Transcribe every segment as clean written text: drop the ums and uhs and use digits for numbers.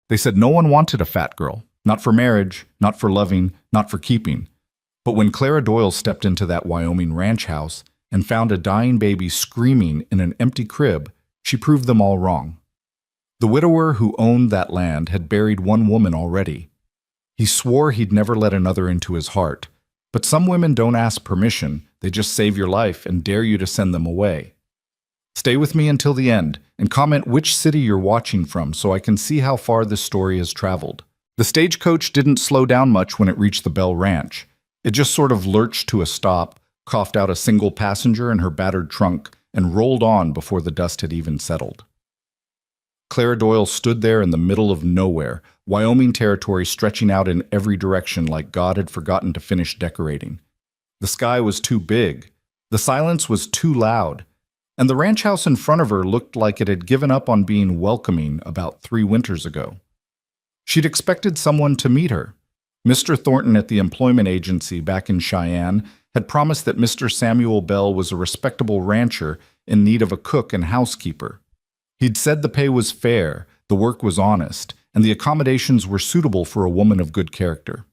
They said no one wanted a fat girl. Not for marriage, not for loving, not for keeping. But when Clara Doyle stepped into that Wyoming ranch house and found a dying baby screaming in an empty crib, she proved them all wrong. The widower who owned that land had buried one woman already. He swore he'd never let another into his heart. But some women don't ask permission, they just save your life and dare you to send them away. Stay with me until the end and comment which city you're watching from so I can see how far this story has traveled. The stagecoach didn't slow down much when it reached the Bell Ranch. It just sort of lurched to a stop, coughed out a single passenger in her battered trunk, and rolled on before the dust had even settled. Clara Doyle stood there in the middle of nowhere, Wyoming territory stretching out in every direction like God had forgotten to finish decorating. The sky was too big, the silence was too loud, and the ranch house in front of her looked like it had given up on being welcoming about 3 winters ago. She'd expected someone to meet her. Mr. Thornton at the employment agency back in Cheyenne had promised that Mr. Samuel Bell was a respectable rancher in need of a cook and housekeeper. He'd said the pay was fair, the work was honest, and the accommodations were suitable for a woman of good character.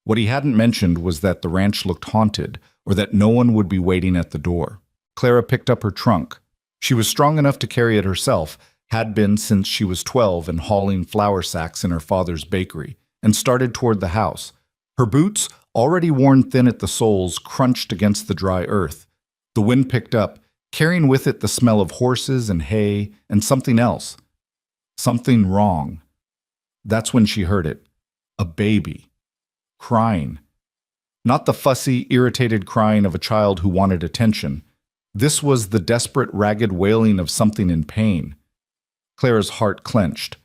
What he hadn't mentioned was that the ranch looked haunted, or that no one would be waiting at the door. Clara picked up her trunk. She was strong enough to carry it herself, had been since she was 12 and hauling flour sacks in her father's bakery, and started toward the house. Her boots, already worn thin at the soles, crunched against the dry earth. The wind picked up, carrying with it the smell of horses and hay and something else. Something wrong. That's when she heard it. A baby. Crying. Not the fussy, irritated crying of a child who wanted attention. This was the desperate, ragged wailing of something in pain. Clara's heart clenched.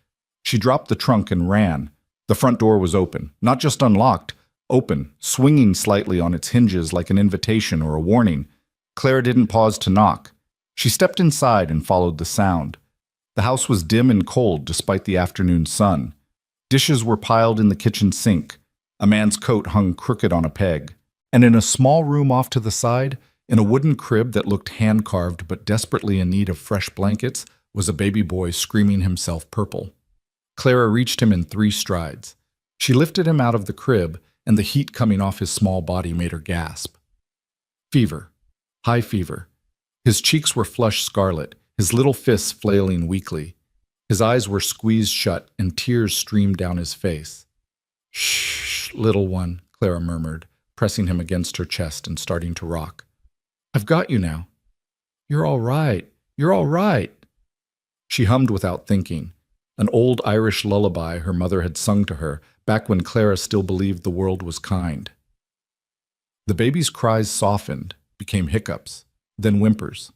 She dropped the trunk and ran. The front door was open, not just unlocked, open, swinging slightly on its hinges like an invitation or a warning. Clara didn't pause to knock. She stepped inside and followed the sound. The house was dim and cold despite the afternoon sun. Dishes were piled in the kitchen sink. A man's coat hung crooked on a peg. And in a small room off to the side, in a wooden crib that looked hand-carved but desperately in need of fresh blankets, was a baby boy screaming himself purple. Clara reached him in 3 strides. She lifted him out of the crib, and the heat coming off his small body made her gasp. Fever. High fever. His cheeks were flushed scarlet, his little fists flailing weakly. His eyes were squeezed shut, and tears streamed down his face. "Shh, little one," Clara murmured, pressing him against her chest and starting to rock. "I've got you now. You're all right. You're all right." She hummed without thinking, an old Irish lullaby her mother had sung to her back when Clara still believed the world was kind. The baby's cries softened, became hiccups, then whimpers.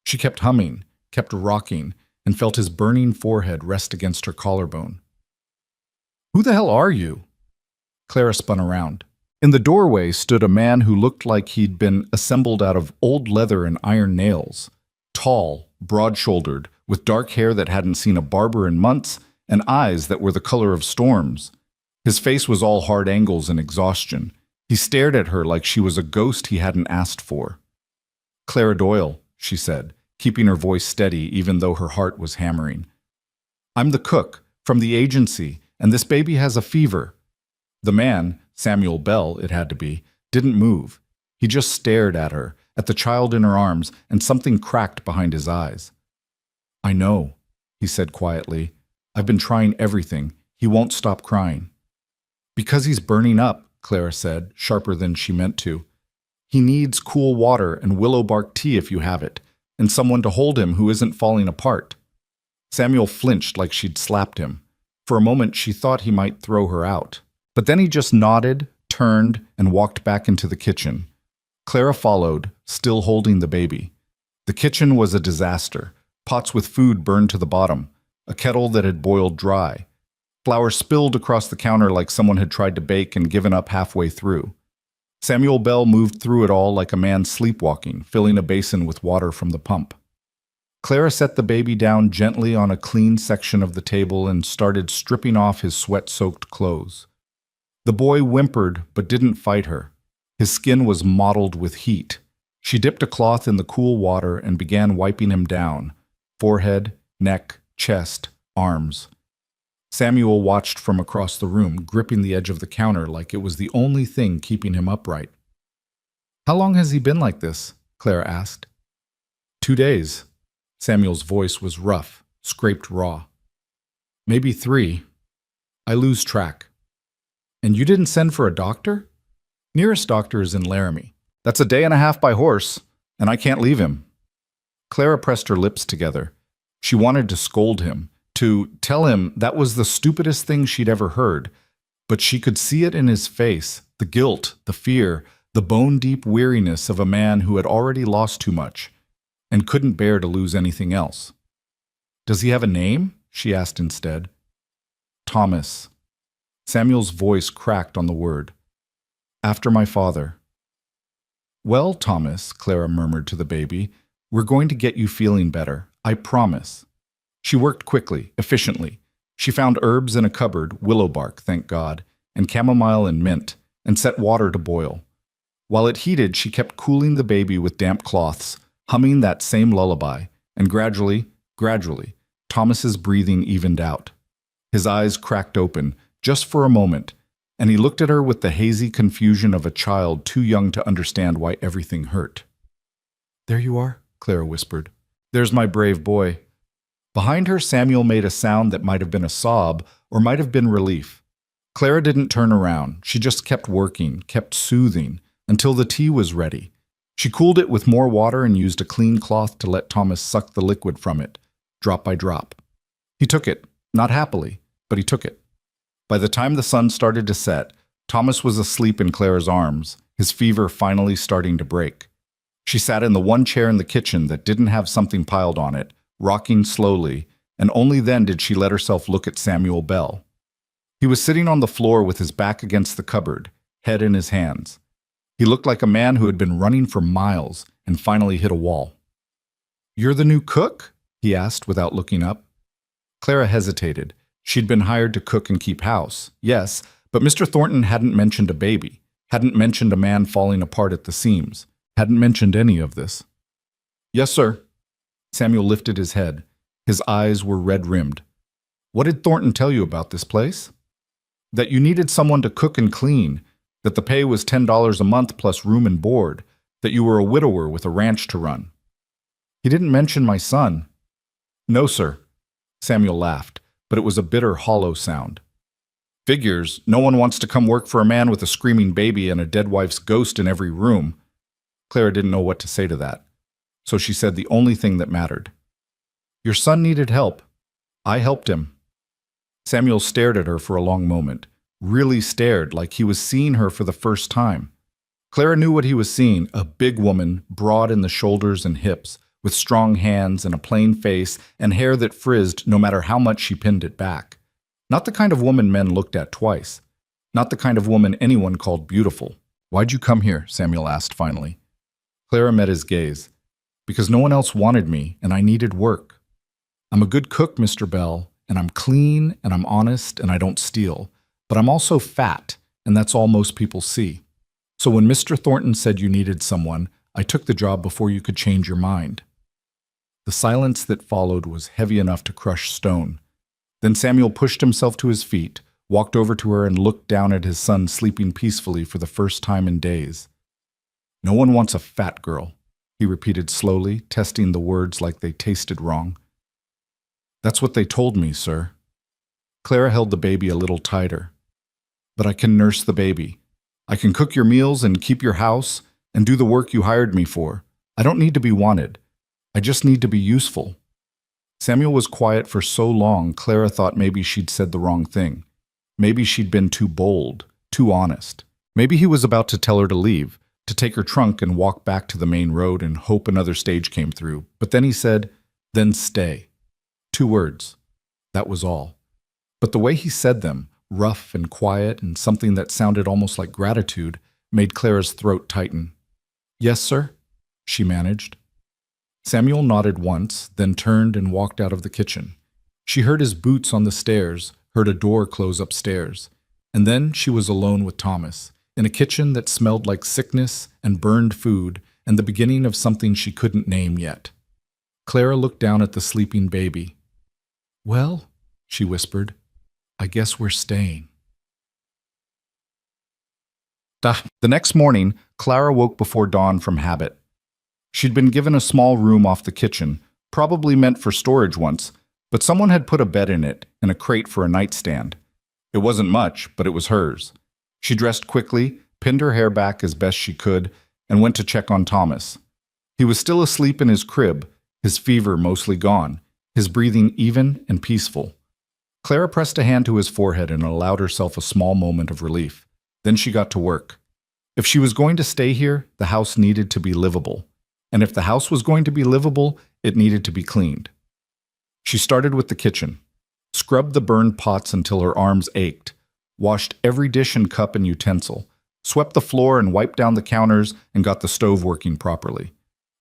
She kept humming, kept rocking, and felt his burning forehead rest against her collarbone. "Who the hell are you?" Clara spun around. In the doorway stood a man who looked like he'd been assembled out of old leather and iron nails. Tall, broad-shouldered, with dark hair that hadn't seen a barber in months, and eyes that were the color of storms. His face was all hard angles and exhaustion. He stared at her like she was a ghost he hadn't asked for. "Clara Doyle," she said, keeping her voice steady even though her heart was hammering. "I'm the cook, from the agency, and this baby has a fever." The man, Samuel Bell, it had to be, didn't move. He just stared at her, at the child in her arms, and something cracked behind his eyes. "I know," he said quietly. "I've been trying everything. He won't stop crying." "Because he's burning up," Clara said, sharper than she meant to. "He needs cool water and willow bark tea if you have it, and someone to hold him who isn't falling apart." Samuel flinched like she'd slapped him. For a moment she thought he might throw her out. But then he just nodded, turned, and walked back into the kitchen. Clara followed, still holding the baby. The kitchen was a disaster. Pots with food burned to the bottom, a kettle that had boiled dry. Flour spilled across the counter like someone had tried to bake and given up halfway through. Samuel Bell moved through it all like a man sleepwalking, filling a basin with water from the pump. Clara set the baby down gently on a clean section of the table and started stripping off his sweat-soaked clothes. The boy whimpered but didn't fight her. His skin was mottled with heat. She dipped a cloth in the cool water and began wiping him down. Forehead, neck, chest, arms. Samuel watched from across the room, gripping the edge of the counter like it was the only thing keeping him upright. "How long has he been like this?" Clara asked. 2 days. Samuel's voice was rough, scraped raw. "Maybe 3. I lose track." "And you didn't send for a doctor?" "Nearest doctor is in Laramie. That's a day and a half by horse, and I can't leave him." Clara pressed her lips together. She wanted to scold him, to tell him that was the stupidest thing she'd ever heard, but she could see it in his face, the guilt, the fear, the bone-deep weariness of a man who had already lost too much and couldn't bear to lose anything else. "Does he have a name?" she asked instead. "Thomas." Samuel's voice cracked on the word. "After my father." "Well, Thomas," Clara murmured to the baby, "we're going to get you feeling better. I promise." She worked quickly, efficiently. She found herbs in a cupboard, willow bark, thank God, and chamomile and mint, and set water to boil. While it heated, she kept cooling the baby with damp cloths, humming that same lullaby, and gradually, Thomas's breathing evened out. His eyes cracked open, just for a moment, and he looked at her with the hazy confusion of a child too young to understand why everything hurt. "There you are," Clara whispered. "There's my brave boy." Behind her, Samuel made a sound that might have been a sob or might have been relief. Clara didn't turn around. She just kept working, kept soothing, until the tea was ready. She cooled it with more water and used a clean cloth to let Thomas suck the liquid from it, drop by drop. He took it, not happily, but he took it. By the time the sun started to set, Thomas was asleep in Clara's arms, his fever finally starting to break. She sat in the one chair in the kitchen that didn't have something piled on it, rocking slowly, and only then did she let herself look at Samuel Bell. He was sitting on the floor with his back against the cupboard, head in his hands. He looked like a man who had been running for miles and finally hit a wall. "You're the new cook?" he asked without looking up. Clara hesitated. She'd been hired to cook and keep house, yes, but Mr. Thornton hadn't mentioned a baby, hadn't mentioned a man falling apart at the seams, hadn't mentioned any of this. "Yes, sir." Samuel lifted his head. His eyes were red-rimmed. "What did Thornton tell you about this place?" "That you needed someone to cook and clean, that the pay was $10 a month plus room and board, that you were a widower with a ranch to run." "He didn't mention my son." "No, sir." Samuel laughed, but it was a bitter, hollow sound. "Figures, no one wants to come work for a man with a screaming baby and a dead wife's ghost in every room." Clara didn't know what to say to that, so she said the only thing that mattered. "Your son needed help. I helped him." Samuel stared at her for a long moment, really stared like he was seeing her for the first time. Clara knew what he was seeing, a big woman, broad in the shoulders and hips, with strong hands and a plain face and hair that frizzed no matter how much she pinned it back. Not the kind of woman men looked at twice. Not the kind of woman anyone called beautiful. "Why'd you come here?" Samuel asked finally. Clara met his gaze. "Because no one else wanted me, and I needed work. I'm a good cook, Mr. Bell, and I'm clean, and I'm honest, and I don't steal. But I'm also fat, and that's all most people see. So when Mr. Thornton said you needed someone, I took the job before you could change your mind." The silence that followed was heavy enough to crush stone. Then Samuel pushed himself to his feet, walked over to her, and looked down at his son sleeping peacefully for the first time in days. "No one wants a fat girl," he repeated slowly, testing the words like they tasted wrong. "That's what they told me, sir." Clara held the baby a little tighter. "But I can nurse the baby. I can cook your meals and keep your house and do the work you hired me for. I don't need to be wanted. I just need to be useful." Samuel was quiet for so long, Clara thought maybe she'd said the wrong thing. Maybe she'd been too bold, too honest. Maybe he was about to tell her to leave, to take her trunk and walk back to the main road and hope another stage came through. But then he said, "Then stay." 2 words. That was all. But the way he said them, rough and quiet and something that sounded almost like gratitude, made Clara's throat tighten. "Yes, sir," she managed. Samuel nodded once, then turned and walked out of the kitchen. She heard his boots on the stairs, heard a door close upstairs, and then she was alone with Thomas, in a kitchen that smelled like sickness and burned food and the beginning of something she couldn't name yet. Clara looked down at the sleeping baby. "Well," she whispered. I guess we're staying. The next morning, Clara woke before dawn from habit. She'd been given a small room off the kitchen, probably meant for storage once, but someone had put a bed in it and a crate for a nightstand. It wasn't much, but it was hers. She dressed quickly, pinned her hair back as best she could, and went to check on Thomas. He was still asleep in his crib, his fever mostly gone, his breathing even and peaceful. Clara pressed a hand to his forehead and allowed herself a small moment of relief. Then she got to work. If she was going to stay here, the house needed to be livable. And if the house was going to be livable, it needed to be cleaned. She started with the kitchen, scrubbed the burned pots until her arms ached, washed every dish and cup and utensil, swept the floor and wiped down the counters and got the stove working properly.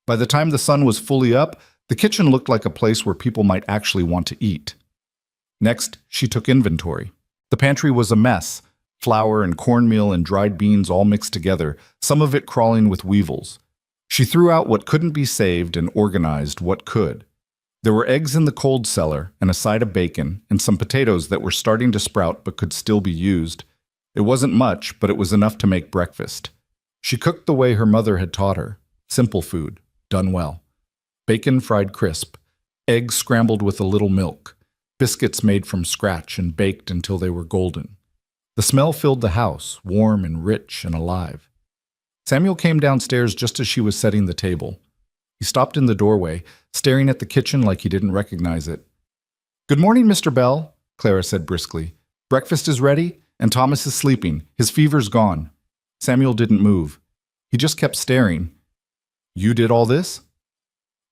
By the time the sun was fully up, the kitchen looked like a place where people might actually want to eat. Next, she took inventory. The pantry was a mess, flour and cornmeal and dried beans all mixed together, some of it crawling with weevils. She threw out what couldn't be saved and organized what could. There were eggs in the cold cellar and a side of bacon and some potatoes that were starting to sprout but could still be used. It wasn't much, but it was enough to make breakfast. She cooked the way her mother had taught her. Simple food, done well. Bacon fried crisp, eggs scrambled with a little milk, biscuits made from scratch and baked until they were golden. The smell filled the house, warm and rich and alive. Samuel came downstairs just as she was setting the table. He stopped in the doorway, staring at the kitchen like he didn't recognize it. "Good morning, Mr. Bell," Clara said briskly. "Breakfast is ready, and Thomas is sleeping. His fever's gone." Samuel didn't move. He just kept staring. "You did all this?"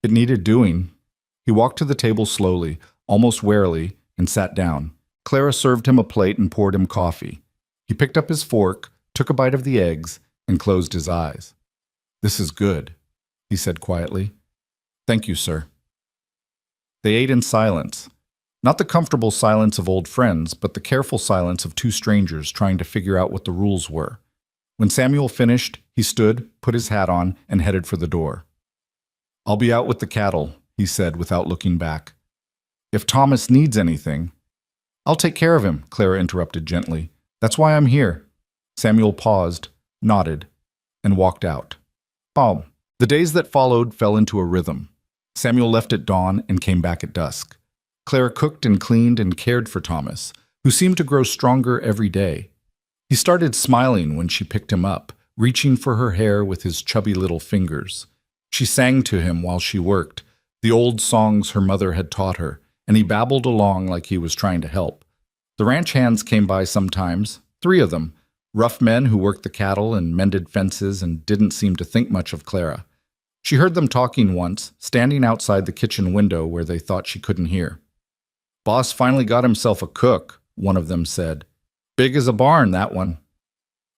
It needed doing. He walked to the table slowly, almost warily, and sat down. Clara served him a plate and poured him coffee. He picked up his fork, took a bite of the eggs, and closed his eyes. "This is good," he said quietly. "Thank you, sir." They ate in silence. Not the comfortable silence of old friends, but the careful silence of two strangers trying to figure out what the rules were. When Samuel finished, he stood, put his hat on, and headed for the door. "I'll be out with the cattle," he said without looking back. "If Thomas needs anything—" "I'll take care of him," Clara interrupted gently. "That's why I'm here." Samuel paused, nodded, and walked out. The days that followed fell into a rhythm. Samuel left at dawn and came back at dusk. Clara cooked and cleaned and cared for Thomas, who seemed to grow stronger every day. He started smiling when she picked him up, reaching for her hair with his chubby little fingers. She sang to him while she worked, the old songs her mother had taught her, and he babbled along like he was trying to help. The ranch hands came by sometimes, 3 of them, rough men who worked the cattle and mended fences and didn't seem to think much of Clara. She heard them talking once, standing outside the kitchen window where they thought she couldn't hear. "Boss finally got himself a cook," one of them said. "Big as a barn, that one."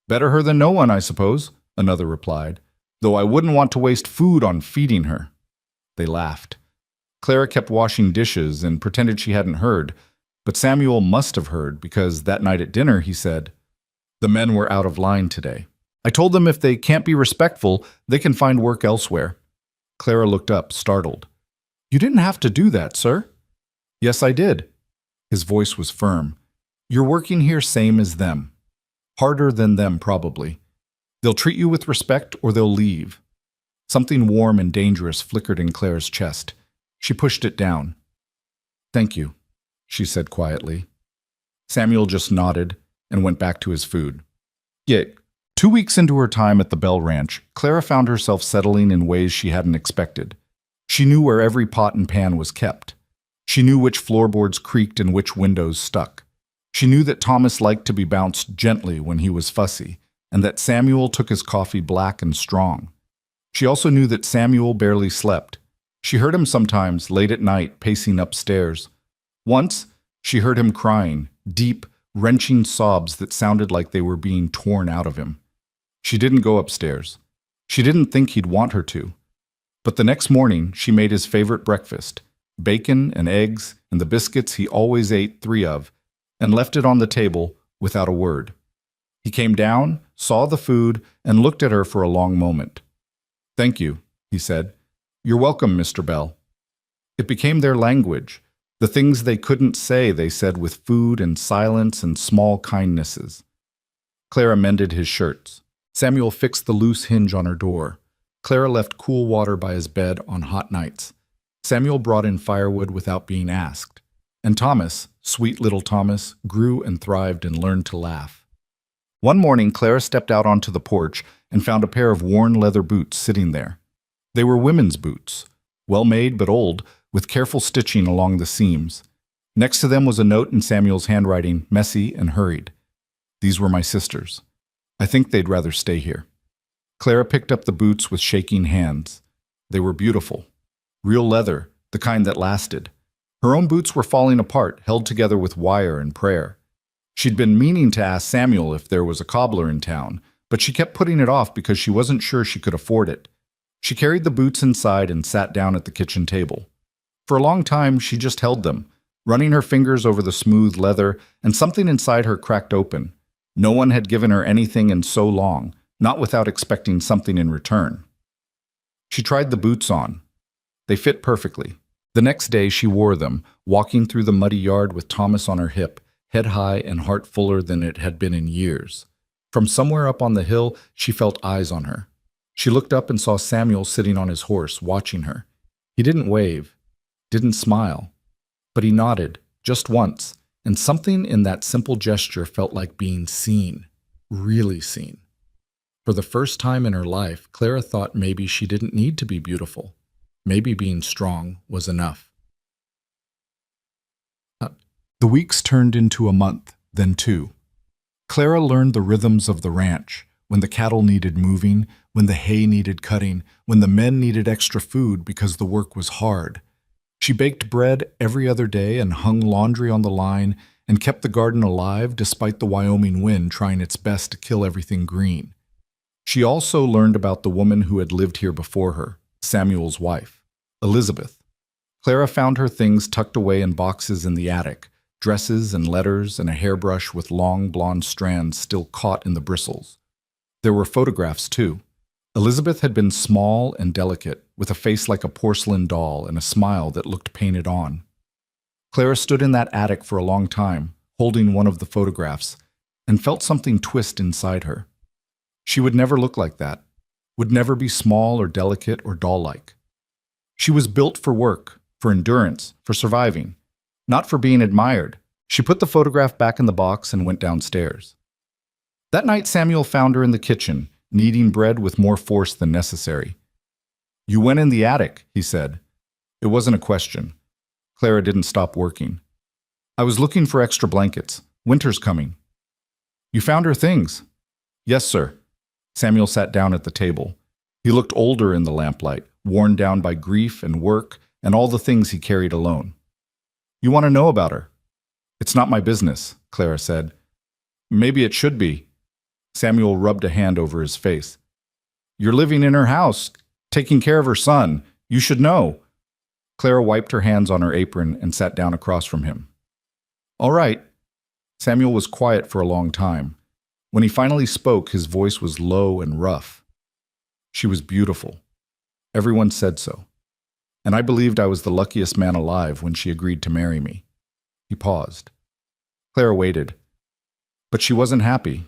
"Better her than no one, I suppose," another replied, "though I wouldn't want to waste food on feeding her." They laughed. Clara kept washing dishes and pretended she hadn't heard, but Samuel must have heard because that night at dinner he said, "The men were out of line today. I told them if they can't be respectful, they can find work elsewhere." Clara looked up, startled. "You didn't have to do that, sir." "Yes, I did." His voice was firm. "You're working here same as them. Harder than them, probably. They'll treat you with respect or they'll leave." Something warm and dangerous flickered in Clara's chest. She pushed it down. "Thank you," she said quietly. Samuel just nodded and went back to his food. Yet, 2 weeks into her time at the Bell Ranch, Clara found herself settling in ways she hadn't expected. She knew where every pot and pan was kept. She knew which floorboards creaked and which windows stuck. She knew that Thomas liked to be bounced gently when he was fussy, and that Samuel took his coffee black and strong. She also knew that Samuel barely slept. She heard him sometimes, late at night, pacing upstairs. Once, she heard him crying, deep, wrenching sobs that sounded like they were being torn out of him. She didn't go upstairs. She didn't think he'd want her to. But the next morning, she made his favorite breakfast, bacon and eggs and the biscuits he always ate 3 of, and left it on the table without a word. He came down, saw the food, and looked at her for a long moment. "Thank you," he said. "You're welcome, Mr. Bell." It became their language, The things they couldn't say, they said with food and silence and small kindnesses. Clara mended his shirts. Samuel fixed the loose hinge on her door. Clara left cool water by his bed on hot nights. Samuel brought in firewood without being asked. And Thomas, sweet little Thomas, grew and thrived and learned to laugh. One morning, Clara stepped out onto the porch and found a pair of worn leather boots sitting there. They were women's boots, well made but old, with careful stitching along the seams. Next to them was a note in Samuel's handwriting, messy and hurried. These were my sisters. I think they'd rather stay here. Clara picked up the boots with shaking hands. They were beautiful. Real leather, the kind that lasted. Her own boots were falling apart, held together with wire and prayer. She'd been meaning to ask Samuel if there was a cobbler in town, but she kept putting it off because she wasn't sure she could afford it. She carried the boots inside and sat down at the kitchen table. For a long time, she just held them, running her fingers over the smooth leather, and something inside her cracked open. No one had given her anything in so long, not without expecting something in return. She tried the boots on. They fit perfectly. The next day she wore them, walking through the muddy yard with Thomas on her hip, head high and heart fuller than it had been in years. From somewhere up on the hill, she felt eyes on her. She looked up and saw Samuel sitting on his horse, watching her. He didn't wave, didn't smile, but he nodded, just once, and something in that simple gesture felt like being seen, really seen. For the first time in her life, Clara thought maybe she didn't need to be beautiful. Maybe being strong was enough. The weeks turned into a month, then two. Clara learned the rhythms of the ranch, when the cattle needed moving, when the hay needed cutting, when the men needed extra food because the work was hard. She baked bread every other day and hung laundry on the line and kept the garden alive despite the Wyoming wind trying its best to kill everything green. She also learned about the woman who had lived here before her, Samuel's wife, Elizabeth. Clara found her things tucked away in boxes in the attic, dresses and letters and a hairbrush with long blonde strands still caught in the bristles. There were photographs, too. Elizabeth had been small and delicate, with a face like a porcelain doll and a smile that looked painted on. Clara stood in that attic for a long time, holding one of the photographs, and felt something twist inside her. She would never look like that, would never be small or delicate or doll-like. She was built for work, for endurance, for surviving, not for being admired. She put the photograph back in the box and went downstairs. That night Samuel found her in the kitchen, kneading bread with more force than necessary. "You went in the attic," he said. It wasn't a question. Clara didn't stop working. "I was looking for extra blankets. Winter's coming." "You found her things?" "Yes, sir." Samuel sat down at the table. He looked older in the lamplight, worn down by grief and work and all the things he carried alone. "You want to know about her?" "It's not my business," Clara said. "Maybe it should be." Samuel rubbed a hand over his face. "You're living in her house, taking care of her son. You should know." Clara wiped her hands on her apron and sat down across from him. "All right." Samuel was quiet for a long time. When he finally spoke, his voice was low and rough. "She was beautiful. Everyone said so. And I believed I was the luckiest man alive when she agreed to marry me." He paused. Clara waited. But she wasn't happy.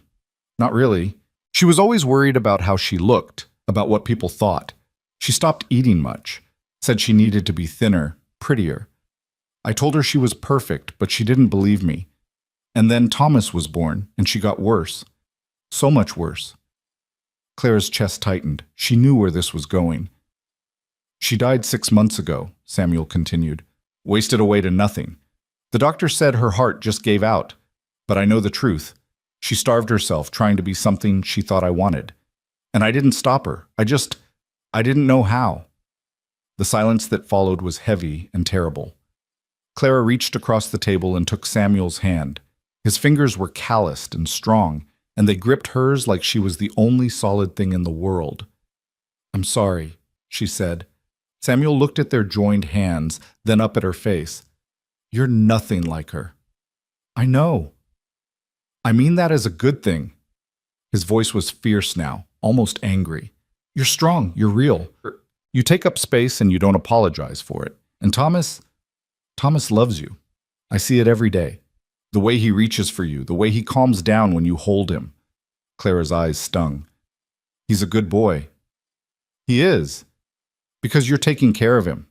Not really. She was always worried about how she looked, about what people thought. She stopped eating much, said she needed to be thinner, prettier. I told her she was perfect, but she didn't believe me. And then Thomas was born, and she got worse. So much worse. Clara's chest tightened. She knew where this was going. "She died 6 months ago," Samuel continued. "Wasted away to nothing. The doctor said her heart just gave out. But I know the truth. She starved herself trying to be something she thought I wanted. And I didn't stop her. I didn't know how." The silence that followed was heavy and terrible. Clara reached across the table and took Samuel's hand. His fingers were calloused and strong, and they gripped hers like she was the only solid thing in the world. "I'm sorry," she said. Samuel looked at their joined hands, then up at her face. "You're nothing like her." "I know." "I mean that as a good thing." His voice was fierce now, almost angry. "You're strong, you're real. You take up space and you don't apologize for it. And Thomas, Thomas loves you. I see it every day. The way he reaches for you, the way he calms down when you hold him. Clara's eyes stung. He's a good boy. He is. Because you're taking care of him.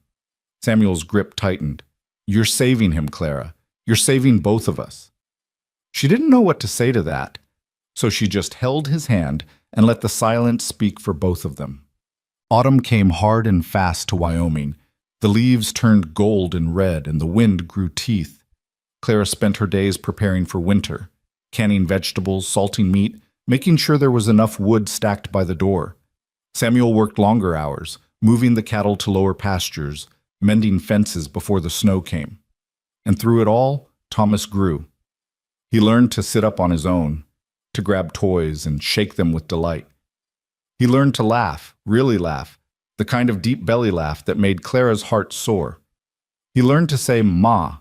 Samuel's grip tightened. You're saving him, Clara. You're saving both of us. She didn't know what to say to that, so she just held his hand and let the silence speak for both of them. Autumn came hard and fast to Wyoming. The leaves turned gold and red, and the wind grew teeth. Clara spent her days preparing for winter, canning vegetables, salting meat, making sure there was enough wood stacked by the door. Samuel worked longer hours, moving the cattle to lower pastures, mending fences before the snow came. And through it all, Thomas grew. He learned to sit up on his own, to grab toys and shake them with delight. He learned to laugh, really laugh, the kind of deep belly laugh that made Clara's heart soar. He learned to say "Ma,"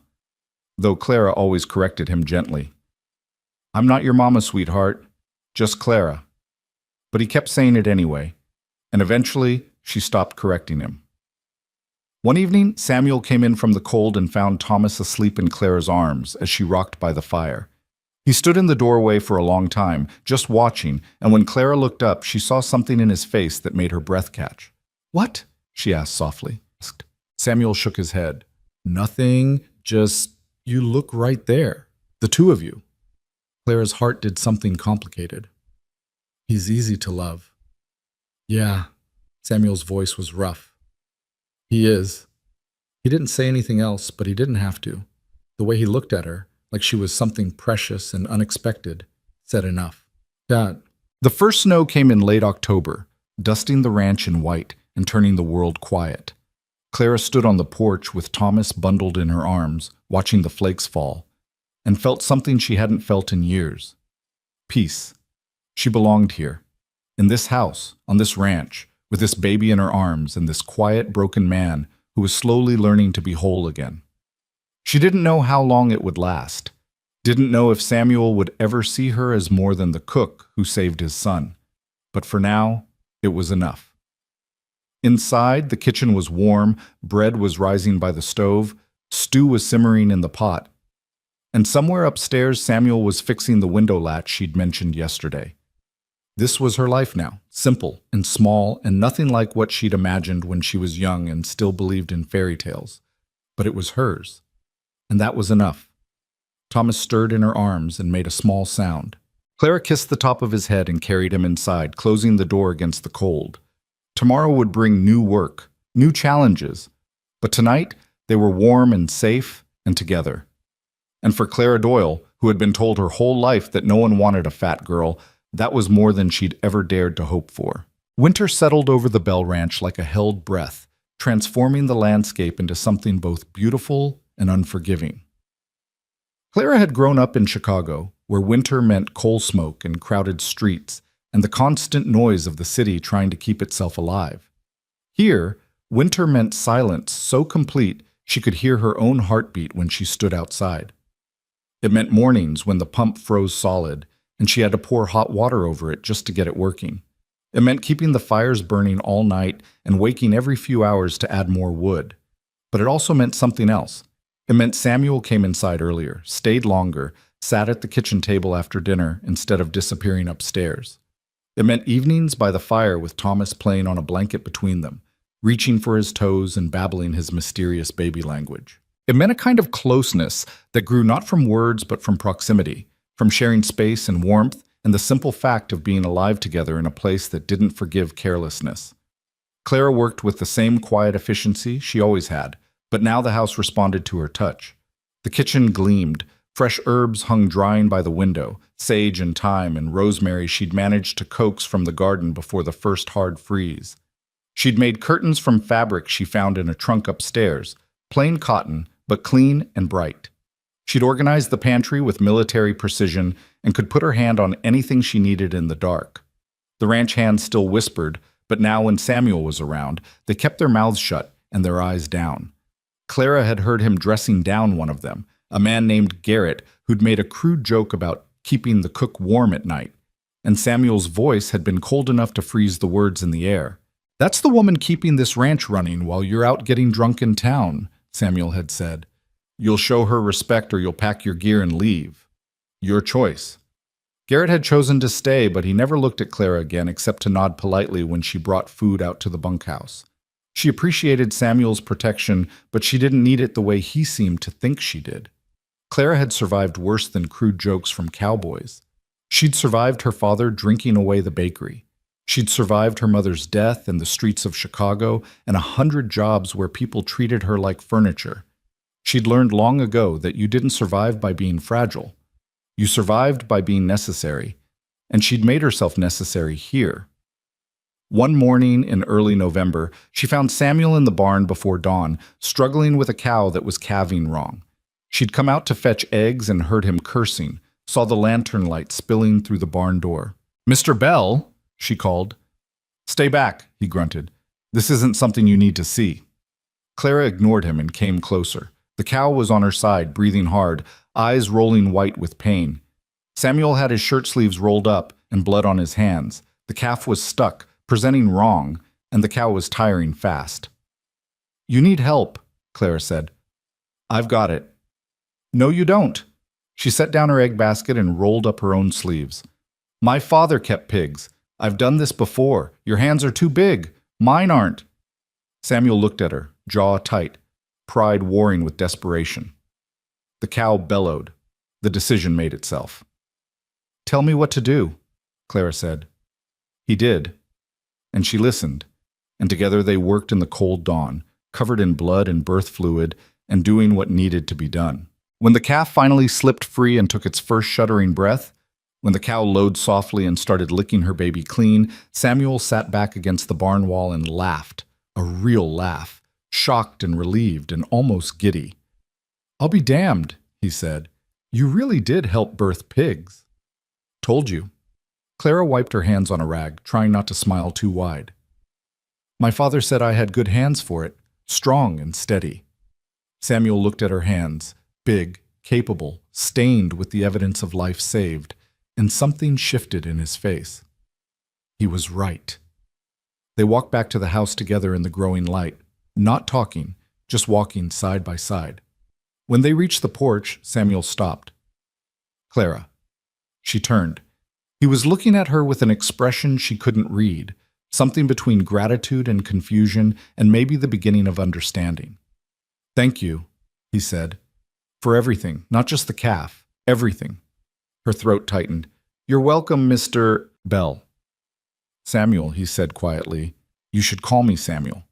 though Clara always corrected him gently. "I'm not your mama, sweetheart, just Clara." But he kept saying it anyway, and eventually she stopped correcting him. One evening, Samuel came in from the cold and found Thomas asleep in Clara's arms as she rocked by the fire. He stood in the doorway for a long time, just watching, and when Clara looked up, she saw something in his face that made her breath catch. "What?" she asked softly. Samuel shook his head. "Nothing, just you look right there. The two of you." Clara's heart did something complicated. "He's easy to love." "Yeah." Samuel's voice was rough. "He is." He didn't say anything else, but he didn't have to. The way he looked at her, like she was something precious and unexpected, said enough. "Dad." The first snow came in late October, dusting the ranch in white and turning the world quiet. Clara stood on the porch with Thomas bundled in her arms, watching the flakes fall, and felt something she hadn't felt in years. Peace. She belonged here, in this house, on this ranch, with this baby in her arms and this quiet, broken man who was slowly learning to be whole again. She didn't know how long it would last, didn't know if Samuel would ever see her as more than the cook who saved his son. But for now, it was enough. Inside, the kitchen was warm, bread was rising by the stove, stew was simmering in the pot, and somewhere upstairs Samuel was fixing the window latch she'd mentioned yesterday. This was her life now, simple and small and nothing like what she'd imagined when she was young and still believed in fairy tales. But it was hers, and that was enough. Thomas stirred in her arms and made a small sound. Clara kissed the top of his head and carried him inside, closing the door against the cold. Tomorrow would bring new work, new challenges, but tonight they were warm and safe and together. And for Clara Doyle, who had been told her whole life that no one wanted a fat girl, that was more than she'd ever dared to hope for. Winter settled over the Bell Ranch like a held breath, transforming the landscape into something both beautiful and unforgiving. Clara had grown up in Chicago, where winter meant coal smoke and crowded streets, and the constant noise of the city trying to keep itself alive. Here, winter meant silence so complete she could hear her own heartbeat when she stood outside. It meant mornings when the pump froze solid, and she had to pour hot water over it just to get it working. It meant keeping the fires burning all night and waking every few hours to add more wood. But it also meant something else. It meant Samuel came inside earlier, stayed longer, sat at the kitchen table after dinner instead of disappearing upstairs. It meant evenings by the fire with Thomas playing on a blanket between them, reaching for his toes and babbling his mysterious baby language. It meant a kind of closeness that grew not from words but from proximity, from sharing space and warmth and the simple fact of being alive together in a place that didn't forgive carelessness. Clara worked with the same quiet efficiency she always had, but now the house responded to her touch. The kitchen gleamed, fresh herbs hung drying by the window, sage and thyme and rosemary she'd managed to coax from the garden before the first hard freeze. She'd made curtains from fabric she found in a trunk upstairs, plain cotton, but clean and bright. She'd organized the pantry with military precision and could put her hand on anything she needed in the dark. The ranch hands still whispered, but now when Samuel was around, they kept their mouths shut and their eyes down. Clara had heard him dressing down one of them, a man named Garrett who'd made a crude joke about keeping the cook warm at night, and Samuel's voice had been cold enough to freeze the words in the air. "That's the woman keeping this ranch running while you're out getting drunk in town," Samuel had said. You'll show her respect or you'll pack your gear and leave. Your choice. Garrett had chosen to stay, but he never looked at Clara again except to nod politely when she brought food out to the bunkhouse. She appreciated Samuel's protection, but she didn't need it the way he seemed to think she did. Clara had survived worse than crude jokes from cowboys. She'd survived her father drinking away the bakery. She'd survived her mother's death in the streets of Chicago and 100 jobs where people treated her like furniture. She'd learned long ago that you didn't survive by being fragile. You survived by being necessary, and she'd made herself necessary here. One morning in early November, she found Samuel in the barn before dawn, struggling with a cow that was calving wrong. She'd come out to fetch eggs and heard him cursing, saw the lantern light spilling through the barn door. "Mr. Bell," she called. "Stay back," he grunted. "This isn't something you need to see." Clara ignored him and came closer. The cow was on her side, breathing hard, eyes rolling white with pain. Samuel had his shirt sleeves rolled up and blood on his hands. The calf was stuck, presenting wrong, and the cow was tiring fast. "You need help," Clara said. "I've got it." "No, you don't." She set down her egg basket and rolled up her own sleeves. "My father kept pigs. I've done this before. Your hands are too big. Mine aren't." Samuel looked at her, jaw tight, pride warring with desperation. The cow bellowed. The decision made itself. "Tell me what to do," Clara said. He did, and she listened, and together they worked in the cold dawn, covered in blood and birth fluid, and doing what needed to be done. When the calf finally slipped free and took its first shuddering breath, when the cow lowed softly and started licking her baby clean, Samuel sat back against the barn wall and laughed, a real laugh, shocked and relieved and almost giddy. "I'll be damned," he said. "You really did help birth pigs." "Told you." Clara wiped her hands on a rag, trying not to smile too wide. "My father said I had good hands for it, strong and steady." Samuel looked at her hands, big, capable, stained with the evidence of life saved, and something shifted in his face. He was right. They walked back to the house together in the growing light, not talking, just walking side by side. When they reached the porch, Samuel stopped. "Clara." She turned. He was looking at her with an expression she couldn't read, something between gratitude and confusion and maybe the beginning of understanding. "Thank you," he said, "for everything, not just the calf, everything." Her throat tightened. "You're welcome, Mr. Bell." "Samuel," he said quietly. "You should call me Samuel."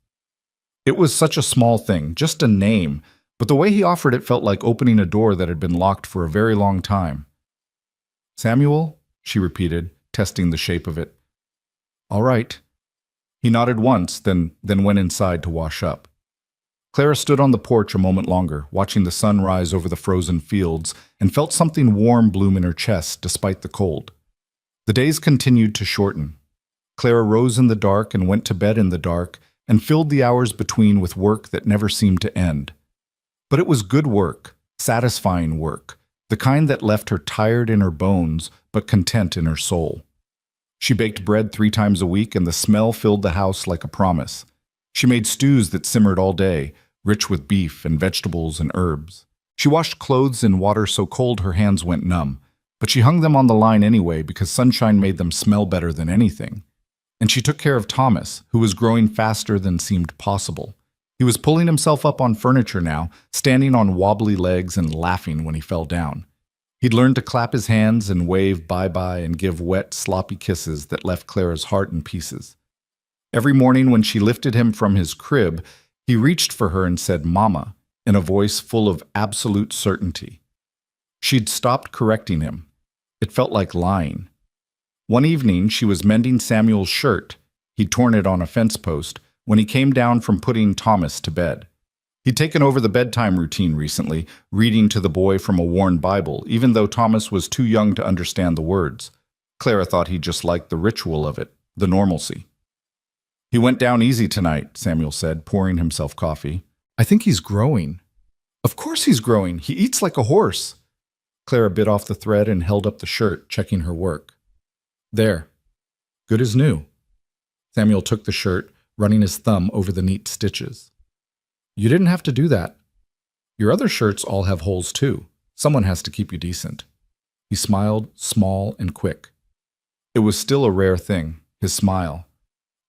It was such a small thing, just a name, but the way he offered it felt like opening a door that had been locked for a very long time. "Samuel?" she repeated, testing the shape of it. "All right." He nodded once, then went inside to wash up. Clara stood on the porch a moment longer, watching the sun rise over the frozen fields, and felt something warm bloom in her chest despite the cold. The days continued to shorten. Clara rose in the dark and went to bed in the dark, and filled the hours between with work that never seemed to end. But it was good work, satisfying work, the kind that left her tired in her bones, but content in her soul. She baked bread 3 times a week, and the smell filled the house like a promise. She made stews that simmered all day, rich with beef and vegetables and herbs. She washed clothes in water so cold her hands went numb, but she hung them on the line anyway because sunshine made them smell better than anything. And she took care of Thomas, who was growing faster than seemed possible. He was pulling himself up on furniture now, standing on wobbly legs and laughing when he fell down. He'd learned to clap his hands and wave bye-bye and give wet, sloppy kisses that left Clara's heart in pieces. Every morning when she lifted him from his crib, he reached for her and said, "Mama," in a voice full of absolute certainty. She'd stopped correcting him. It felt like lying. One evening, she was mending Samuel's shirt. He'd torn it on a fence post when he came down from putting Thomas to bed. He'd taken over the bedtime routine recently, reading to the boy from a worn Bible, even though Thomas was too young to understand the words. Clara thought he just liked the ritual of it, the normalcy. "He went down easy tonight," Samuel said, pouring himself coffee. "I think he's growing." "Of course he's growing. He eats like a horse." Clara bit off the thread and held up the shirt, checking her work. "There. Good as new." Samuel took the shirt, running his thumb over the neat stitches. "You didn't have to do that." Your other shirts all have holes too. Someone has to keep you decent. He smiled, small and quick. It was still a rare thing, his smile,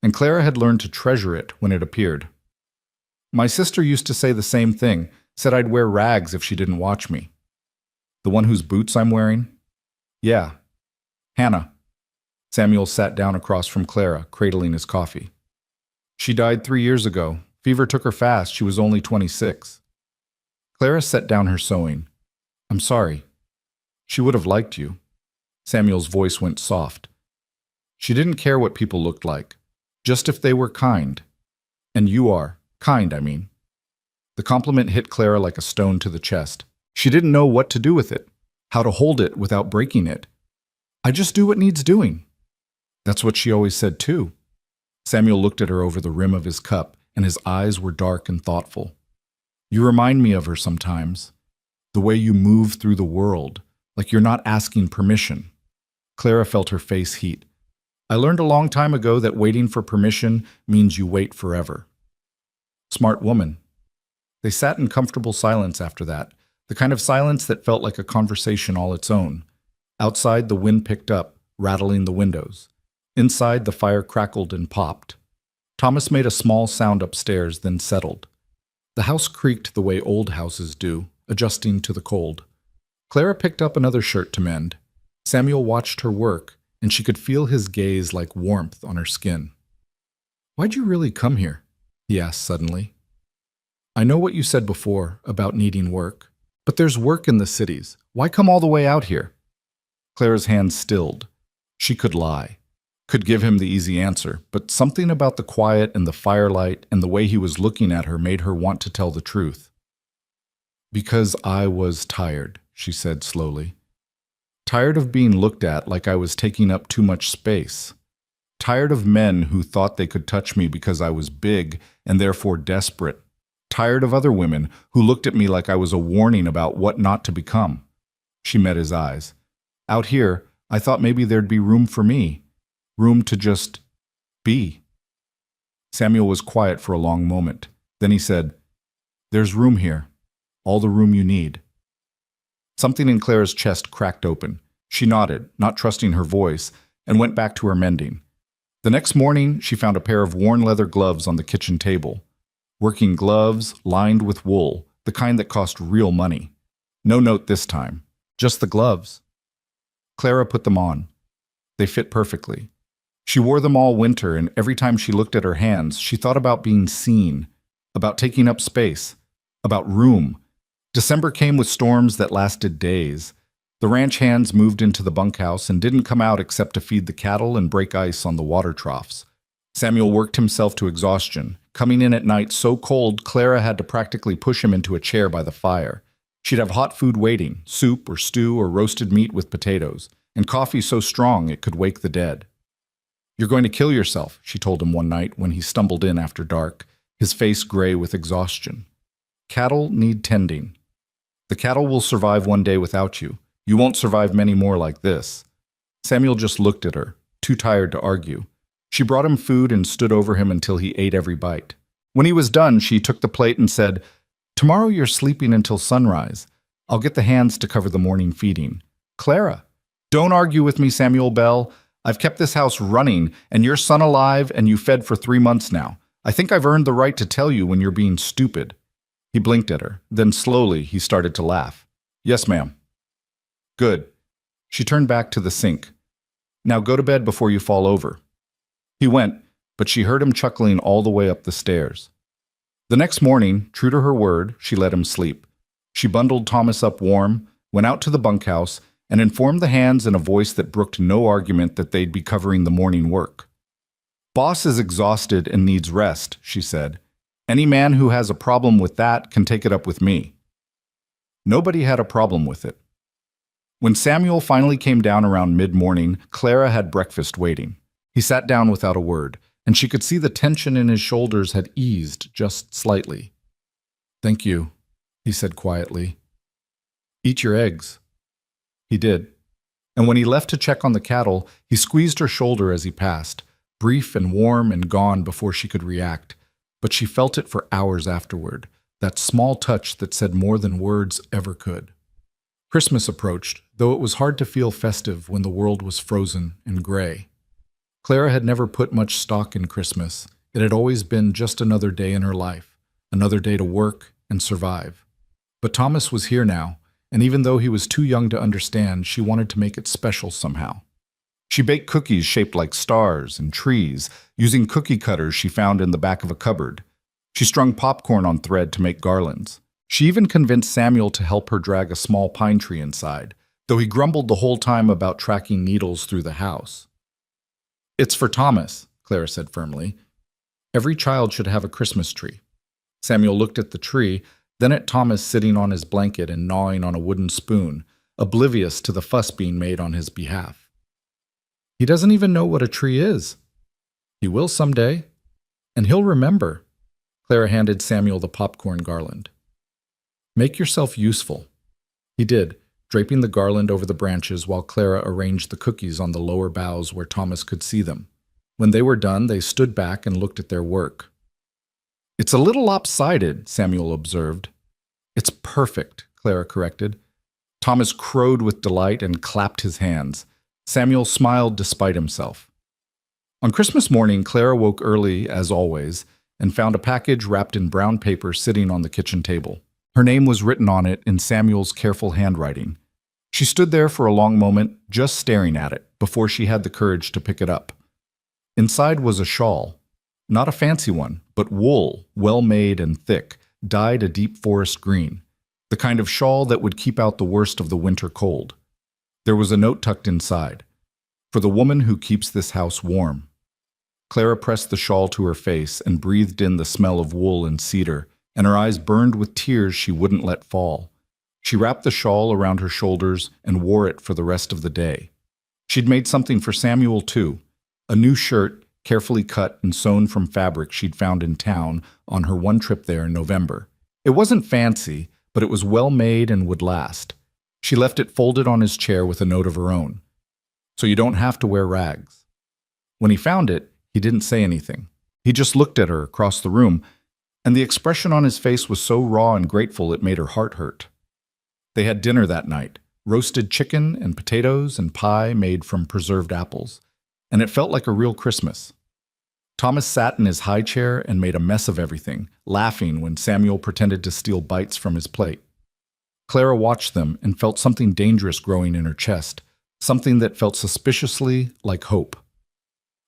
and Clara had learned to treasure it when it appeared. My sister used to say the same thing, said I'd wear rags if she didn't watch me. The one whose boots I'm wearing? Yeah. Hannah. Samuel sat down across from Clara, cradling his coffee. She died 3 years ago. Fever took her fast. She was only 26. Clara set down her sewing. I'm sorry. She would have liked you. Samuel's voice went soft. She didn't care what people looked like, just if they were kind. And you are. Kind, I mean. The compliment hit Clara like a stone to the chest. She didn't know what to do with it, how to hold it without breaking it. I just do what needs doing. That's what she always said too. Samuel looked at her over the rim of his cup, and his eyes were dark and thoughtful. You remind me of her sometimes. The way you move through the world, like you're not asking permission. Clara felt her face heat. I learned a long time ago that waiting for permission means you wait forever. Smart woman. They sat in comfortable silence after that, the kind of silence that felt like a conversation all its own. Outside, the wind picked up, rattling the windows. Inside, the fire crackled and popped. Thomas made a small sound upstairs, then settled. The house creaked the way old houses do, adjusting to the cold. Clara picked up another shirt to mend. Samuel watched her work, and she could feel his gaze like warmth on her skin. Why'd you really come here? He asked suddenly. I know what you said before about needing work, but there's work in the cities. Why come all the way out here? Clara's hand stilled. She could lie, could give him the easy answer, but something about the quiet and the firelight and the way he was looking at her made her want to tell the truth. Because I was tired, she said slowly. Tired of being looked at like I was taking up too much space. Tired of men who thought they could touch me because I was big and therefore desperate. Tired of other women who looked at me like I was a warning about what not to become. She met his eyes. Out here, I thought maybe there'd be room for me. Room to just be. Samuel was quiet for a long moment. Then he said, There's room here. All the room you need. Something in Clara's chest cracked open. She nodded, not trusting her voice, and went back to her mending. The next morning, she found a pair of worn leather gloves on the kitchen table. Working gloves lined with wool, the kind that cost real money. No note this time, just the gloves. Clara put them on. They fit perfectly. She wore them all winter, and every time she looked at her hands, she thought about being seen, about taking up space, about room. December came with storms that lasted days. The ranch hands moved into the bunkhouse and didn't come out except to feed the cattle and break ice on the water troughs. Samuel worked himself to exhaustion, coming in at night so cold Clara had to practically push him into a chair by the fire. She'd have hot food waiting, soup or stew or roasted meat with potatoes, and coffee so strong it could wake the dead. You're going to kill yourself, she told him one night when he stumbled in after dark, his face gray with exhaustion. Cattle need tending. The cattle will survive one day without you. You won't survive many more like this. Samuel just looked at her, too tired to argue. She brought him food and stood over him until he ate every bite. When he was done, she took the plate and said, Tomorrow you're sleeping until sunrise. I'll get the hands to cover the morning feeding. Clara, don't argue with me, Samuel Bell. I've kept this house running and your son alive and you fed for 3 months now. I think I've earned the right to tell you when you're being stupid. He blinked at her. Then slowly he started to laugh. Yes, ma'am. Good. She turned back to the sink. Now go to bed before you fall over. He went, but she heard him chuckling all the way up the stairs. The next morning, true to her word, she let him sleep. She bundled Thomas up warm, went out to the bunkhouse, and informed the hands in a voice that brooked no argument that they'd be covering the morning work. Boss is exhausted and needs rest, she said. Any man who has a problem with that can take it up with me. Nobody had a problem with it. When Samuel finally came down around mid-morning, Clara had breakfast waiting. He sat down without a word, and she could see the tension in his shoulders had eased just slightly. Thank you, he said quietly. Eat your eggs. He did. And when he left to check on the cattle, he squeezed her shoulder as he passed, brief and warm and gone before she could react. But she felt it for hours afterward, that small touch that said more than words ever could. Christmas approached, though it was hard to feel festive when the world was frozen and gray. Clara had never put much stock in Christmas. It had always been just another day in her life, another day to work and survive. But Thomas was here now, and even though he was too young to understand, she wanted to make it special somehow. She baked cookies shaped like stars and trees, using cookie cutters she found in the back of a cupboard. She strung popcorn on thread to make garlands. She even convinced Samuel to help her drag a small pine tree inside, though he grumbled the whole time about tracking needles through the house. "It's for Thomas," Clara said firmly. "Every child should have a Christmas tree." Samuel looked at the tree, then at Thomas sitting on his blanket and gnawing on a wooden spoon, oblivious to the fuss being made on his behalf. "He doesn't even know what a tree is." "He will someday, and he'll remember." Clara handed Samuel the popcorn garland. "Make yourself useful." He did, draping the garland over the branches while Clara arranged the cookies on the lower boughs where Thomas could see them. When they were done, they stood back and looked at their work. "It's a little lopsided," Samuel observed. "It's perfect," Clara corrected. Thomas crowed with delight and clapped his hands. Samuel smiled despite himself. On Christmas morning, Clara woke early, as always, and found a package wrapped in brown paper sitting on the kitchen table. Her name was written on it in Samuel's careful handwriting. She stood there for a long moment, just staring at it, before she had the courage to pick it up. Inside was a shawl. Not a fancy one, but wool, well-made and thick, dyed a deep forest green, the kind of shawl that would keep out the worst of the winter cold. There was a note tucked inside. "For the woman who keeps this house warm." Clara pressed the shawl to her face and breathed in the smell of wool and cedar, and her eyes burned with tears she wouldn't let fall. She wrapped the shawl around her shoulders and wore it for the rest of the day. She'd made something for Samuel, too, a new shirt, carefully cut and sewn from fabric she'd found in town on her one trip there in November. It wasn't fancy, but it was well made and would last. She left it folded on his chair with a note of her own. "So you don't have to wear rags." When he found it, he didn't say anything. He just looked at her across the room, and the expression on his face was so raw and grateful it made her heart hurt. They had dinner that night, roasted chicken and potatoes and pie made from preserved apples, and it felt like a real Christmas. Thomas sat in his high chair and made a mess of everything, laughing when Samuel pretended to steal bites from his plate. Clara watched them and felt something dangerous growing in her chest, something that felt suspiciously like hope.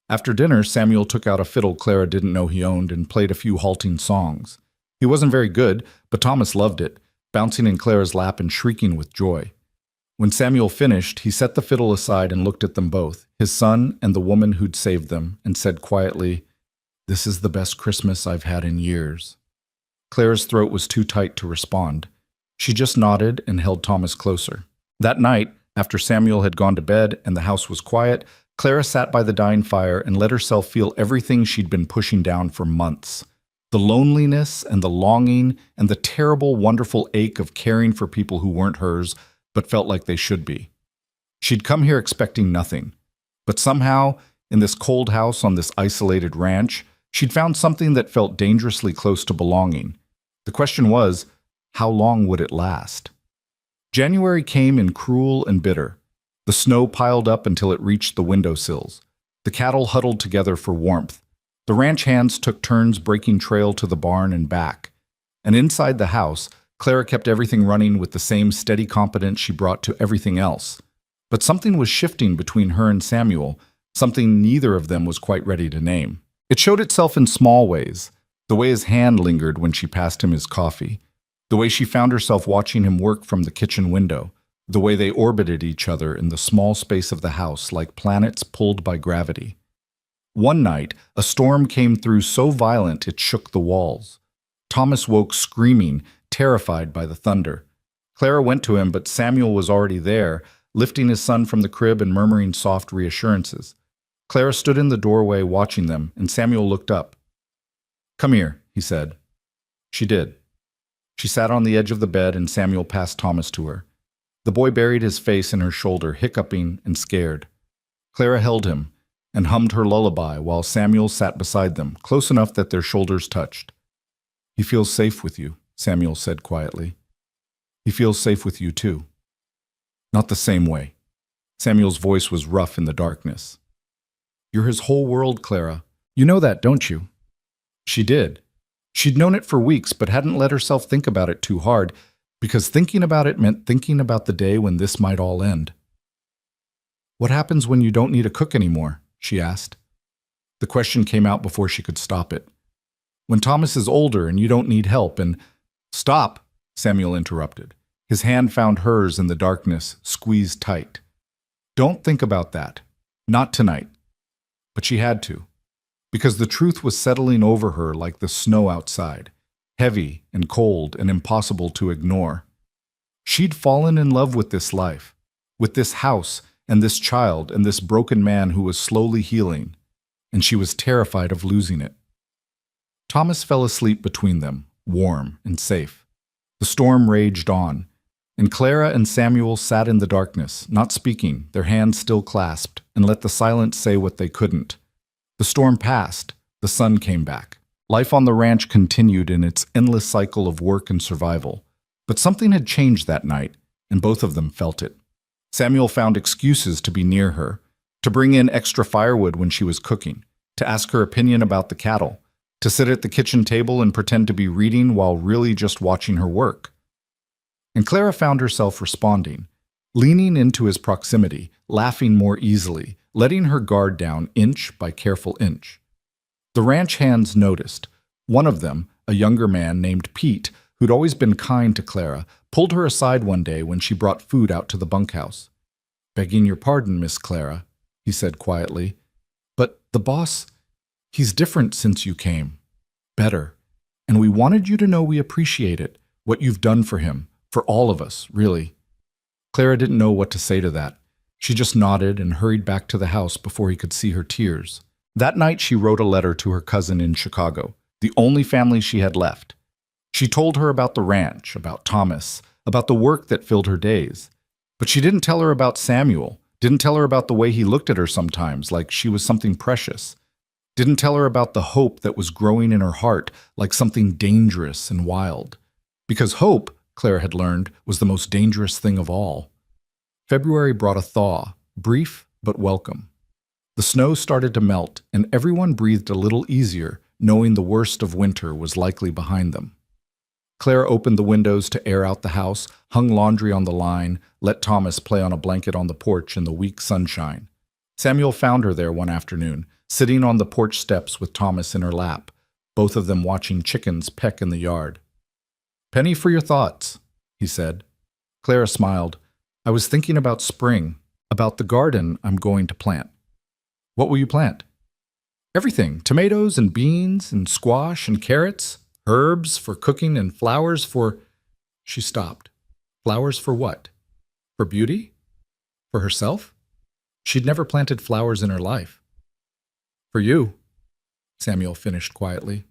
After dinner, Samuel took out a fiddle Clara didn't know he owned and played a few halting songs. He wasn't very good, but Thomas loved it, bouncing in Clara's lap and shrieking with joy. When Samuel finished, he set the fiddle aside and looked at them both, his son and the woman who'd saved them, and said quietly, "This is the best Christmas I've had in years." Clara's throat was too tight to respond. She just nodded and held Thomas closer. That night, after Samuel had gone to bed and the house was quiet, Clara sat by the dying fire and let herself feel everything she'd been pushing down for months. The loneliness and the longing and the terrible, wonderful ache of caring for people who weren't hers but felt like they should be. She'd come here expecting nothing. But somehow, in this cold house on this isolated ranch, she'd found something that felt dangerously close to belonging. The question was, how long would it last? January came in cruel and bitter. The snow piled up until it reached the windowsills. The cattle huddled together for warmth. The ranch hands took turns breaking trail to the barn and back. And inside the house, Clara kept everything running with the same steady competence she brought to everything else. But something was shifting between her and Samuel, something neither of them was quite ready to name. It showed itself in small ways, the way his hand lingered when she passed him his coffee, the way she found herself watching him work from the kitchen window, the way they orbited each other in the small space of the house like planets pulled by gravity. One night, a storm came through so violent it shook the walls. Thomas woke screaming, terrified by the thunder. Clara went to him, but Samuel was already there, lifting his son from the crib and murmuring soft reassurances. Clara stood in the doorway watching them, and Samuel looked up. "Come here," he said. She did. She sat on the edge of the bed, and Samuel passed Thomas to her. The boy buried his face in her shoulder, hiccuping and scared. Clara held him and hummed her lullaby while Samuel sat beside them, close enough that their shoulders touched. "He feels safe with you," Samuel said quietly. He feels safe with you too. Not the same way. Samuel's voice was rough in the darkness. You're his whole world, Clara. You know that, don't you? She did. She'd known it for weeks, but hadn't let herself think about it too hard, because thinking about it meant thinking about the day when this might all end. What happens when you don't need a cook anymore? She asked. The question came out before she could stop it. When Thomas is older and you don't need help and… Stop, Samuel interrupted. His hand found hers in the darkness, squeezed tight. Don't think about that. Not tonight. But she had to, because the truth was settling over her like the snow outside, heavy and cold and impossible to ignore. She'd fallen in love with this life, with this house and this child and this broken man who was slowly healing, and she was terrified of losing it. Thomas fell asleep between them, warm and safe. The storm raged on, and Clara and Samuel sat in the darkness, not speaking, their hands still clasped, and let the silence say what they couldn't. The storm passed. The sun came back. Life on the ranch continued in its endless cycle of work and survival. But something had changed that night, and both of them felt it. Samuel found excuses to be near her, to bring in extra firewood when she was cooking, to ask her opinion about the cattle, to sit at the kitchen table and pretend to be reading while really just watching her work. And Clara found herself responding, leaning into his proximity, laughing more easily, letting her guard down inch by careful inch. The ranch hands noticed. One of them, a younger man named Pete, who'd always been kind to Clara, pulled her aside one day when she brought food out to the bunkhouse. Begging your pardon, Miss Clara, he said quietly, but the boss, he's different since you came. Better. And we wanted you to know we appreciate it, what you've done for him, for all of us, really. Clara didn't know what to say to that. She just nodded and hurried back to the house before he could see her tears. That night she wrote a letter to her cousin in Chicago, the only family she had left. She told her about the ranch, about Thomas, about the work that filled her days. But she didn't tell her about Samuel, didn't tell her about the way he looked at her sometimes like she was something precious. Didn't tell her about the hope that was growing in her heart like something dangerous and wild. Because hope, Clara had learned, was the most dangerous thing of all. February brought a thaw, brief but welcome. The snow started to melt, and everyone breathed a little easier, knowing the worst of winter was likely behind them. Clara opened the windows to air out the house, hung laundry on the line, let Thomas play on a blanket on the porch in the weak sunshine. Samuel found her there one afternoon, sitting on the porch steps with Thomas in her lap, both of them watching chickens peck in the yard. "Penny for your thoughts," he said. Clara smiled. "I was thinking about spring, about the garden I'm going to plant." "What will you plant?" "Everything. Tomatoes and beans and squash and carrots, herbs for cooking and flowers for…" She stopped. Flowers for what? For beauty? For herself? She'd never planted flowers in her life. "For you," Samuel finished quietly.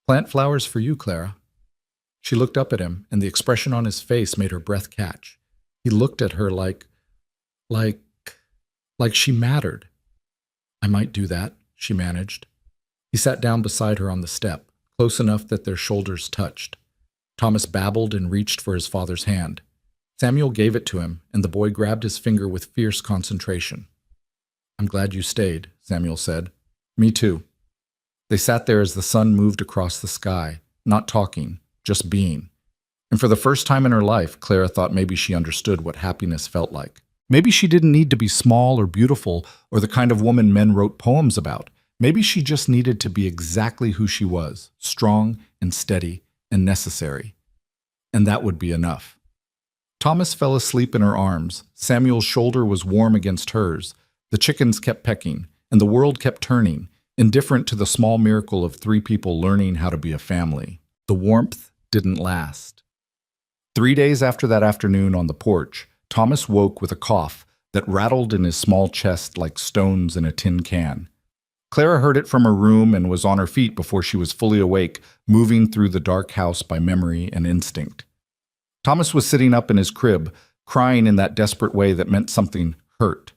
"Plant flowers for you, Clara." She looked up at him, and the expression on his face made her breath catch. He looked at her like she mattered. "I might do that," she managed. He sat down beside her on the step, close enough that their shoulders touched. Thomas babbled and reached for his father's hand. Samuel gave it to him, and the boy grabbed his finger with fierce concentration. "I'm glad you stayed," Samuel said. "Me too." They sat there as the sun moved across the sky, not talking, just being. And for the first time in her life, Clara thought maybe she understood what happiness felt like. Maybe she didn't need to be small or beautiful or the kind of woman men wrote poems about. Maybe she just needed to be exactly who she was, strong and steady and necessary. And that would be enough. Thomas fell asleep in her arms. Samuel's shoulder was warm against hers. The chickens kept pecking, and the world kept turning, indifferent to the small miracle of three people learning how to be a family. The warmth didn't last. 3 days after that afternoon on the porch, Thomas woke with a cough that rattled in his small chest like stones in a tin can. Clara heard it from her room and was on her feet before she was fully awake, moving through the dark house by memory and instinct. Thomas was sitting up in his crib, crying in that desperate way that meant something hurt.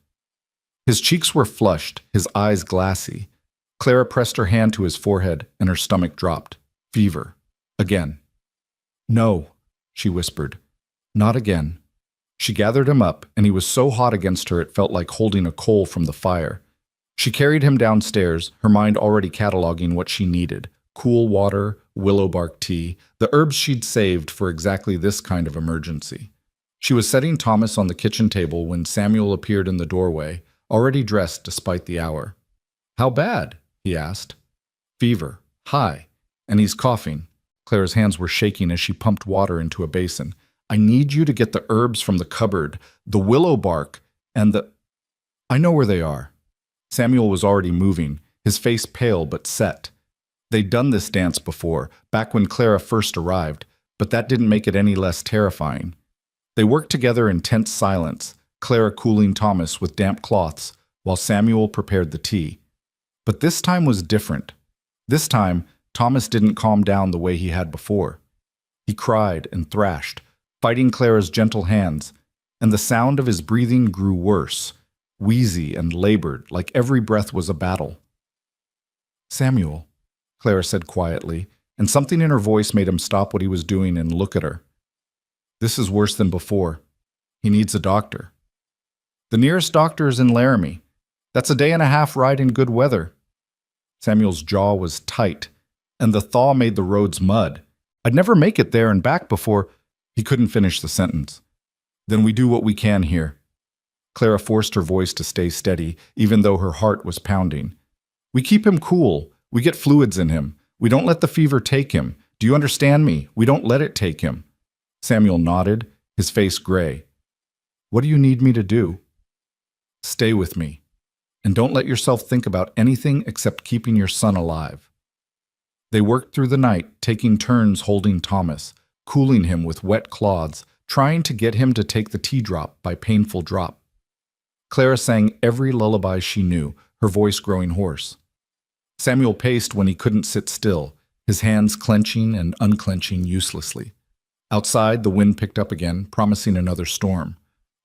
His cheeks were flushed, his eyes glassy. Clara pressed her hand to his forehead, and her stomach dropped. Fever. Again. No, she whispered. Not again. She gathered him up, and he was so hot against her it felt like holding a coal from the fire. She carried him downstairs, her mind already cataloging what she needed: cool water, willow bark tea, the herbs she'd saved for exactly this kind of emergency. She was setting Thomas on the kitchen table when Samuel appeared in the doorway, already dressed despite the hour. How bad? He asked. Fever. High. And he's coughing. Clara's hands were shaking as she pumped water into a basin. I need you to get the herbs from the cupboard, the willow bark, and the... I know where they are. Samuel was already moving, his face pale but set. They'd done this dance before, back when Clara first arrived, but that didn't make it any less terrifying. They worked together in tense silence, Clara cooling Thomas with damp cloths, while Samuel prepared the tea. But this time was different. This time, Thomas didn't calm down the way he had before. He cried and thrashed, fighting Clara's gentle hands, and the sound of his breathing grew worse, wheezy and labored, like every breath was a battle. Samuel, Clara said quietly, and something in her voice made him stop what he was doing and look at her. This is worse than before. He needs a doctor. The nearest doctor is in Laramie. That's a day-and-a-half ride in good weather. Samuel's jaw was tight, and the thaw made the roads mud. I'd never make it there and back before. He couldn't finish the sentence. Then we do what we can here. Clara forced her voice to stay steady, even though her heart was pounding. We keep him cool. We get fluids in him. We don't let the fever take him. Do you understand me? We don't let it take him. Samuel nodded, his face gray. What do you need me to do? Stay with me. And don't let yourself think about anything except keeping your son alive. They worked through the night, taking turns holding Thomas, cooling him with wet cloths, trying to get him to take the tea drop by painful drop. Clara sang every lullaby she knew, her voice growing hoarse. Samuel paced when he couldn't sit still, his hands clenching and unclenching uselessly. Outside, the wind picked up again, promising another storm.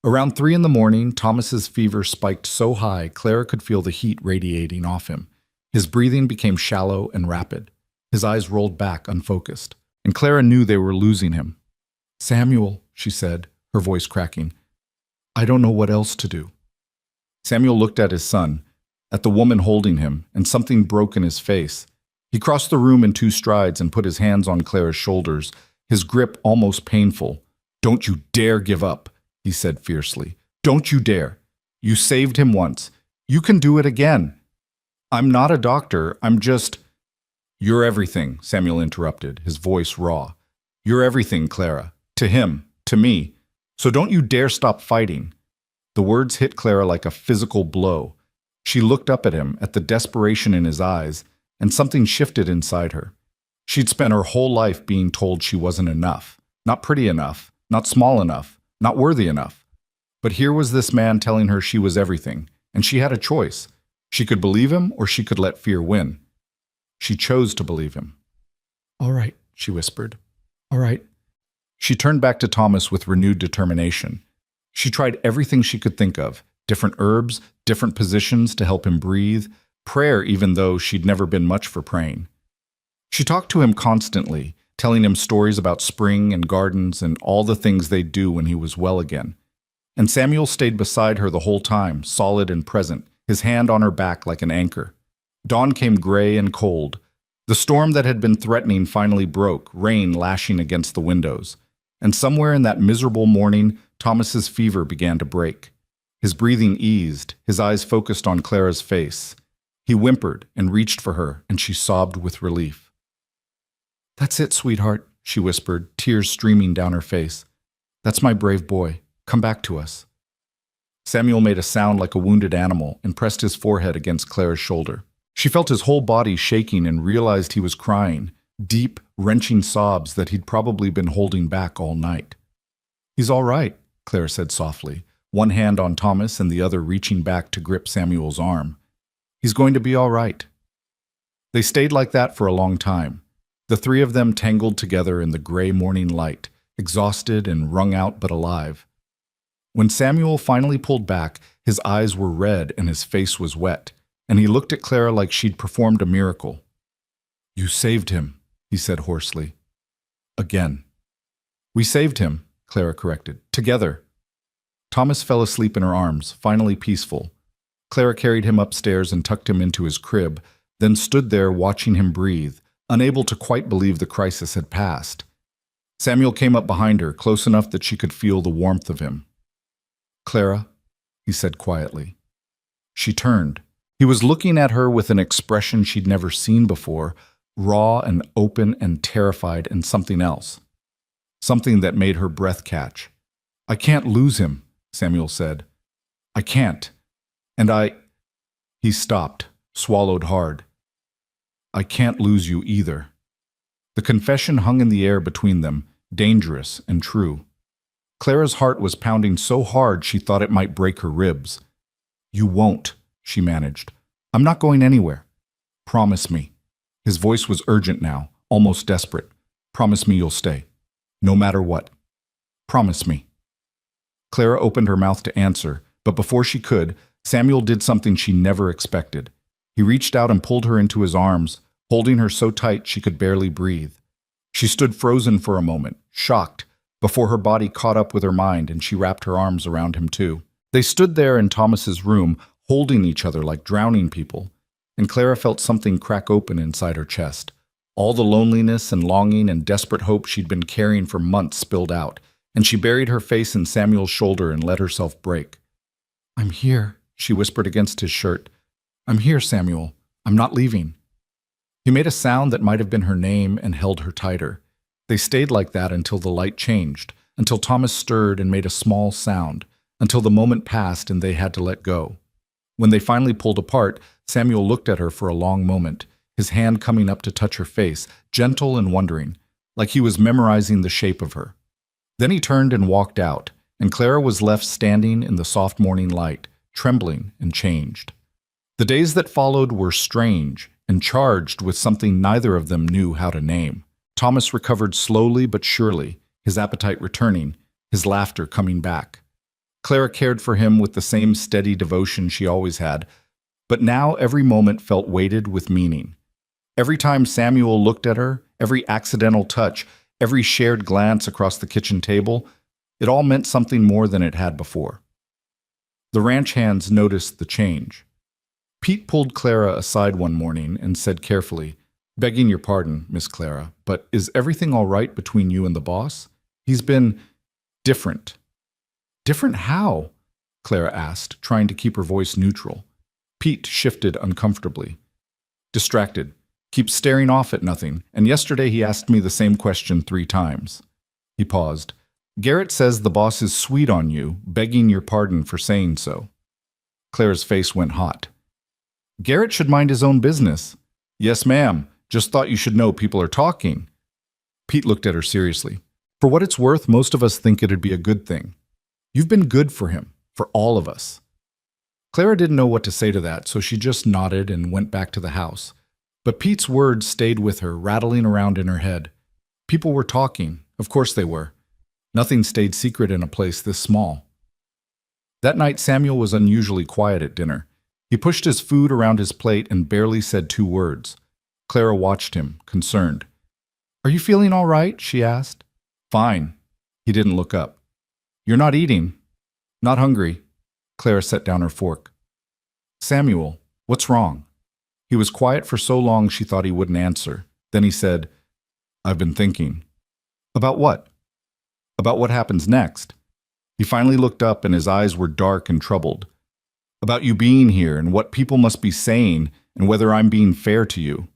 Around 3 a.m, Thomas's fever spiked so high Clara could feel the heat radiating off him. His breathing became shallow and rapid. His eyes rolled back, unfocused, and Clara knew they were losing him. Samuel, she said, her voice cracking, I don't know what else to do. Samuel looked at his son, at the woman holding him, and something broke in his face. He crossed the room in 2 strides and put his hands on Clara's shoulders, his grip almost painful. Don't you dare give up, he said fiercely. Don't you dare. You saved him once. You can do it again. I'm not a doctor. I'm just... You're everything, Samuel interrupted, his voice raw. You're everything, Clara. To him. To me. So don't you dare stop fighting. The words hit Clara like a physical blow. She looked up at him, at the desperation in his eyes, and something shifted inside her. She'd spent her whole life being told she wasn't enough, not pretty enough, not small enough, not worthy enough. But here was this man telling her she was everything, and she had a choice. She could believe him or she could let fear win. She chose to believe him. All right, she whispered. All right. She turned back to Thomas with renewed determination. She tried everything she could think of, different herbs, different positions to help him breathe, prayer even though she'd never been much for praying. She talked to him constantly, telling him stories about spring and gardens and all the things they'd do when he was well again. And Samuel stayed beside her the whole time, solid and present, his hand on her back like an anchor. Dawn came gray and cold. The storm that had been threatening finally broke, rain lashing against the windows. And somewhere in that miserable morning, Thomas's fever began to break. His breathing eased, his eyes focused on Clara's face. He whimpered and reached for her, and she sobbed with relief. That's it, sweetheart, she whispered, tears streaming down her face. That's my brave boy. Come back to us. Samuel made a sound like a wounded animal and pressed his forehead against Clara's shoulder. She felt his whole body shaking and realized he was crying, deep, wrenching sobs that he'd probably been holding back all night. He's all right, Clara said softly, one hand on Thomas and the other reaching back to grip Samuel's arm. He's going to be all right. They stayed like that for a long time. The 3 of them tangled together in the gray morning light, exhausted and wrung out but alive. When Samuel finally pulled back, his eyes were red and his face was wet, and he looked at Clara like she'd performed a miracle. You saved him, he said hoarsely. Again. We saved him, Clara corrected. Together. Thomas fell asleep in her arms, finally peaceful. Clara carried him upstairs and tucked him into his crib, then stood there watching him breathe, unable to quite believe the crisis had passed. Samuel came up behind her, close enough that she could feel the warmth of him. "Clara," he said quietly. She turned. He was looking at her with an expression she'd never seen before, raw and open and terrified and something else. Something that made her breath catch. "I can't lose him," Samuel said. "I can't. And I—" He stopped, swallowed hard. "I can't lose you either." The confession hung in the air between them, dangerous and true. Clara's heart was pounding so hard she thought it might break her ribs. "You won't," she managed. "I'm not going anywhere. Promise me." His voice was urgent now, almost desperate. "Promise me you'll stay. No matter what. Promise me." Clara opened her mouth to answer, but before she could, Samuel did something she never expected. He reached out and pulled her into his arms, holding her so tight she could barely breathe. She stood frozen for a moment, shocked, before her body caught up with her mind and she wrapped her arms around him too. They stood there in Thomas's room, holding each other like drowning people, and Clara felt something crack open inside her chest. All the loneliness and longing and desperate hope she'd been carrying for months spilled out, and she buried her face in Samuel's shoulder and let herself break. "I'm here," she whispered against his shirt. "I'm here, Samuel. I'm not leaving." He made a sound that might have been her name and held her tighter. They stayed like that until the light changed, until Thomas stirred and made a small sound, until the moment passed and they had to let go. When they finally pulled apart, Samuel looked at her for a long moment, his hand coming up to touch her face, gentle and wondering, like he was memorizing the shape of her. Then he turned and walked out, and Clara was left standing in the soft morning light, trembling and changed. The days that followed were strange and charged with something neither of them knew how to name. Thomas recovered slowly but surely, his appetite returning, his laughter coming back. Clara cared for him with the same steady devotion she always had, but now every moment felt weighted with meaning. Every time Samuel looked at her, every accidental touch, every shared glance across the kitchen table, it all meant something more than it had before. The ranch hands noticed the change. Pete pulled Clara aside one morning and said carefully, "Begging your pardon, Miss Clara, but is everything all right between you and the boss? He's been different." "Different how?" Clara asked, trying to keep her voice neutral. Pete shifted uncomfortably. "Distracted. Keeps staring off at nothing, and yesterday he asked me the same question 3 times. He paused. "Garrett says the boss is sweet on you, begging your pardon for saying so." Clara's face went hot. "Garrett should mind his own business." "Yes, ma'am. Just thought you should know people are talking." Pete looked at her seriously. "For what it's worth, most of us think it'd be a good thing. You've been good for him, for all of us." Clara didn't know what to say to that, so she just nodded and went back to the house. But Pete's words stayed with her, rattling around in her head. People were talking. Of course they were. Nothing stayed secret in a place this small. That night, Samuel was unusually quiet at dinner. He pushed his food around his plate and barely said 2 words. Clara watched him, concerned. "Are you feeling all right?" she asked. "Fine." He didn't look up. "You're not eating?" "Not hungry." Clara set down her fork. "Samuel, what's wrong?" He was quiet for so long she thought he wouldn't answer. Then he said, "I've been thinking." "About what?" "About what happens next." He finally looked up and his eyes were dark and troubled. "About you being here and what people must be saying and whether I'm being fair to you."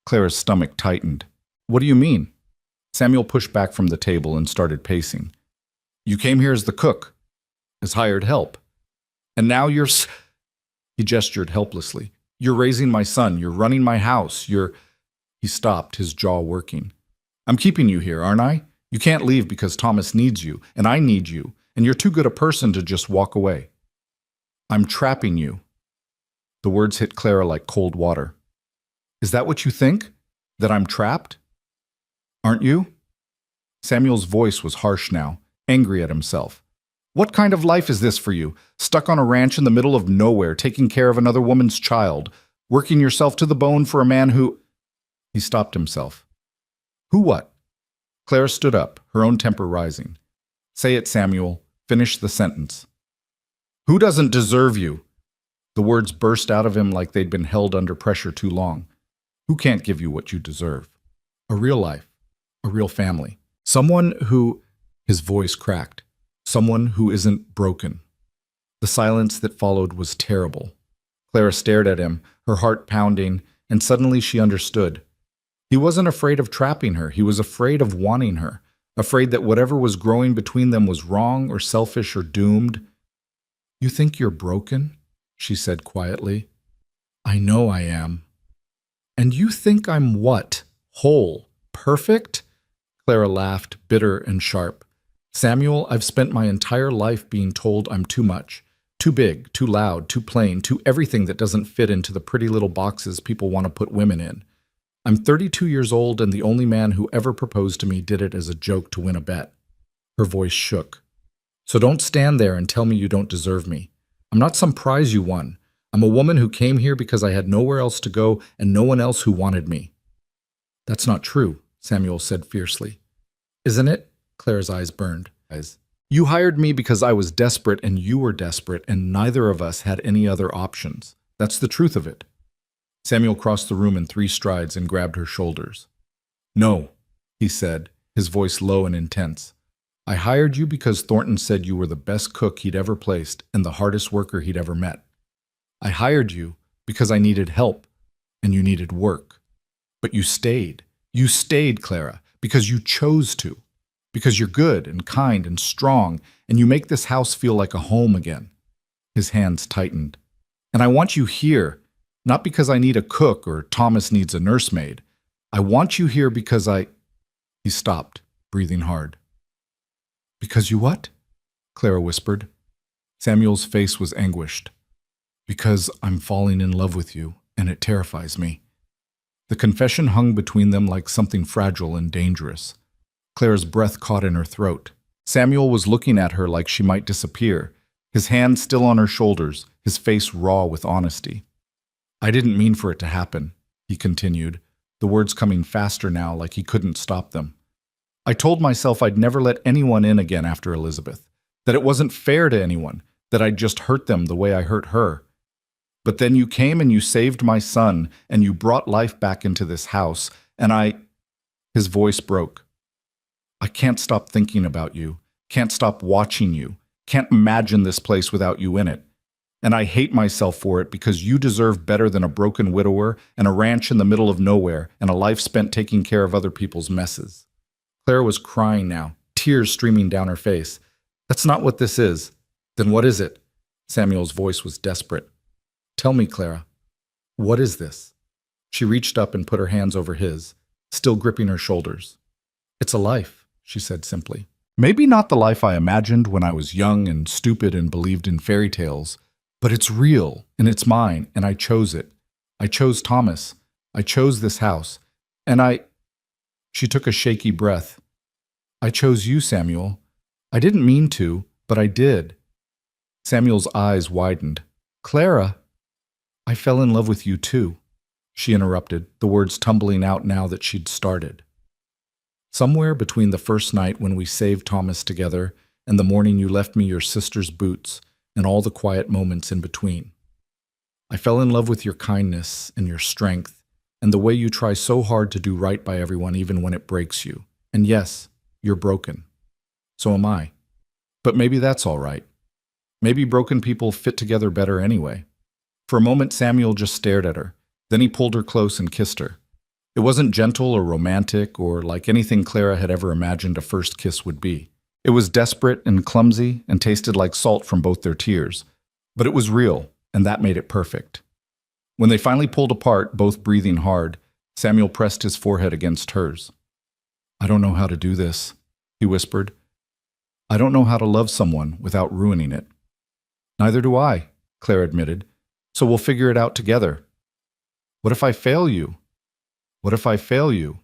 Clara's stomach tightened. "What do you mean?" Samuel pushed back from the table and started pacing. "You came here as the cook, as hired help. And now He gestured helplessly. "You're raising my son. You're running my house. He stopped, his jaw working. "I'm keeping you here, aren't I? You can't leave because Thomas needs you, and I need you, and you're too good a person to just walk away." "I'm trapping you." The words hit Clara like cold water. "Is that what you think? That I'm trapped?" "Aren't you?" Samuel's voice was harsh now, angry at himself. "What kind of life is this for you? Stuck on a ranch in the middle of nowhere, taking care of another woman's child, working yourself to the bone for a man who—" He stopped himself. "Who what?" Clara stood up, her own temper rising. Say it, Samuel. Finish the sentence. Who doesn't deserve you? The words burst out of him like they'd been held under pressure too long. Who can't give you what you deserve? A real life, a real family. Someone who, his voice cracked, someone who isn't broken. The silence that followed was terrible. Clara stared at him, her heart pounding, and suddenly she understood. He wasn't afraid of trapping her, he was afraid of wanting her, afraid that whatever was growing between them was wrong or selfish or doomed. You think you're broken? She said quietly. I know I am. And you think I'm what? Whole? Perfect? Clara laughed, bitter and sharp. Samuel, I've spent my entire life being told I'm too much. Too big, too loud, too plain, too everything that doesn't fit into the pretty little boxes people want to put women in. I'm 32 years old and the only man who ever proposed to me did it as a joke to win a bet. Her voice shook. So don't stand there and tell me you don't deserve me. I'm not some prize you won. I'm a woman who came here because I had nowhere else to go and no one else who wanted me. That's not true, Samuel said fiercely. Isn't it? Clara's eyes burned. You hired me because I was desperate and you were desperate and neither of us had any other options. That's the truth of it. Samuel crossed the room in 3 strides and grabbed her shoulders. No, he said, his voice low and intense. I hired you because Thornton said you were the best cook he'd ever placed and the hardest worker he'd ever met. I hired you because I needed help and you needed work. But you stayed. You stayed, Clara, because you chose to. Because you're good and kind and strong, and you make this house feel like a home again. His hands tightened. And I want you here, not because I need a cook or Thomas needs a nursemaid. I want you here because He stopped, breathing hard. Because you what? Clara whispered. Samuel's face was anguished. Because I'm falling in love with you, and it terrifies me. The confession hung between them like something fragile and dangerous. Clara's breath caught in her throat. Samuel was looking at her like she might disappear, his hands still on her shoulders, his face raw with honesty. I didn't mean for it to happen, he continued, the words coming faster now like he couldn't stop them. I told myself I'd never let anyone in again after Elizabeth, that it wasn't fair to anyone, that I'd just hurt them the way I hurt her. But then you came and you saved my son, and you brought life back into this house, and His voice broke. I can't stop thinking about you, can't stop watching you, can't imagine this place without you in it. And I hate myself for it because you deserve better than a broken widower and a ranch in the middle of nowhere and a life spent taking care of other people's messes. Clara was crying now, tears streaming down her face. That's not what this is. Then what is it? Samuel's voice was desperate. Tell me, Clara, what is this? She reached up and put her hands over his, still gripping her shoulders. It's a life, she said simply. Maybe not the life I imagined when I was young and stupid and believed in fairy tales, but it's real and it's mine and I chose it. I chose Thomas. I chose this house. And She took a shaky breath. I chose you, Samuel. I didn't mean to, but I did. Samuel's eyes widened. Clara, I fell in love with you too, she interrupted, the words tumbling out now that she'd started. Somewhere between the first night when we saved Thomas together and the morning you left me your sister's boots and all the quiet moments in between. I fell in love with your kindness and your strength and the way you try so hard to do right by everyone even when it breaks you. And yes, you're broken. So am I. But maybe that's all right. Maybe broken people fit together better anyway. For a moment, Samuel just stared at her. Then he pulled her close and kissed her. It wasn't gentle or romantic or like anything Clara had ever imagined a first kiss would be. It was desperate and clumsy and tasted like salt from both their tears. But it was real, and that made it perfect. When they finally pulled apart, both breathing hard, Samuel pressed his forehead against hers. I don't know how to do this, he whispered. I don't know how to love someone without ruining it. Neither do I, Claire admitted. So we'll figure it out together. What if I fail you? What if I fail you?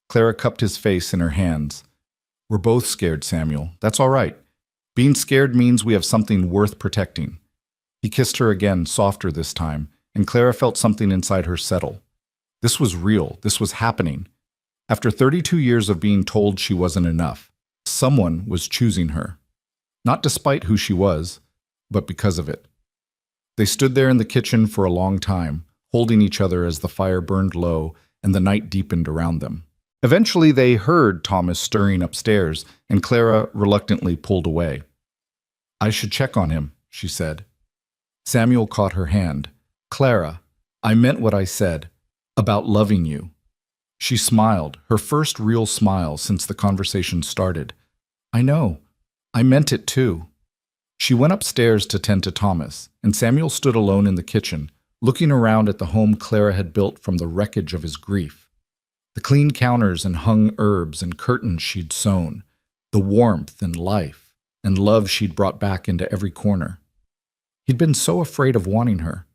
Clara cupped his face in her hands. We're both scared, Samuel. That's all right. Being scared means we have something worth protecting. He kissed her again, softer this time, and Clara felt something inside her settle. This was real. This was happening. After 32 years of being told she wasn't enough, someone was choosing her. Not despite who she was, but because of it. They stood there in the kitchen for a long time, holding each other as the fire burned low and the night deepened around them. Eventually, they heard Thomas stirring upstairs, and Clara reluctantly pulled away. "I should check on him," she said. Samuel caught her hand. "Clara, I meant what I said, about loving you." She smiled, her first real smile since the conversation started. "I know. I meant it too." She went upstairs to tend to Thomas, and Samuel stood alone in the kitchen, looking around at the home Clara had built from the wreckage of his grief. The clean counters and hung herbs and curtains she'd sewn, the warmth and life and love she'd brought back into every corner. He'd been so afraid of wanting her,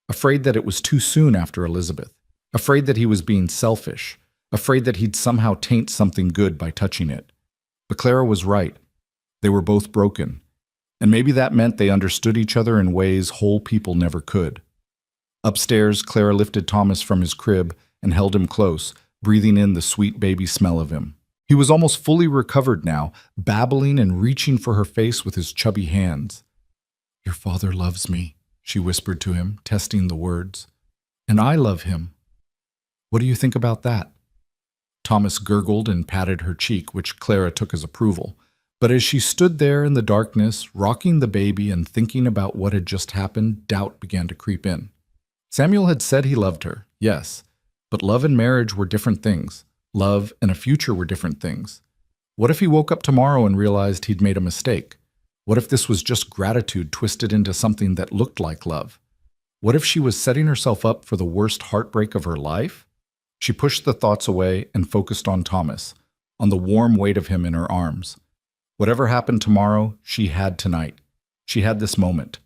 afraid that it was too soon after Elizabeth, afraid that he was being selfish, afraid that he'd somehow taint something good by touching it. But Clara was right. They were both broken, and maybe that meant they understood each other in ways whole people never could. Upstairs, Clara lifted Thomas from his crib and held him close, breathing in the sweet baby smell of him. He was almost fully recovered now, babbling and reaching for her face with his chubby hands. "Your father loves me," she whispered to him, testing the words. "And I love him. What do you think about that?" Thomas gurgled and patted her cheek, which Clara took as approval. But as she stood there in the darkness, rocking the baby and thinking about what had just happened, doubt began to creep in. Samuel had said he loved her, yes, but love and marriage were different things. Love and a future were different things. What if he woke up tomorrow and realized he'd made a mistake? What if this was just gratitude twisted into something that looked like love? What if she was setting herself up for the worst heartbreak of her life? She pushed the thoughts away and focused on Thomas, on the warm weight of him in her arms. Whatever happened tomorrow, she had tonight. She had this moment.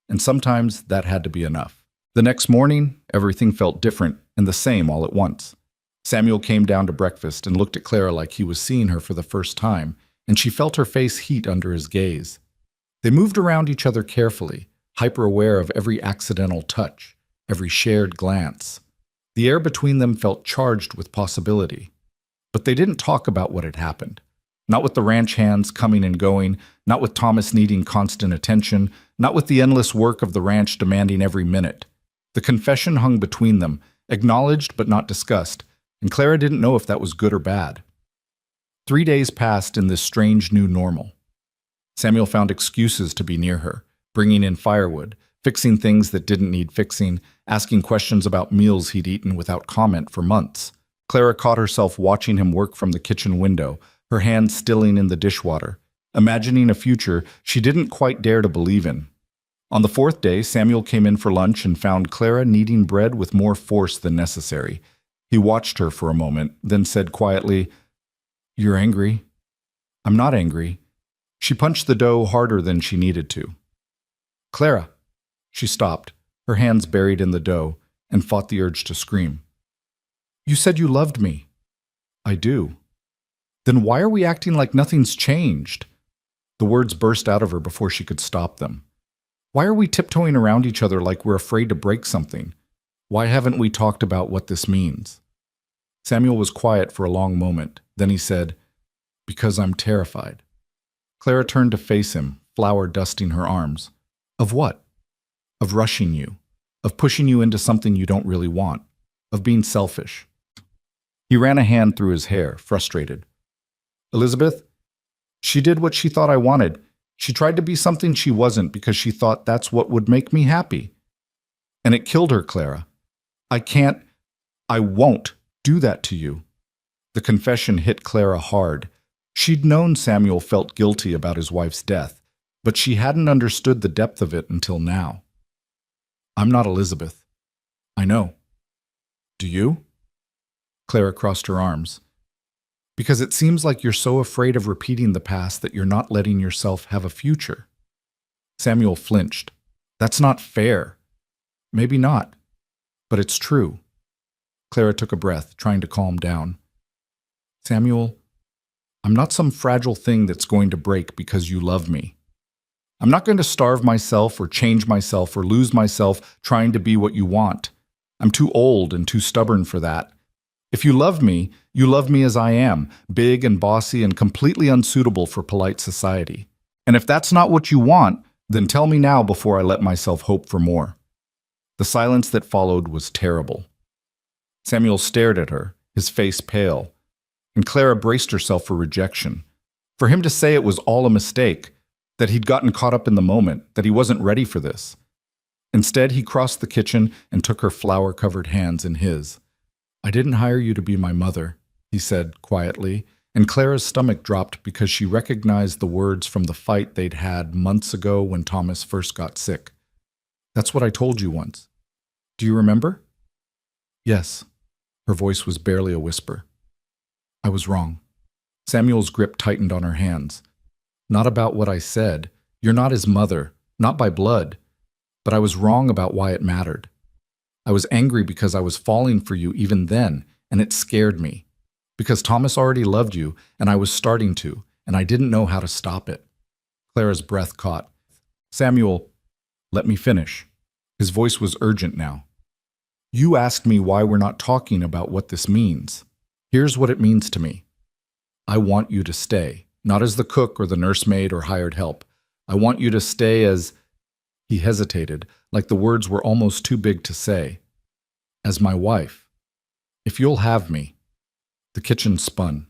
And sometimes that had to be enough. The next morning, everything felt different and the same all at once. Samuel came down to breakfast and looked at Clara like he was seeing her for the first time, and she felt her face heat under his gaze. They moved around each other carefully, hyper-aware of every accidental touch, every shared glance. The air between them felt charged with possibility. But they didn't talk about what had happened. Not with the ranch hands coming and going, not with Thomas needing constant attention, not with the endless work of the ranch demanding every minute. The confession hung between them, acknowledged but not discussed, and Clara didn't know if that was good or bad. 3 days passed in this strange new normal. Samuel found excuses to be near her, bringing in firewood, fixing things that didn't need fixing, asking questions about meals he'd eaten without comment for months. Clara caught herself watching him work from the kitchen window, her hands stilling in the dishwater, imagining a future she didn't quite dare to believe in. On the 4th day, Samuel came in for lunch and found Clara kneading bread with more force than necessary. He watched her for a moment, then said quietly, "You're angry." "I'm not angry." She punched the dough harder than she needed to. "Clara." She stopped, her hands buried in the dough, and fought the urge to scream. "You said you loved me." "I do." "Then why are we acting like nothing's changed?" The words burst out of her before she could stop them. "Why are we tiptoeing around each other like we're afraid to break something? Why haven't we talked about what this means?" Samuel was quiet for a long moment. Then he said, "Because I'm terrified." Clara turned to face him, flour dusting her arms. "Of what?" "Of rushing you. Of pushing you into something you don't really want. Of being selfish." He ran a hand through his hair, frustrated. "Elizabeth, she did what she thought I wanted. She tried to be something she wasn't because she thought that's what would make me happy. And it killed her, Clara. I won't do that to you." The confession hit Clara hard. She'd known Samuel felt guilty about his wife's death, but she hadn't understood the depth of it until now. "I'm not Elizabeth. I know." "Do you?" Clara crossed her arms. "Because it seems like you're so afraid of repeating the past that you're not letting yourself have a future." Samuel flinched. "That's not fair." "Maybe not, but it's true." Clara took a breath, trying to calm down. "Samuel, I'm not some fragile thing that's going to break because you love me. I'm not going to starve myself or change myself or lose myself trying to be what you want. I'm too old and too stubborn for that. If you love me, you love me as I am, big and bossy and completely unsuitable for polite society. And if that's not what you want, then tell me now before I let myself hope for more." The silence that followed was terrible. Samuel stared at her, his face pale, and Clara braced herself for rejection. For him to say it was all a mistake, that he'd gotten caught up in the moment, that he wasn't ready for this. Instead, he crossed the kitchen and took her flour-covered hands in his. "I didn't hire you to be my mother," he said quietly, and Clara's stomach dropped because she recognized the words from the fight they'd had months ago when Thomas first got sick. "That's what I told you once. Do you remember?" "Yes." Her voice was barely a whisper. "I was wrong." Samuel's grip tightened on her hands. "Not about what I said. You're not his mother, not by blood. But I was wrong about why it mattered. I was angry because I was falling for you even then, and it scared me. Because Thomas already loved you, and I was starting to, and I didn't know how to stop it." Clara's breath caught. "Samuel, let me finish." His voice was urgent now. "You asked me why we're not talking about what this means. Here's what it means to me. I want you to stay, not as the cook or the nursemaid or hired help. I want you to stay as—" He hesitated, like the words were almost too big to say. "As my wife. If you'll have me." The kitchen spun.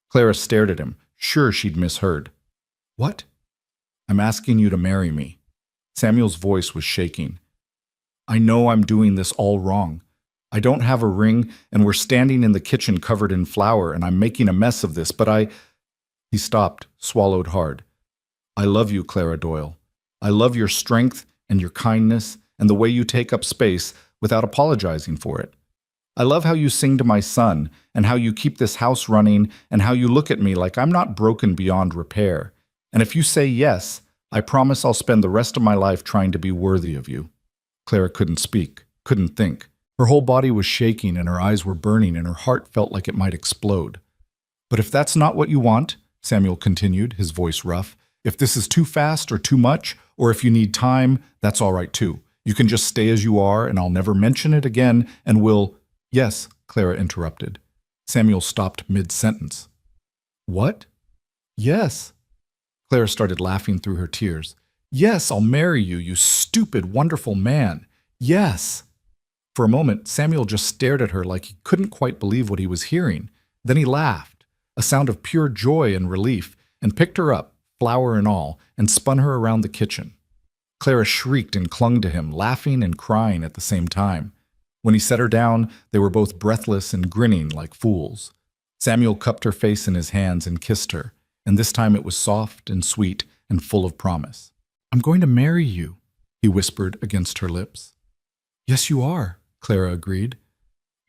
Clara stared at him, sure she'd misheard. "What?" "I'm asking you to marry me." Samuel's voice was shaking. "I know I'm doing this all wrong. I don't have a ring, and we're standing in the kitchen covered in flour, and I'm making a mess of this, but I—" He stopped, swallowed hard. "I love you, Clara Doyle. I love your strength and your kindness and the way you take up space without apologizing for it. I love how you sing to my son and how you keep this house running and how you look at me like I'm not broken beyond repair. And if you say yes, I promise I'll spend the rest of my life trying to be worthy of you." Clara couldn't speak, couldn't think. Her whole body was shaking and her eyes were burning and her heart felt like it might explode. "But if that's not what you want," Samuel continued, his voice rough, "if this is too fast or too much, or if you need time, that's all right too. You can just stay as you are and I'll never mention it again and we'll—" "Yes," Clara interrupted. Samuel stopped mid-sentence. "What?" "Yes." Clara started laughing through her tears. "Yes, I'll marry you, you stupid, wonderful man. Yes." For a moment, Samuel just stared at her like he couldn't quite believe what he was hearing. Then he laughed, a sound of pure joy and relief, and picked her up, flour and all, and spun her around the kitchen. Clara shrieked and clung to him, laughing and crying at the same time. When he set her down, they were both breathless and grinning like fools. Samuel cupped her face in his hands and kissed her, and this time it was soft and sweet and full of promise. "I'm going to marry you," he whispered against her lips. "Yes, you are," Clara agreed.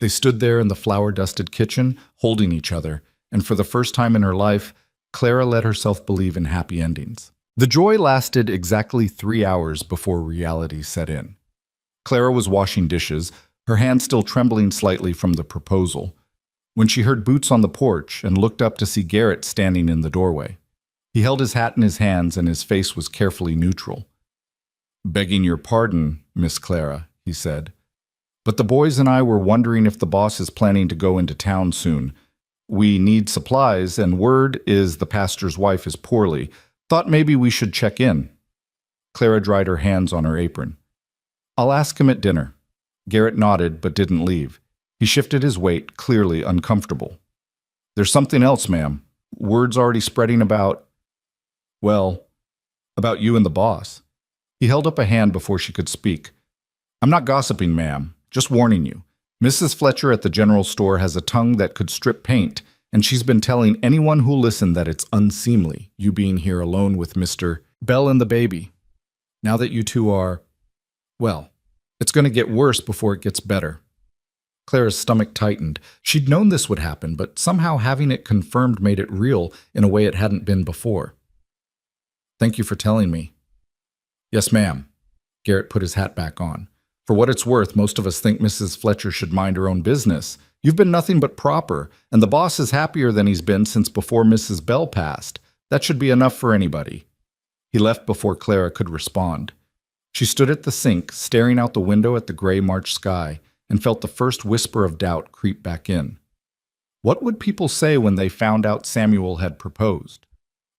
They stood there in the flour-dusted kitchen, holding each other, and for the first time in her life, Clara let herself believe in happy endings. The joy lasted exactly 3 hours before reality set in. Clara was washing dishes, her hand still trembling slightly from the proposal, when she heard boots on the porch and looked up to see Garrett standing in the doorway. He held his hat in his hands and his face was carefully neutral. "Begging your pardon, Miss Clara," he said, "but the boys and I were wondering if the boss is planning to go into town soon. We need supplies, and word is the pastor's wife is poorly. Thought maybe we should check in." Clara dried her hands on her apron. "I'll ask him at dinner." Garrett nodded but didn't leave. He shifted his weight, clearly uncomfortable. "There's something else, ma'am. Word's already spreading about you and the boss." He held up a hand before she could speak. "I'm not gossiping, ma'am. Just warning you. Mrs. Fletcher at the general store has a tongue that could strip paint, and she's been telling anyone who'll listen that it's unseemly, you being here alone with Mr. Bell and the baby. Now that you two are, well, it's going to get worse before it gets better." Clara's stomach tightened. She'd known this would happen, but somehow having it confirmed made it real in a way it hadn't been before. "Thank you for telling me." "Yes, ma'am." Garrett put his hat back on. "For what it's worth, most of us think Mrs. Fletcher should mind her own business. You've been nothing but proper, and the boss is happier than he's been since before Mrs. Bell passed. That should be enough for anybody." He left before Clara could respond. She stood at the sink, staring out the window at the gray March sky, and felt the first whisper of doubt creep back in. What would people say when they found out Samuel had proposed?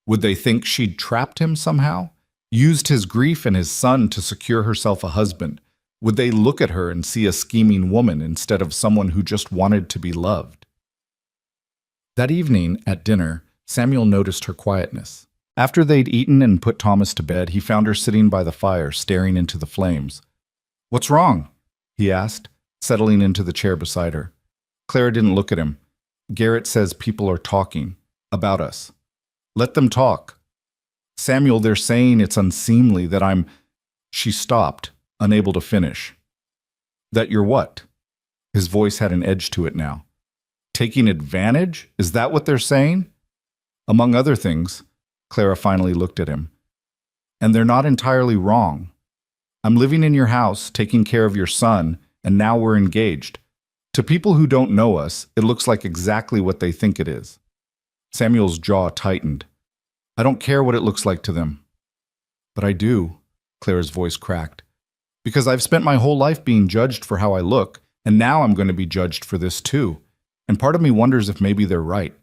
Would they think she'd trapped him somehow? Used his grief and his son to secure herself a husband? Would they look at her and see a scheming woman instead of someone who just wanted to be loved? That evening, at dinner, Samuel noticed her quietness. After they'd eaten and put Thomas to bed, he found her sitting by the fire, staring into the flames. "What's wrong?" he asked, settling into the chair beside her. Clara didn't look at him. "Garrett says people are talking about us." "Let them talk." "Samuel, they're saying it's unseemly that I'm—" She stopped, unable to finish. "That you're what?" His voice had an edge to it now. "Taking advantage? Is that what they're saying?" "Among other things." Clara finally looked at him. "And they're not entirely wrong. I'm living in your house, taking care of your son, and now we're engaged. To people who don't know us, it looks like exactly what they think it is." Samuel's jaw tightened. "I don't care what it looks like to them." "But I do," Clara's voice cracked. "Because I've spent my whole life being judged for how I look, and now I'm going to be judged for this too. And part of me wonders if maybe they're right.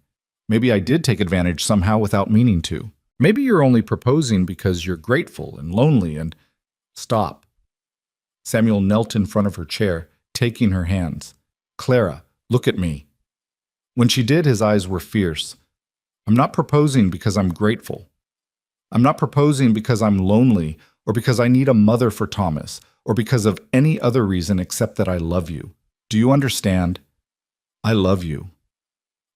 Maybe I did take advantage somehow without meaning to. Maybe you're only proposing because you're grateful and lonely and—" "Stop." Samuel knelt in front of her chair, taking her hands. "Clara, look at me." When she did, his eyes were fierce. "I'm not proposing because I'm grateful. I'm not proposing because I'm lonely or because I need a mother for Thomas or because of any other reason except that I love you. Do you understand? I love you."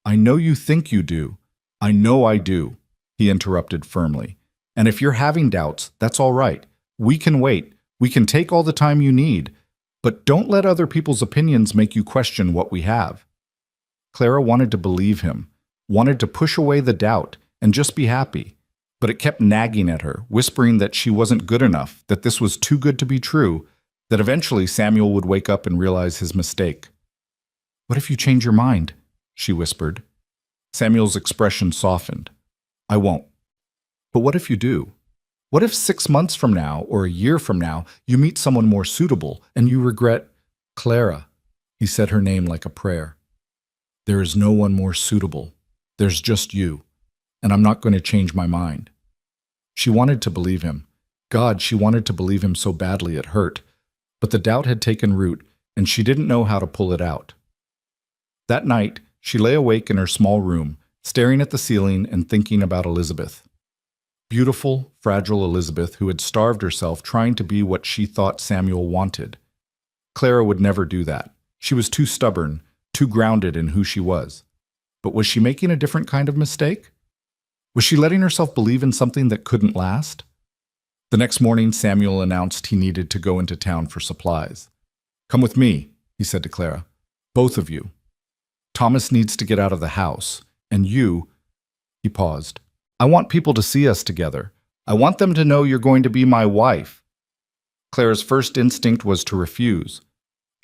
"I know you think you do. I know I do," he interrupted firmly. "And if you're having doubts, that's all right. We can wait. We can take all the time you need. But don't let other people's opinions make you question what we have." Clara wanted to believe him, wanted to push away the doubt and just be happy. But it kept nagging at her, whispering that she wasn't good enough, that this was too good to be true, that eventually Samuel would wake up and realize his mistake. "What if you change your mind?" she whispered. Samuel's expression softened. "I won't." "But what if you do? What if 6 months from now or a year from now you meet someone more suitable and you regret—" "Clara," he said her name like a prayer. "There is no one more suitable. There's just you. And I'm not going to change my mind." She wanted to believe him. God, she wanted to believe him so badly it hurt. But the doubt had taken root, and she didn't know how to pull it out. That night, she lay awake in her small room, staring at the ceiling and thinking about Elizabeth. Beautiful, fragile Elizabeth who had starved herself trying to be what she thought Samuel wanted. Clara would never do that. She was too stubborn, too grounded in who she was. But was she making a different kind of mistake? Was she letting herself believe in something that couldn't last? The next morning, Samuel announced he needed to go into town for supplies. "Come with me," he said to Clara. "Both of you. Thomas needs to get out of the house, and you—" He paused. "I want people to see us together. I want them to know you're going to be my wife." Clara's first instinct was to refuse.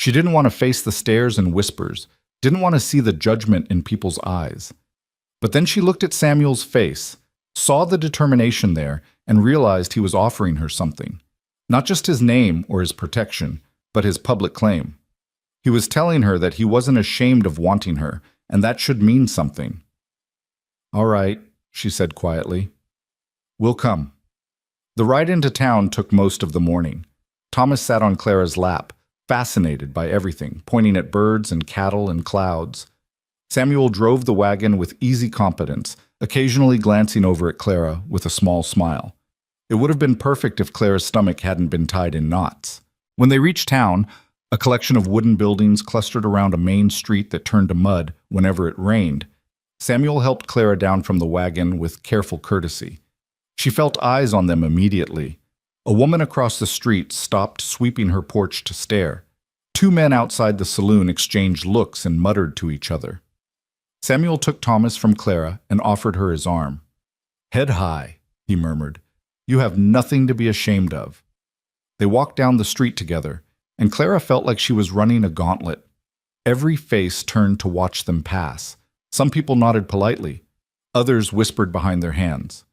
She didn't want to face the stares and whispers, didn't want to see the judgment in people's eyes. But then she looked at Samuel's face, saw the determination there, and realized he was offering her something. Not just his name or his protection, but his public claim. He was telling her that he wasn't ashamed of wanting her, and that should mean something. "All right," she said quietly. "We'll come." The ride into town took most of the morning. Thomas sat on Clara's lap, fascinated by everything, pointing at birds and cattle and clouds. Samuel drove the wagon with easy competence, occasionally glancing over at Clara with a small smile. It would have been perfect if Clara's stomach hadn't been tied in knots. When they reached town, a collection of wooden buildings clustered around a main street that turned to mud whenever it rained, Samuel helped Clara down from the wagon with careful courtesy. She felt eyes on them immediately. A woman across the street stopped sweeping her porch to stare. 2 men outside the saloon exchanged looks and muttered to each other. Samuel took Thomas from Clara and offered her his arm. "Head high," he murmured. "You have nothing to be ashamed of." They walked down the street together, and Clara felt like she was running a gauntlet. Every face turned to watch them pass. Some people nodded politely. Others whispered behind their hands.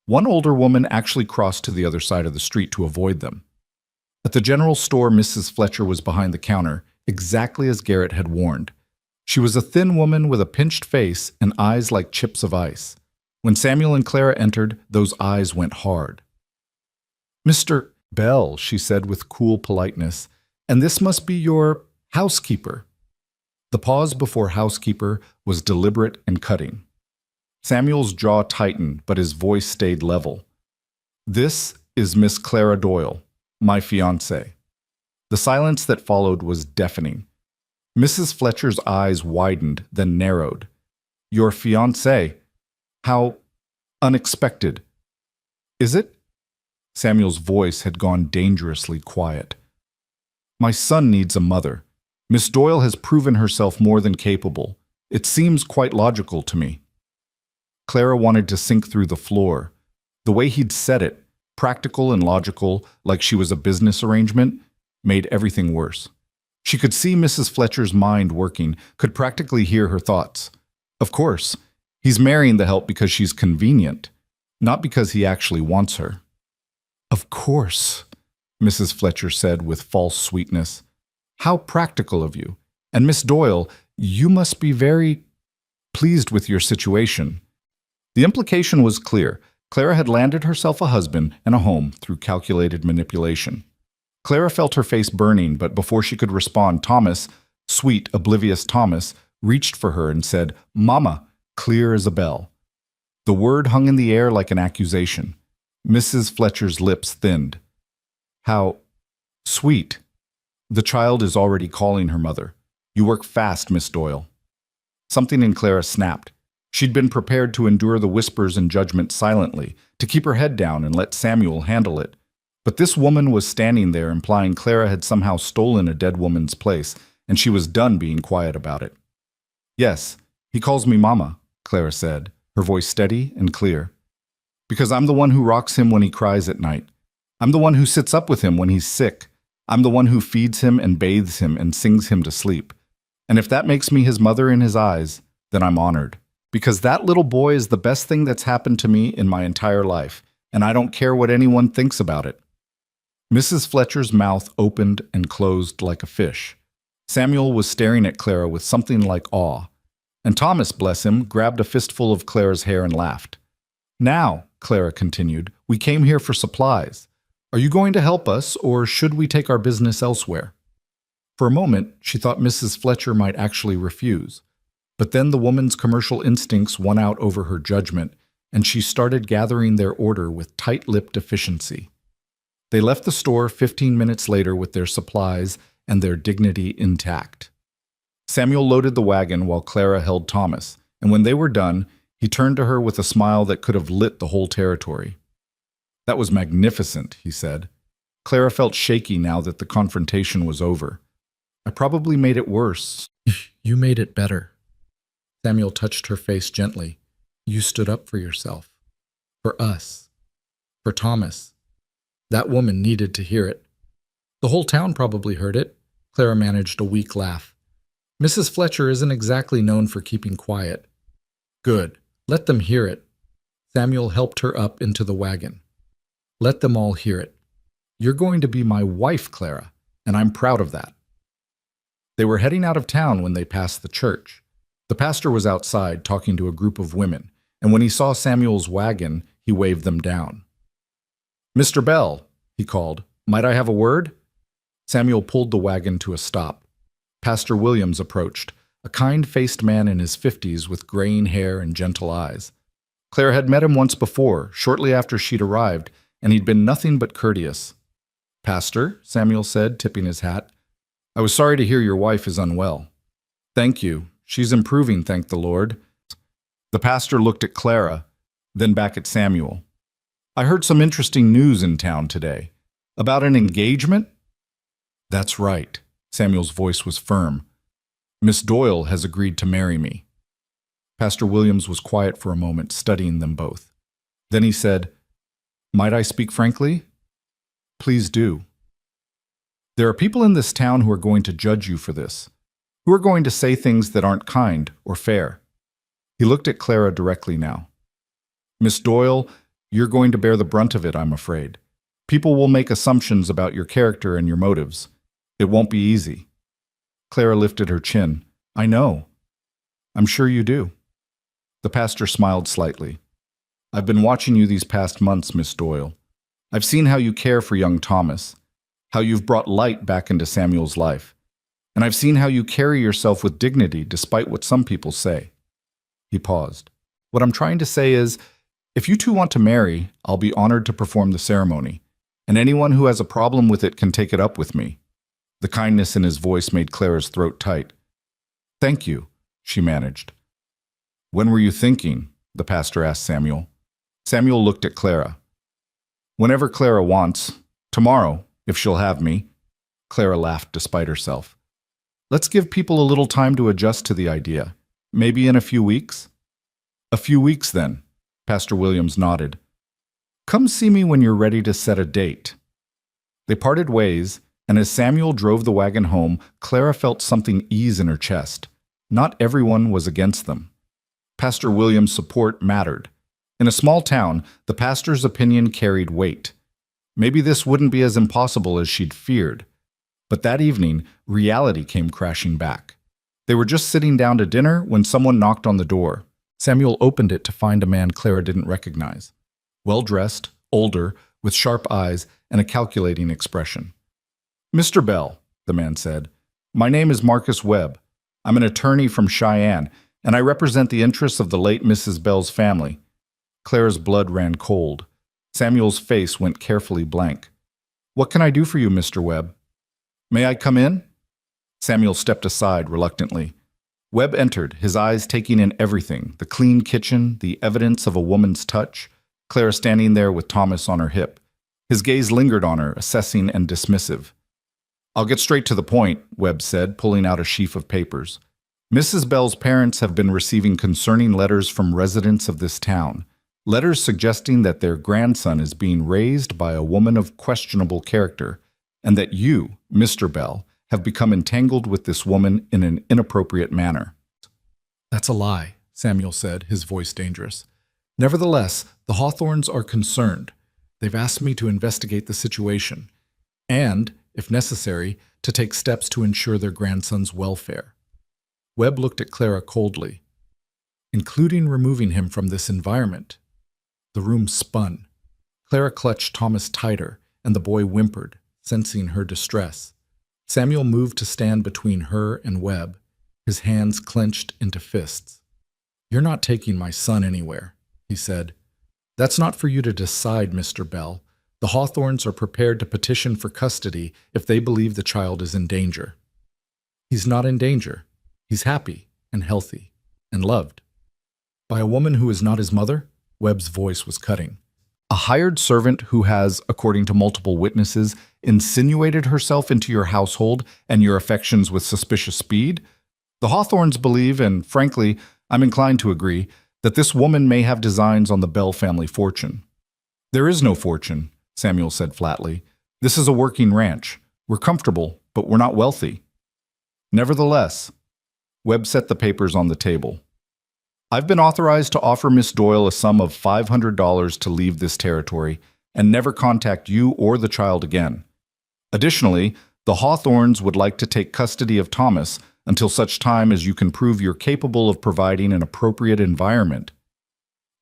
One older woman actually crossed to the other side of the street to avoid them. At the general store, Mrs. Fletcher was behind the counter, exactly as Garrett had warned. She was a thin woman with a pinched face and eyes like chips of ice. When Samuel and Clara entered, those eyes went hard. "Mr. Bell," she said with cool politeness, "and this must be your housekeeper." The pause before housekeeper was deliberate and cutting. Samuel's jaw tightened, but his voice stayed level. "This is Miss Clara Doyle, my fiancée." The silence that followed was deafening. Mrs. Fletcher's eyes widened, then narrowed. "Your fiancé? How unexpected. Is it?" Samuel's voice had gone dangerously quiet. "My son needs a mother. Miss Doyle has proven herself more than capable. It seems quite logical to me." Clara wanted to sink through the floor. The way he'd said it, practical and logical, like she was a business arrangement, made everything worse. She could see Mrs. Fletcher's mind working, could practically hear her thoughts. Of course, he's marrying the help because she's convenient, not because he actually wants her. "Of course," Mrs. Fletcher said with false sweetness. "How practical of you. And Miss Doyle, you must be very pleased with your situation." The implication was clear. Clara had landed herself a husband and a home through calculated manipulation. Clara felt her face burning, but before she could respond, Thomas, sweet, oblivious Thomas, reached for her and said, "Mama," clear as a bell. The word hung in the air like an accusation. Mrs. Fletcher's lips thinned. "How sweet. The child is already calling her mother. You work fast, Miss Doyle." Something in Clara snapped. She'd been prepared to endure the whispers and judgment silently, to keep her head down and let Samuel handle it. But this woman was standing there, implying Clara had somehow stolen a dead woman's place, and she was done being quiet about it. "Yes, he calls me Mama," Clara said, her voice steady and clear. "Because I'm the one who rocks him when he cries at night. I'm the one who sits up with him when he's sick. I'm the one who feeds him and bathes him and sings him to sleep. And if that makes me his mother in his eyes, then I'm honored. Because that little boy is the best thing that's happened to me in my entire life, and I don't care what anyone thinks about it." Mrs. Fletcher's mouth opened and closed like a fish. Samuel was staring at Clara with something like awe. And Thomas, bless him, grabbed a fistful of Clara's hair and laughed. "Now," Clara continued, "we came here for supplies. Are you going to help us, or should we take our business elsewhere?" For a moment, she thought Mrs. Fletcher might actually refuse. But then the woman's commercial instincts won out over her judgment, and she started gathering their order with tight-lipped efficiency. They left the store 15 minutes later with their supplies and their dignity intact. Samuel loaded the wagon while Clara held Thomas, and when they were done, he turned to her with a smile that could have lit the whole territory. "That was magnificent," he said. Clara felt shaky now that the confrontation was over. "I probably made it worse." "You made it better." Samuel touched her face gently. "You stood up for yourself. For us. For Thomas. That woman needed to hear it." "The whole town probably heard it." Clara managed a weak laugh. "Mrs. Fletcher isn't exactly known for keeping quiet." "Good. Let them hear it." Samuel helped her up into the wagon. "Let them all hear it. You're going to be my wife, Clara, and I'm proud of that." They were heading out of town when they passed the church. The pastor was outside talking to a group of women, and when he saw Samuel's wagon, he waved them down. "Mr. Bell," he called, "might I have a word?" Samuel pulled the wagon to a stop. Pastor Williams approached, a kind-faced man in his 50s with graying hair and gentle eyes. Clara had met him once before, shortly after she'd arrived, and he'd been nothing but courteous. "Pastor," Samuel said, tipping his hat, "I was sorry to hear your wife is unwell." "Thank you. She's improving, thank the Lord." The pastor looked at Clara, then back at Samuel. "I heard some interesting news in town today. About an engagement?" "That's right." Samuel's voice was firm. "Miss Doyle has agreed to marry me." Pastor Williams was quiet for a moment, studying them both. Then he said, "Might I speak frankly?" "Please do." "There are people in this town who are going to judge you for this, who are going to say things that aren't kind or fair." He looked at Clara directly now. "Miss Doyle, you're going to bear the brunt of it, I'm afraid. People will make assumptions about your character and your motives. It won't be easy." Clara lifted her chin. "I know. I'm sure you do. The pastor smiled slightly. I've been watching you these past months, Miss Doyle. I've seen how you care for young Thomas, how you've brought light back into Samuel's life, and I've seen how you carry yourself with dignity despite what some people say. He paused. What I'm trying to say is, if you two want to marry, I'll be honored to perform the ceremony, and anyone who has a problem with it can take it up with me. The kindness in his voice made Clara's throat tight. Thank you, she managed. When were you thinking? The pastor asked Samuel. Samuel looked at Clara. Whenever Clara wants. Tomorrow, if she'll have me. Clara laughed despite herself. Let's give people a little time to adjust to the idea. Maybe in a few weeks? A few weeks, then. Pastor Williams nodded. Come see me when you're ready to set a date. They parted ways, and as Samuel drove the wagon home, Clara felt something ease in her chest. Not everyone was against them. Pastor Williams' support mattered. In a small town, the pastor's opinion carried weight. Maybe this wouldn't be as impossible as she'd feared. But that evening, reality came crashing back. They were just sitting down to dinner when someone knocked on the door. Samuel opened it to find a man Clara didn't recognize. Well-dressed, older, with sharp eyes and a calculating expression. Mr. Bell, the man said, my name is Marcus Webb. I'm an attorney from Cheyenne, and I represent the interests of the late Mrs. Bell's family. Clara's blood ran cold. Samuel's face went carefully blank. What can I do for you, Mr. Webb? May I come in? Samuel stepped aside reluctantly. Webb entered, his eyes taking in everything, the clean kitchen, the evidence of a woman's touch, Clara standing there with Thomas on her hip. His gaze lingered on her, assessing and dismissive. I'll get straight to the point, Webb said, pulling out a sheaf of papers. Mrs. Bell's parents have been receiving concerning letters from residents of this town. Letters suggesting that their grandson is being raised by a woman of questionable character, and that you, Mr. Bell, have become entangled with this woman in an inappropriate manner. That's a lie, Samuel said, his voice dangerous. Nevertheless, the Hawthorns are concerned. They've asked me to investigate the situation, and, if necessary, to take steps to ensure their grandson's welfare. Webb looked at Clara coldly. Including removing him from this environment. The room spun. Clara clutched Thomas tighter, and the boy whimpered, sensing her distress. Samuel moved to stand between her and Webb, his hands clenched into fists. You're not taking my son anywhere, he said. That's not for you to decide, Mr. Bell. The Hawthorns are prepared to petition for custody if they believe the child is in danger. He's not in danger. He's happy and healthy and loved. By a woman who is not his mother? Webb's voice was cutting. A hired servant who has, according to multiple witnesses, insinuated herself into your household and your affections with suspicious speed? The Hawthorns believe, and frankly, I'm inclined to agree, that this woman may have designs on the Bell family fortune. There is no fortune, Samuel said flatly. This is a working ranch. We're comfortable, but we're not wealthy. Nevertheless, Webb set the papers on the table. I've been authorized to offer Miss Doyle a sum of $500 to leave this territory and never contact you or the child again. Additionally, the Hawthorns would like to take custody of Thomas until such time as you can prove you're capable of providing an appropriate environment.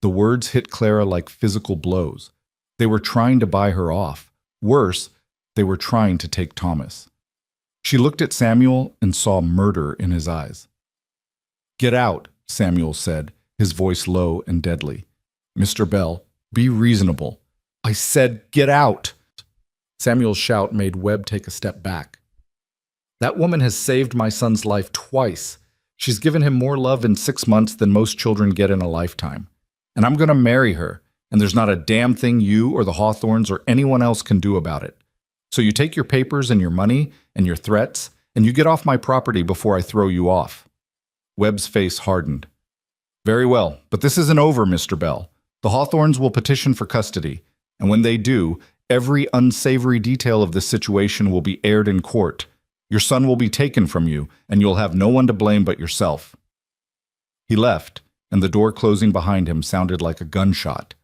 The words hit Clara like physical blows. They were trying to buy her off. Worse, they were trying to take Thomas. She looked at Samuel and saw murder in his eyes. Get out, Samuel said, his voice low and deadly. Mr. Bell, be reasonable. I said, get out. Samuel's shout made Webb take a step back. That woman has saved my son's life twice. She's given him more love in 6 months than most children get in a lifetime. And I'm going to marry her, and there's not a damn thing you or the Hawthorns or anyone else can do about it. So you take your papers and your money and your threats, and you get off my property before I throw you off. Webb's face hardened. Very well, but this isn't over, Mr. Bell. The Hawthorns will petition for custody, and when they do, every unsavory detail of this situation will be aired in court. Your son will be taken from you, and you'll have no one to blame but yourself. He left, and the door closing behind him sounded like a gunshot.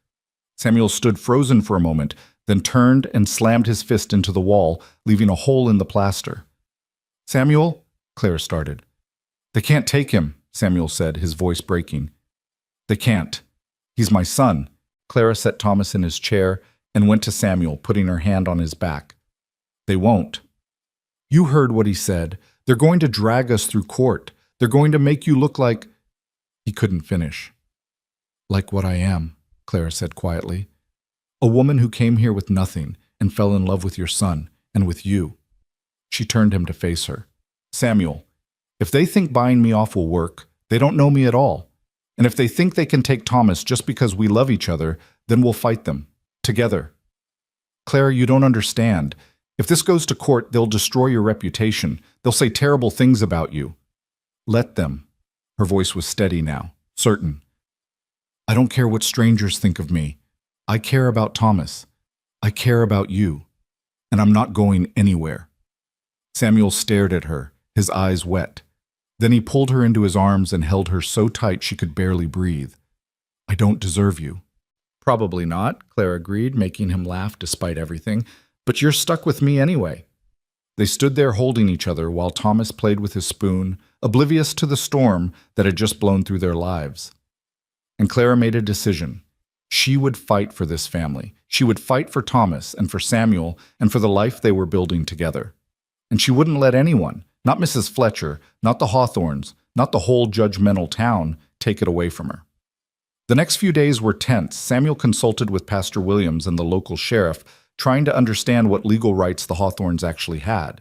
Samuel stood frozen for a moment, then turned and slammed his fist into the wall, leaving a hole in the plaster. Samuel, Clara started. They can't take him, Samuel said, his voice breaking. They can't. He's my son. Clara set Thomas in his chair and went to Samuel, putting her hand on his back. They won't. You heard what he said. They're going to drag us through court. They're going to make you look like... He couldn't finish. Like what I am, Clara said quietly. A woman who came here with nothing and fell in love with your son and with you. She turned him to face her. Samuel, if they think buying me off will work, they don't know me at all. And if they think they can take Thomas just because we love each other, then we'll fight them. Together. Clara, you don't understand. If this goes to court, they'll destroy your reputation. They'll say terrible things about you. Let them. Her voice was steady now, certain. I don't care what strangers think of me. I care about Thomas. I care about you. And I'm not going anywhere. Samuel stared at her, his eyes wet. Then he pulled her into his arms and held her so tight she could barely breathe. I don't deserve you. Probably not, Clara agreed, making him laugh despite everything. But you're stuck with me anyway. They stood there holding each other while Thomas played with his spoon, oblivious to the storm that had just blown through their lives. And Clara made a decision. She would fight for this family. She would fight for Thomas and for Samuel and for the life they were building together. And she wouldn't let anyone, not Mrs. Fletcher, not the Hawthorns, not the whole judgmental town, take it away from her. The next few days were tense. Samuel consulted with Pastor Williams and the local sheriff, trying to understand what legal rights the Hawthorns actually had.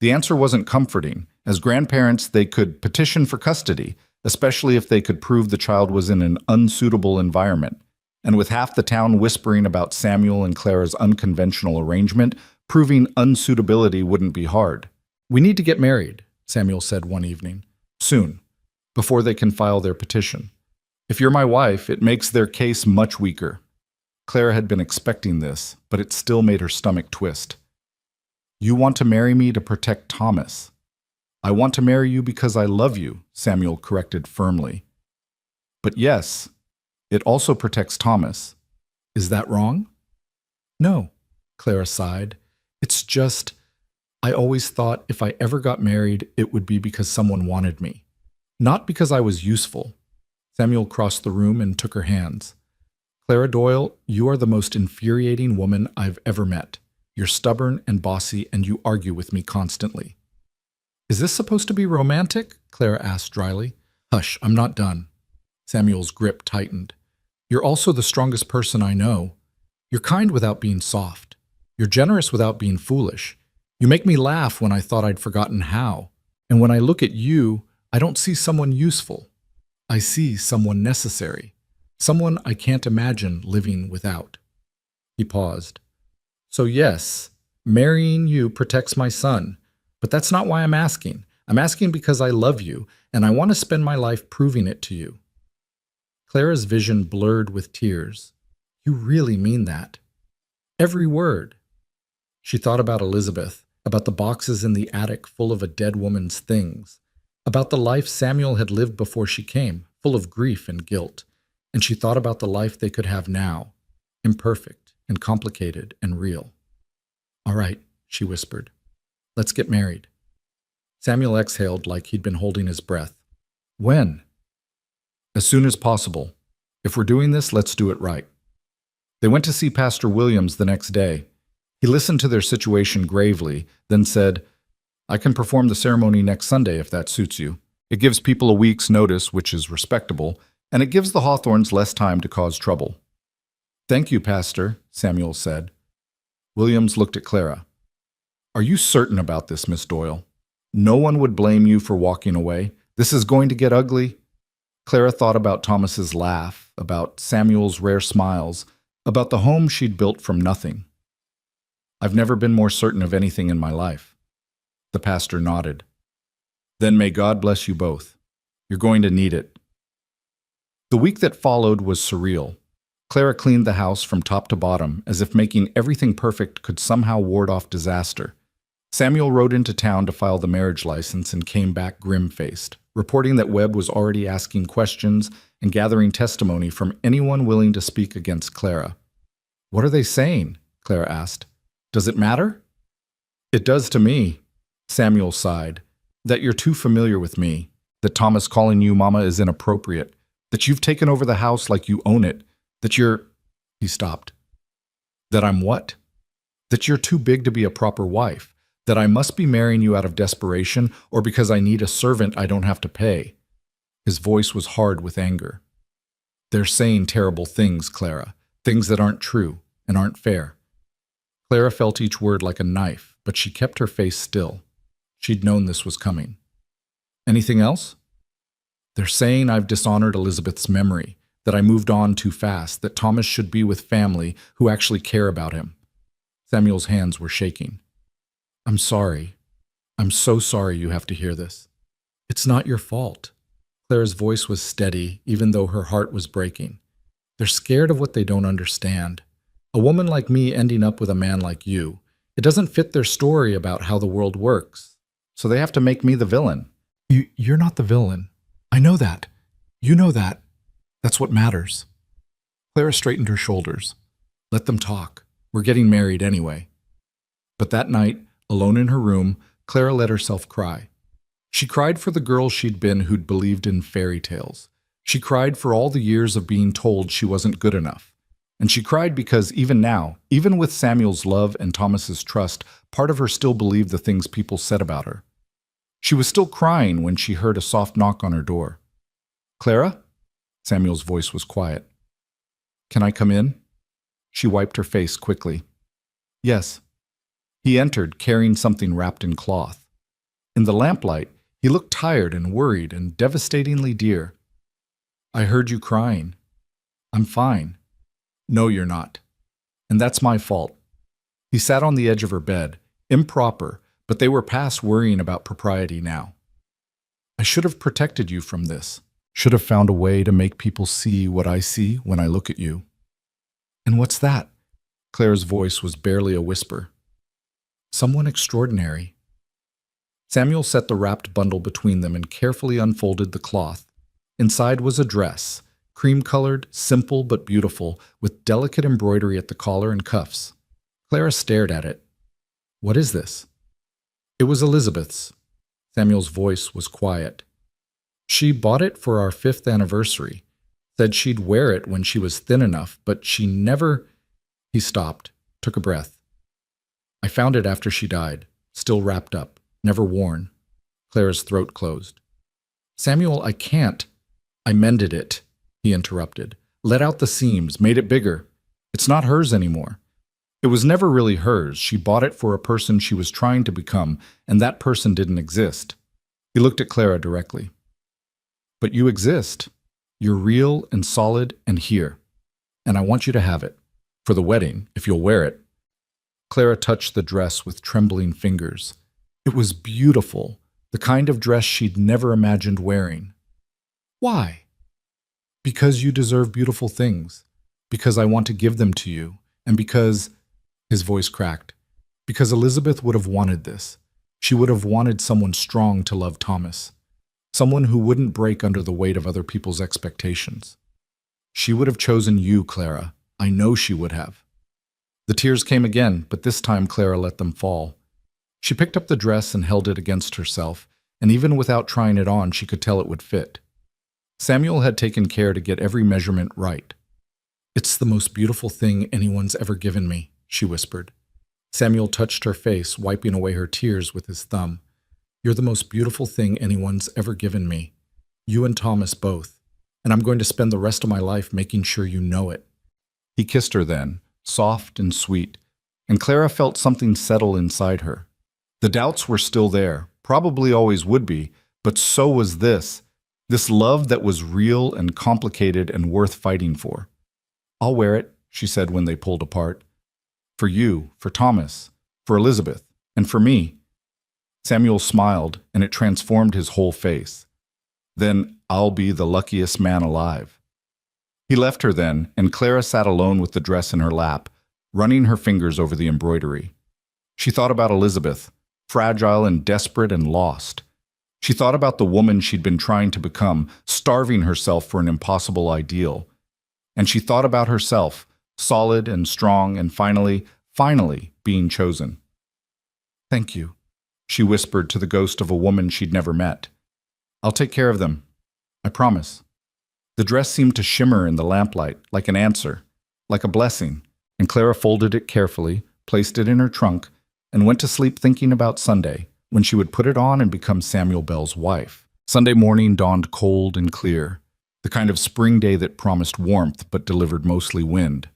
The answer wasn't comforting. As grandparents, they could petition for custody, especially if they could prove the child was in an unsuitable environment. And with half the town whispering about Samuel and Clara's unconventional arrangement, proving unsuitability wouldn't be hard. We need to get married, Samuel said one evening. Soon, before they can file their petition. If you're my wife, it makes their case much weaker. Clara had been expecting this, but it still made her stomach twist. You want to marry me to protect Thomas. I want to marry you because I love you, Samuel corrected firmly. But yes, it also protects Thomas. Is that wrong? No, Clara sighed. It's just, I always thought if I ever got married, it would be because someone wanted me. Not because I was useful. Samuel crossed the room and took her hands. Clara Doyle, you are the most infuriating woman I've ever met. You're stubborn and bossy, and you argue with me constantly. Is this supposed to be romantic? Clara asked dryly. Hush, I'm not done. Samuel's grip tightened. You're also the strongest person I know. You're kind without being soft. You're generous without being foolish. You make me laugh when I thought I'd forgotten how. And when I look at you, I don't see someone useful. I see someone necessary. Someone I can't imagine living without. He paused. So yes, marrying you protects my son, but that's not why I'm asking. I'm asking because I love you, and I want to spend my life proving it to you. Clara's vision blurred with tears. You really mean that? Every word. She thought about Elizabeth, about the boxes in the attic full of a dead woman's things, about the life Samuel had lived before she came, full of grief and guilt. And she thought about the life they could have now, imperfect and complicated and real. All right, she whispered. Let's get married. Samuel exhaled like he'd been holding his breath. When? As soon as possible. If we're doing this, let's do it right. They went to see Pastor Williams the next day. He listened to their situation gravely, then said, I can perform the ceremony next Sunday if that suits you. It gives people a week's notice, which is respectable, and it gives the Hawthorns less time to cause trouble. Thank you, Pastor, Samuel said. Williams looked at Clara. Are you certain about this, Miss Doyle? No one would blame you for walking away. This is going to get ugly. Clara thought about Thomas's laugh, about Samuel's rare smiles, about the home she'd built from nothing. I've never been more certain of anything in my life. The pastor nodded. Then may God bless you both. You're going to need it. The week that followed was surreal. Clara cleaned the house from top to bottom, as if making everything perfect could somehow ward off disaster. Samuel rode into town to file the marriage license and came back grim-faced, reporting that Webb was already asking questions and gathering testimony from anyone willing to speak against Clara. What are they saying? Clara asked. Does it matter? It does to me, Samuel sighed. That you're too familiar with me, that Thomas calling you mama is inappropriate, that you've taken over the house like you own it, that you're... He stopped. That I'm what? That you're too big to be a proper wife, that I must be marrying you out of desperation or because I need a servant I don't have to pay. His voice was hard with anger. They're saying terrible things, Clara, things that aren't true and aren't fair. Clara felt each word like a knife, but she kept her face still. She'd known this was coming. Anything else? They're saying I've dishonored Elizabeth's memory, that I moved on too fast, that Thomas should be with family who actually care about him. Samuel's hands were shaking. I'm sorry. I'm so sorry you have to hear this. It's not your fault. Clara's voice was steady, even though her heart was breaking. They're scared of what they don't understand. A woman like me ending up with a man like you. It doesn't fit their story about how the world works. So they have to make me the villain. You're not the villain. I know that. You know that. That's what matters. Clara straightened her shoulders. Let them talk. We're getting married anyway. But that night, alone in her room, Clara let herself cry. She cried for the girl she'd been who'd believed in fairy tales. She cried for all the years of being told she wasn't good enough. And she cried because even now, even with Samuel's love and Thomas's trust, part of her still believed the things people said about her. She was still crying when she heard a soft knock on her door. Clara? Samuel's voice was quiet. Can I come in? She wiped her face quickly. Yes. He entered, carrying something wrapped in cloth. In the lamplight, he looked tired and worried and devastatingly dear. I heard you crying. I'm fine. No, you're not. And that's my fault. He sat on the edge of her bed, improper, but they were past worrying about propriety now. I should have protected you from this. Should have found a way to make people see what I see when I look at you. And what's that? Clara's voice was barely a whisper. Someone extraordinary. Samuel set the wrapped bundle between them and carefully unfolded the cloth. Inside was a dress, cream-colored, simple but beautiful, with delicate embroidery at the collar and cuffs. Clara stared at it. What is this? It was Elizabeth's. Samuel's voice was quiet. She bought it for our 5th anniversary. Said she'd wear it when she was thin enough, but she never... He stopped, took a breath. I found it after she died, still wrapped up, never worn. Clara's throat closed. Samuel, I can't. I mended it, he interrupted. Let out the seams, made it bigger. It's not hers anymore. It was never really hers. She bought it for a person she was trying to become, and that person didn't exist. He looked at Clara directly. But you exist. You're real and solid and here. And I want you to have it. For the wedding, if you'll wear it. Clara touched the dress with trembling fingers. It was beautiful, the kind of dress she'd never imagined wearing. Why? Because you deserve beautiful things. Because I want to give them to you. And because... His voice cracked. Because Elizabeth would have wanted this. She would have wanted someone strong to love Thomas. Someone who wouldn't break under the weight of other people's expectations. She would have chosen you, Clara. I know she would have. The tears came again, but this time Clara let them fall. She picked up the dress and held it against herself, and even without trying it on, she could tell it would fit. Samuel had taken care to get every measurement right. It's the most beautiful thing anyone's ever given me, she whispered. Samuel touched her face, wiping away her tears with his thumb. You're the most beautiful thing anyone's ever given me. You and Thomas both. And I'm going to spend the rest of my life making sure you know it. He kissed her then, soft and sweet, and Clara felt something settle inside her. The doubts were still there, probably always would be, but so was this love that was real and complicated and worth fighting for. I'll wear it, she said when they pulled apart. For you, for Thomas, for Elizabeth, and for me. Samuel smiled, and it transformed his whole face. Then I'll be the luckiest man alive. He left her then, and Clara sat alone with the dress in her lap, running her fingers over the embroidery. She thought about Elizabeth, fragile and desperate and lost. She thought about the woman she'd been trying to become, starving herself for an impossible ideal. And she thought about herself, solid and strong, and finally being chosen. Thank you, she whispered to the ghost of a woman she'd never met. I'll take care of them. I promise. The dress seemed to shimmer in the lamplight, like an answer, like a blessing, and Clara folded it carefully, placed it in her trunk, and went to sleep thinking about Sunday, when she would put it on and become Samuel Bell's wife. Sunday morning dawned cold and clear, the kind of spring day that promised warmth but delivered mostly wind.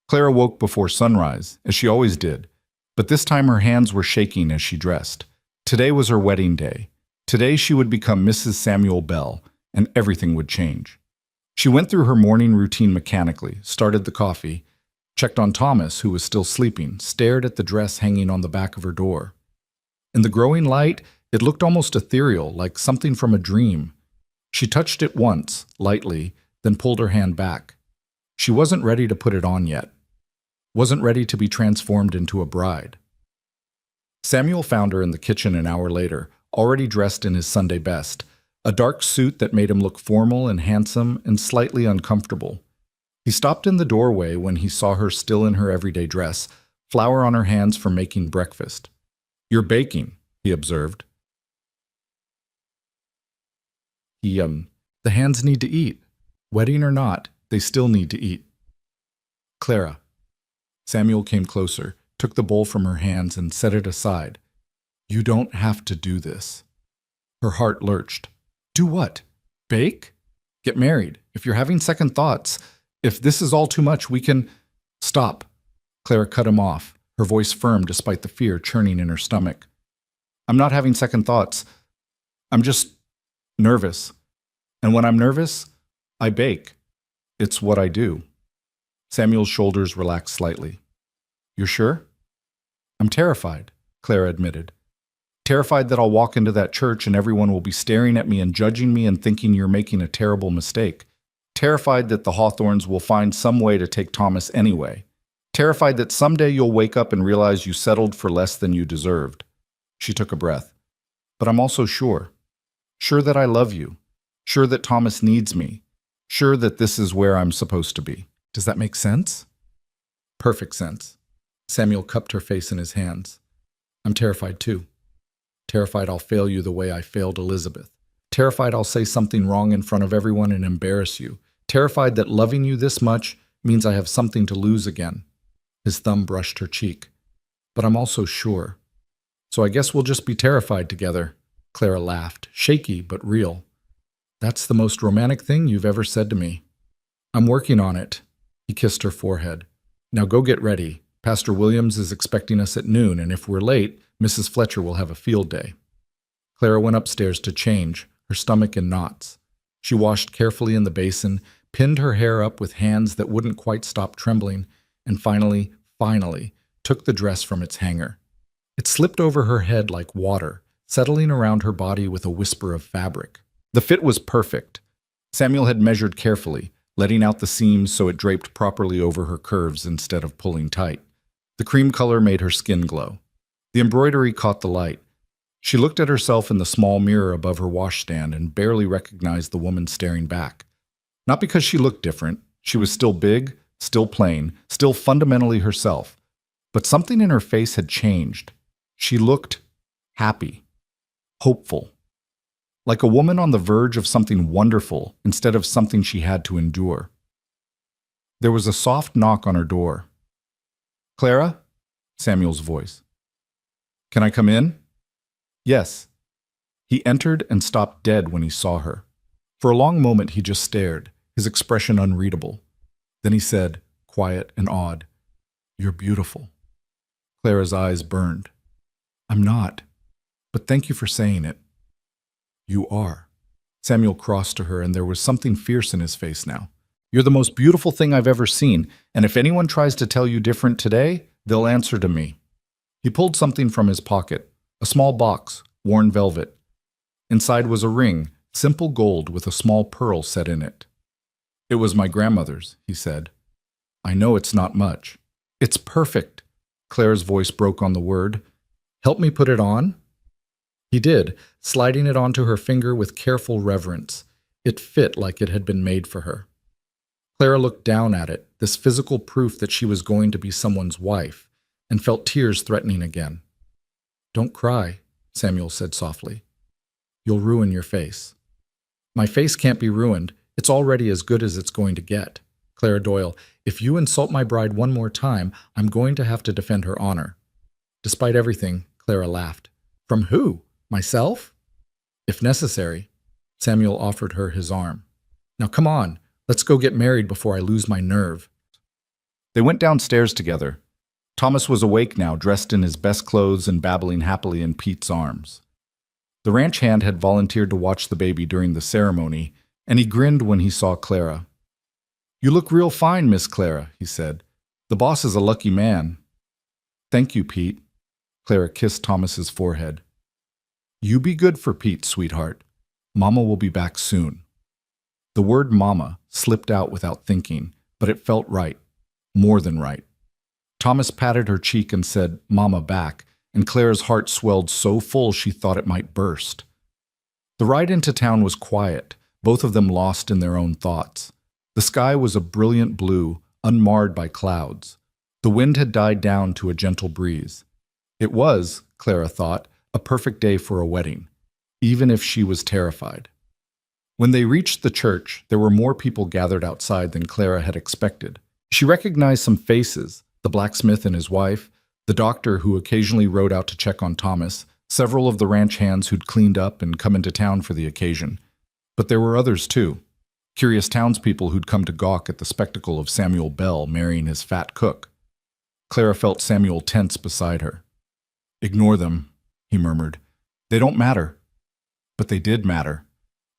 Clara woke before sunrise, as she always did, but this time her hands were shaking as she dressed. Today was her wedding day. Today she would become Mrs. Samuel Bell, and everything would change. She went through her morning routine mechanically, started the coffee, checked on Thomas, who was still sleeping, stared at the dress hanging on the back of her door. In the growing light, it looked almost ethereal, like something from a dream. She touched it once, lightly, then pulled her hand back. She wasn't ready to put it on yet. Wasn't ready to be transformed into a bride. Samuel found her in the kitchen an hour later, already dressed in his Sunday best, a dark suit that made him look formal and handsome and slightly uncomfortable. He stopped in the doorway when he saw her still in her everyday dress, flour on her hands from making breakfast. "You're baking," he observed. The hands need to eat. Wedding or not, they still need to eat. Clara. Samuel came closer, took the bowl from her hands and set it aside. "You don't have to do this." Her heart lurched. "Do what? Bake? Get married. If you're having second thoughts, if this is all too much, we can—" "Stop." Clara cut him off, her voice firm despite the fear churning in her stomach. "I'm not having second thoughts. I'm just nervous. And when I'm nervous, I bake. It's what I do." Samuel's shoulders relaxed slightly. "You're sure?" "I'm terrified," Clara admitted. "Terrified that I'll walk into that church and everyone will be staring at me and judging me and thinking you're making a terrible mistake. Terrified that the Hawthorns will find some way to take Thomas anyway. Terrified that someday you'll wake up and realize you settled for less than you deserved." She took a breath. "But I'm also sure. Sure that I love you. Sure that Thomas needs me. Sure that this is where I'm supposed to be. Does that make sense?" "Perfect sense." Samuel cupped her face in his hands. "I'm terrified too. Terrified I'll fail you the way I failed Elizabeth. Terrified I'll say something wrong in front of everyone and embarrass you. Terrified that loving you this much means I have something to lose again." His thumb brushed her cheek. "But I'm also sure. So I guess we'll just be terrified together." Clara laughed, shaky but real. "That's the most romantic thing you've ever said to me." "I'm working on it." He kissed her forehead. "Now go get ready. Pastor Williams is expecting us at noon, and if we're late, Mrs. Fletcher will have a field day." Clara went upstairs to change, her stomach in knots. She washed carefully in the basin, pinned her hair up with hands that wouldn't quite stop trembling, and finally, took the dress from its hanger. It slipped over her head like water, settling around her body with a whisper of fabric. The fit was perfect. Samuel had measured carefully, letting out the seams so it draped properly over her curves instead of pulling tight. The cream color made her skin glow. The embroidery caught the light. She looked at herself in the small mirror above her washstand and barely recognized the woman staring back. Not because she looked different. She was still big, still plain, still fundamentally herself. But something in her face had changed. She looked happy, hopeful. Like a woman on the verge of something wonderful instead of something she had to endure. There was a soft knock on her door. "Clara?" Samuel's voice. "Can I come in?" "Yes." He entered and stopped dead when he saw her. For a long moment he just stared, his expression unreadable. Then he said, quiet and odd, "You're beautiful." Clara's eyes burned. "I'm not, but thank you for saying it." "You are." Samuel crossed to her, and there was something fierce in his face now. "You're the most beautiful thing I've ever seen, and if anyone tries to tell you different today, they'll answer to me." He pulled something from his pocket, a small box, worn velvet. Inside was a ring, simple gold with a small pearl set in it. "It was my grandmother's," he said. "I know it's not much." "It's perfect." Clara's voice broke on the word. "Help me put it on?" He did, sliding it onto her finger with careful reverence. It fit like it had been made for her. Clara looked down at it, this physical proof that she was going to be someone's wife, and felt tears threatening again. "Don't cry," Samuel said softly. "You'll ruin your face." My face can't be ruined. It's already as good as it's going to get. Clara Doyle, if you insult my bride one more time, I'm going to have to defend her honor. Despite everything, Clara laughed. From who? Myself? If necessary. Samuel offered her his arm. Now come on, let's go get married before I lose my nerve. They went downstairs together. Thomas was awake now, dressed in his best clothes and babbling happily in Pete's arms. The ranch hand had volunteered to watch the baby during the ceremony, and he grinned when he saw Clara. You look real fine, Miss Clara, he said. The boss is a lucky man. Thank you, Pete. Clara kissed Thomas's forehead. You be good for Pete, sweetheart. Mama will be back soon. The word mama slipped out without thinking, but it felt right. More than right. Thomas patted her cheek and said, Mama back, and Clara's heart swelled so full she thought it might burst. The ride into town was quiet, both of them lost in their own thoughts. The sky was a brilliant blue, unmarred by clouds. The wind had died down to a gentle breeze. It was, Clara thought, a perfect day for a wedding, even if she was terrified. When they reached the church, there were more people gathered outside than Clara had expected. She recognized some faces, the blacksmith and his wife, the doctor who occasionally rode out to check on Thomas, several of the ranch hands who'd cleaned up and come into town for the occasion. But there were others too. Curious townspeople who'd come to gawk at the spectacle of Samuel Bell marrying his fat cook. Clara felt Samuel tense beside her. Ignore them, he murmured. They don't matter. But they did matter.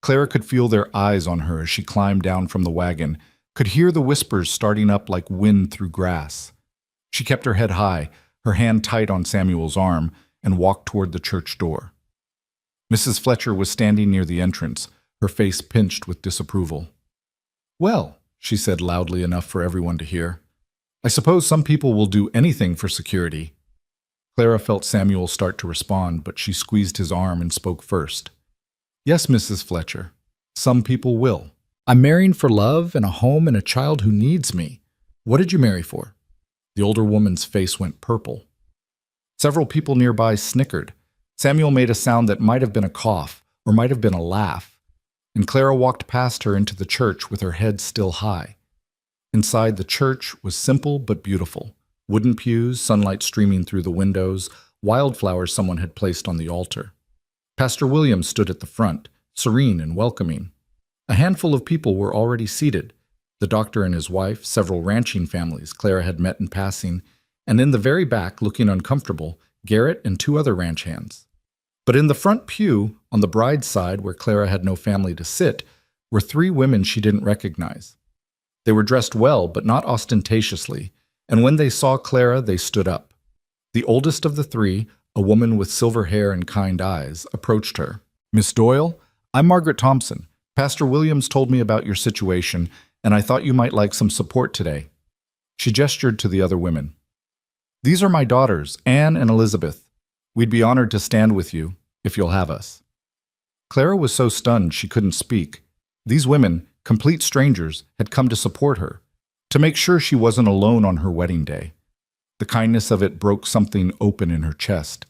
Clara could feel their eyes on her as she climbed down from the wagon, could hear the whispers starting up like wind through grass. She kept her head high, her hand tight on Samuel's arm, and walked toward the church door. Mrs. Fletcher was standing near the entrance, her face pinched with disapproval. Well, she said loudly enough for everyone to hear, I suppose some people will do anything for security. Clara felt Samuel start to respond, but she squeezed his arm and spoke first. Yes, Mrs. Fletcher, some people will. I'm marrying for love and a home and a child who needs me. What did you marry for? The older woman's face went purple. Several people nearby snickered. Samuel made a sound that might have been a cough or might have been a laugh, and Clara walked past her into the church with her head still high. Inside the church was simple but beautiful. Wooden pews, sunlight streaming through the windows, wildflowers someone had placed on the altar. Pastor William stood at the front, serene and welcoming. A handful of people were already seated. The doctor and his wife, several ranching families Clara had met in passing, and in the very back, looking uncomfortable, Garrett and two other ranch hands. But in the front pew, on the bride's side where Clara had no family to sit, were three women she didn't recognize. They were dressed well, but not ostentatiously, and when they saw Clara, they stood up. The oldest of the three, a woman with silver hair and kind eyes, approached her. Miss Doyle, I'm Margaret Thompson. Pastor Williams told me about your situation, and I thought you might like some support today. She gestured to the other women. These are my daughters, Anne and Elizabeth. We'd be honored to stand with you, if you'll have us. Clara was so stunned she couldn't speak. These women, complete strangers, had come to support her, to make sure she wasn't alone on her wedding day. The kindness of it broke something open in her chest.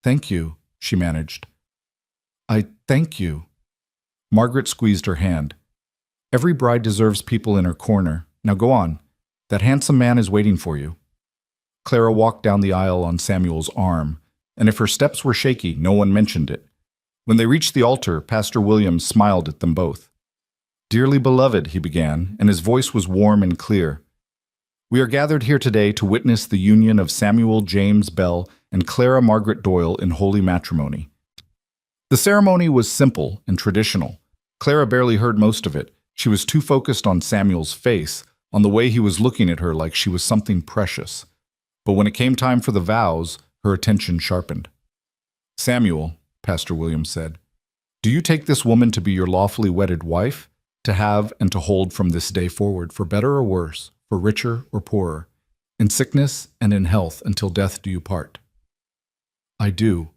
Thank you, she managed. I thank you. Margaret squeezed her hand. Every bride deserves people in her corner. Now go on. That handsome man is waiting for you. Clara walked down the aisle on Samuel's arm, and if her steps were shaky, no one mentioned it. When they reached the altar, Pastor Williams smiled at them both. Dearly beloved, he began, and his voice was warm and clear. We are gathered here today to witness the union of Samuel James Bell and Clara Margaret Doyle in holy matrimony. The ceremony was simple and traditional. Clara barely heard most of it. She was too focused on Samuel's face, on the way he was looking at her like she was something precious. But when it came time for the vows, her attention sharpened. Samuel, Pastor Williams said, do you take this woman to be your lawfully wedded wife, to have and to hold from this day forward, for better or worse, for richer or poorer, in sickness and in health, until death do you part? I do.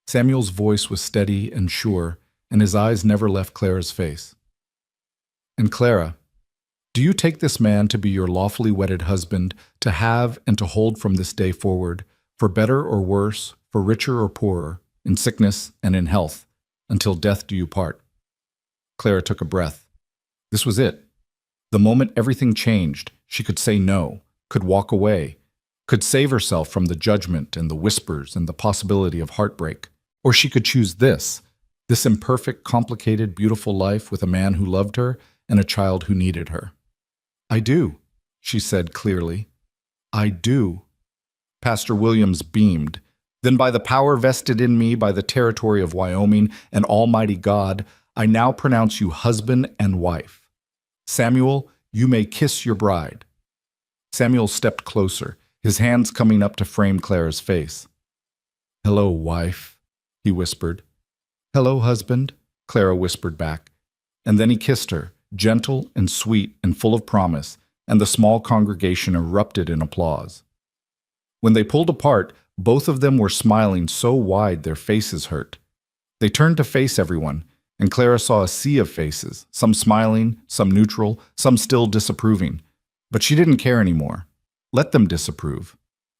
Samuel's voice was steady and sure, and his eyes never left Clara's face. And Clara, do you take this man to be your lawfully wedded husband, to have and to hold from this day forward, for better or worse, for richer or poorer, in sickness and in health, until death do you part? Clara took a breath. This was it. The moment everything changed, she could say no, could walk away, could save herself from the judgment and the whispers and the possibility of heartbreak. Or she could choose this imperfect, complicated, beautiful life with a man who loved her and a child who needed her. I do, she said clearly. I do. Pastor Williams beamed. Then by the power vested in me by the territory of Wyoming and Almighty God, I now pronounce you husband and wife. Samuel, you may kiss your bride. Samuel stepped closer, his hands coming up to frame Clara's face. Hello, wife, he whispered. Hello, husband, Clara whispered back. And then he kissed her, gentle and sweet and full of promise, and the small congregation erupted in applause. When they pulled apart, both of them were smiling so wide their faces hurt. They turned to face everyone, and Clara saw a sea of faces, some smiling, some neutral, some still disapproving. But she didn't care anymore. Let them disapprove.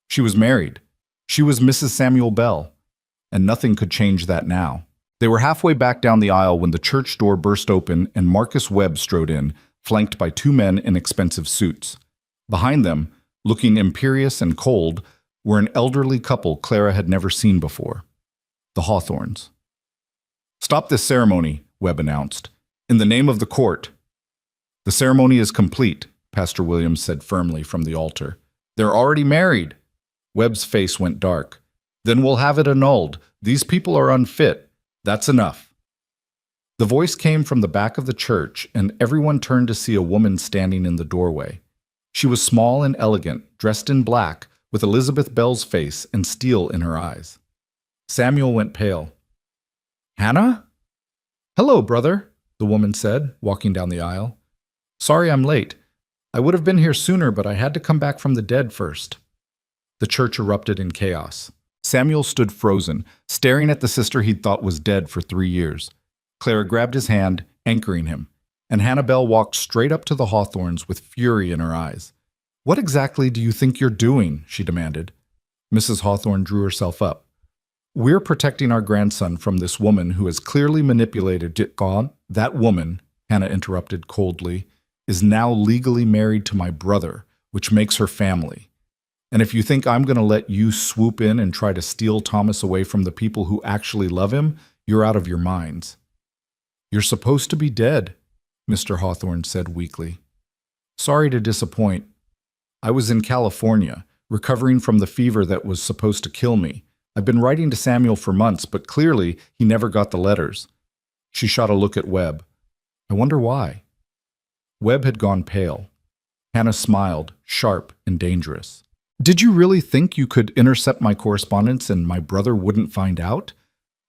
She was married. She was Mrs. Samuel Bell, and nothing could change that now. They were halfway back down the aisle when the church door burst open and Marcus Webb strode in, flanked by two men in expensive suits. Behind them, looking imperious and cold, were an elderly couple Clara had never seen before. The Hawthorns. Stop this ceremony, Webb announced. In the name of the court. The ceremony is complete, Pastor Williams said firmly from the altar. They're already married. Webb's face went dark. Then we'll have it annulled. These people are unfit. That's enough. The voice came from the back of the church, and everyone turned to see a woman standing in the doorway. She was small and elegant, dressed in black, with Elizabeth Bell's face and steel in her eyes. Samuel went pale. Hannah? Hello, brother, the woman said, walking down the aisle. Sorry I'm late. I would have been here sooner, but I had to come back from the dead first. The church erupted in chaos. Samuel stood frozen, staring at the sister he'd thought was dead for 3 years. Clara grabbed his hand, anchoring him, and Hannah Bell walked straight up to the Hawthorns with fury in her eyes. What exactly do you think you're doing? She demanded. Mrs. Hawthorne drew herself up. We're protecting our grandson from this woman who has clearly manipulated God. That woman, Hannah interrupted coldly, is now legally married to my brother, which makes her family. And if you think I'm going to let you swoop in and try to steal Thomas away from the people who actually love him, you're out of your minds. You're supposed to be dead, Mr. Hawthorne said weakly. Sorry to disappoint. I was in California, recovering from the fever that was supposed to kill me. I've been writing to Samuel for months, but clearly he never got the letters. She shot a look at Webb. I wonder why. Webb had gone pale. Hannah smiled, sharp and dangerous. Did you really think you could intercept my correspondence and my brother wouldn't find out?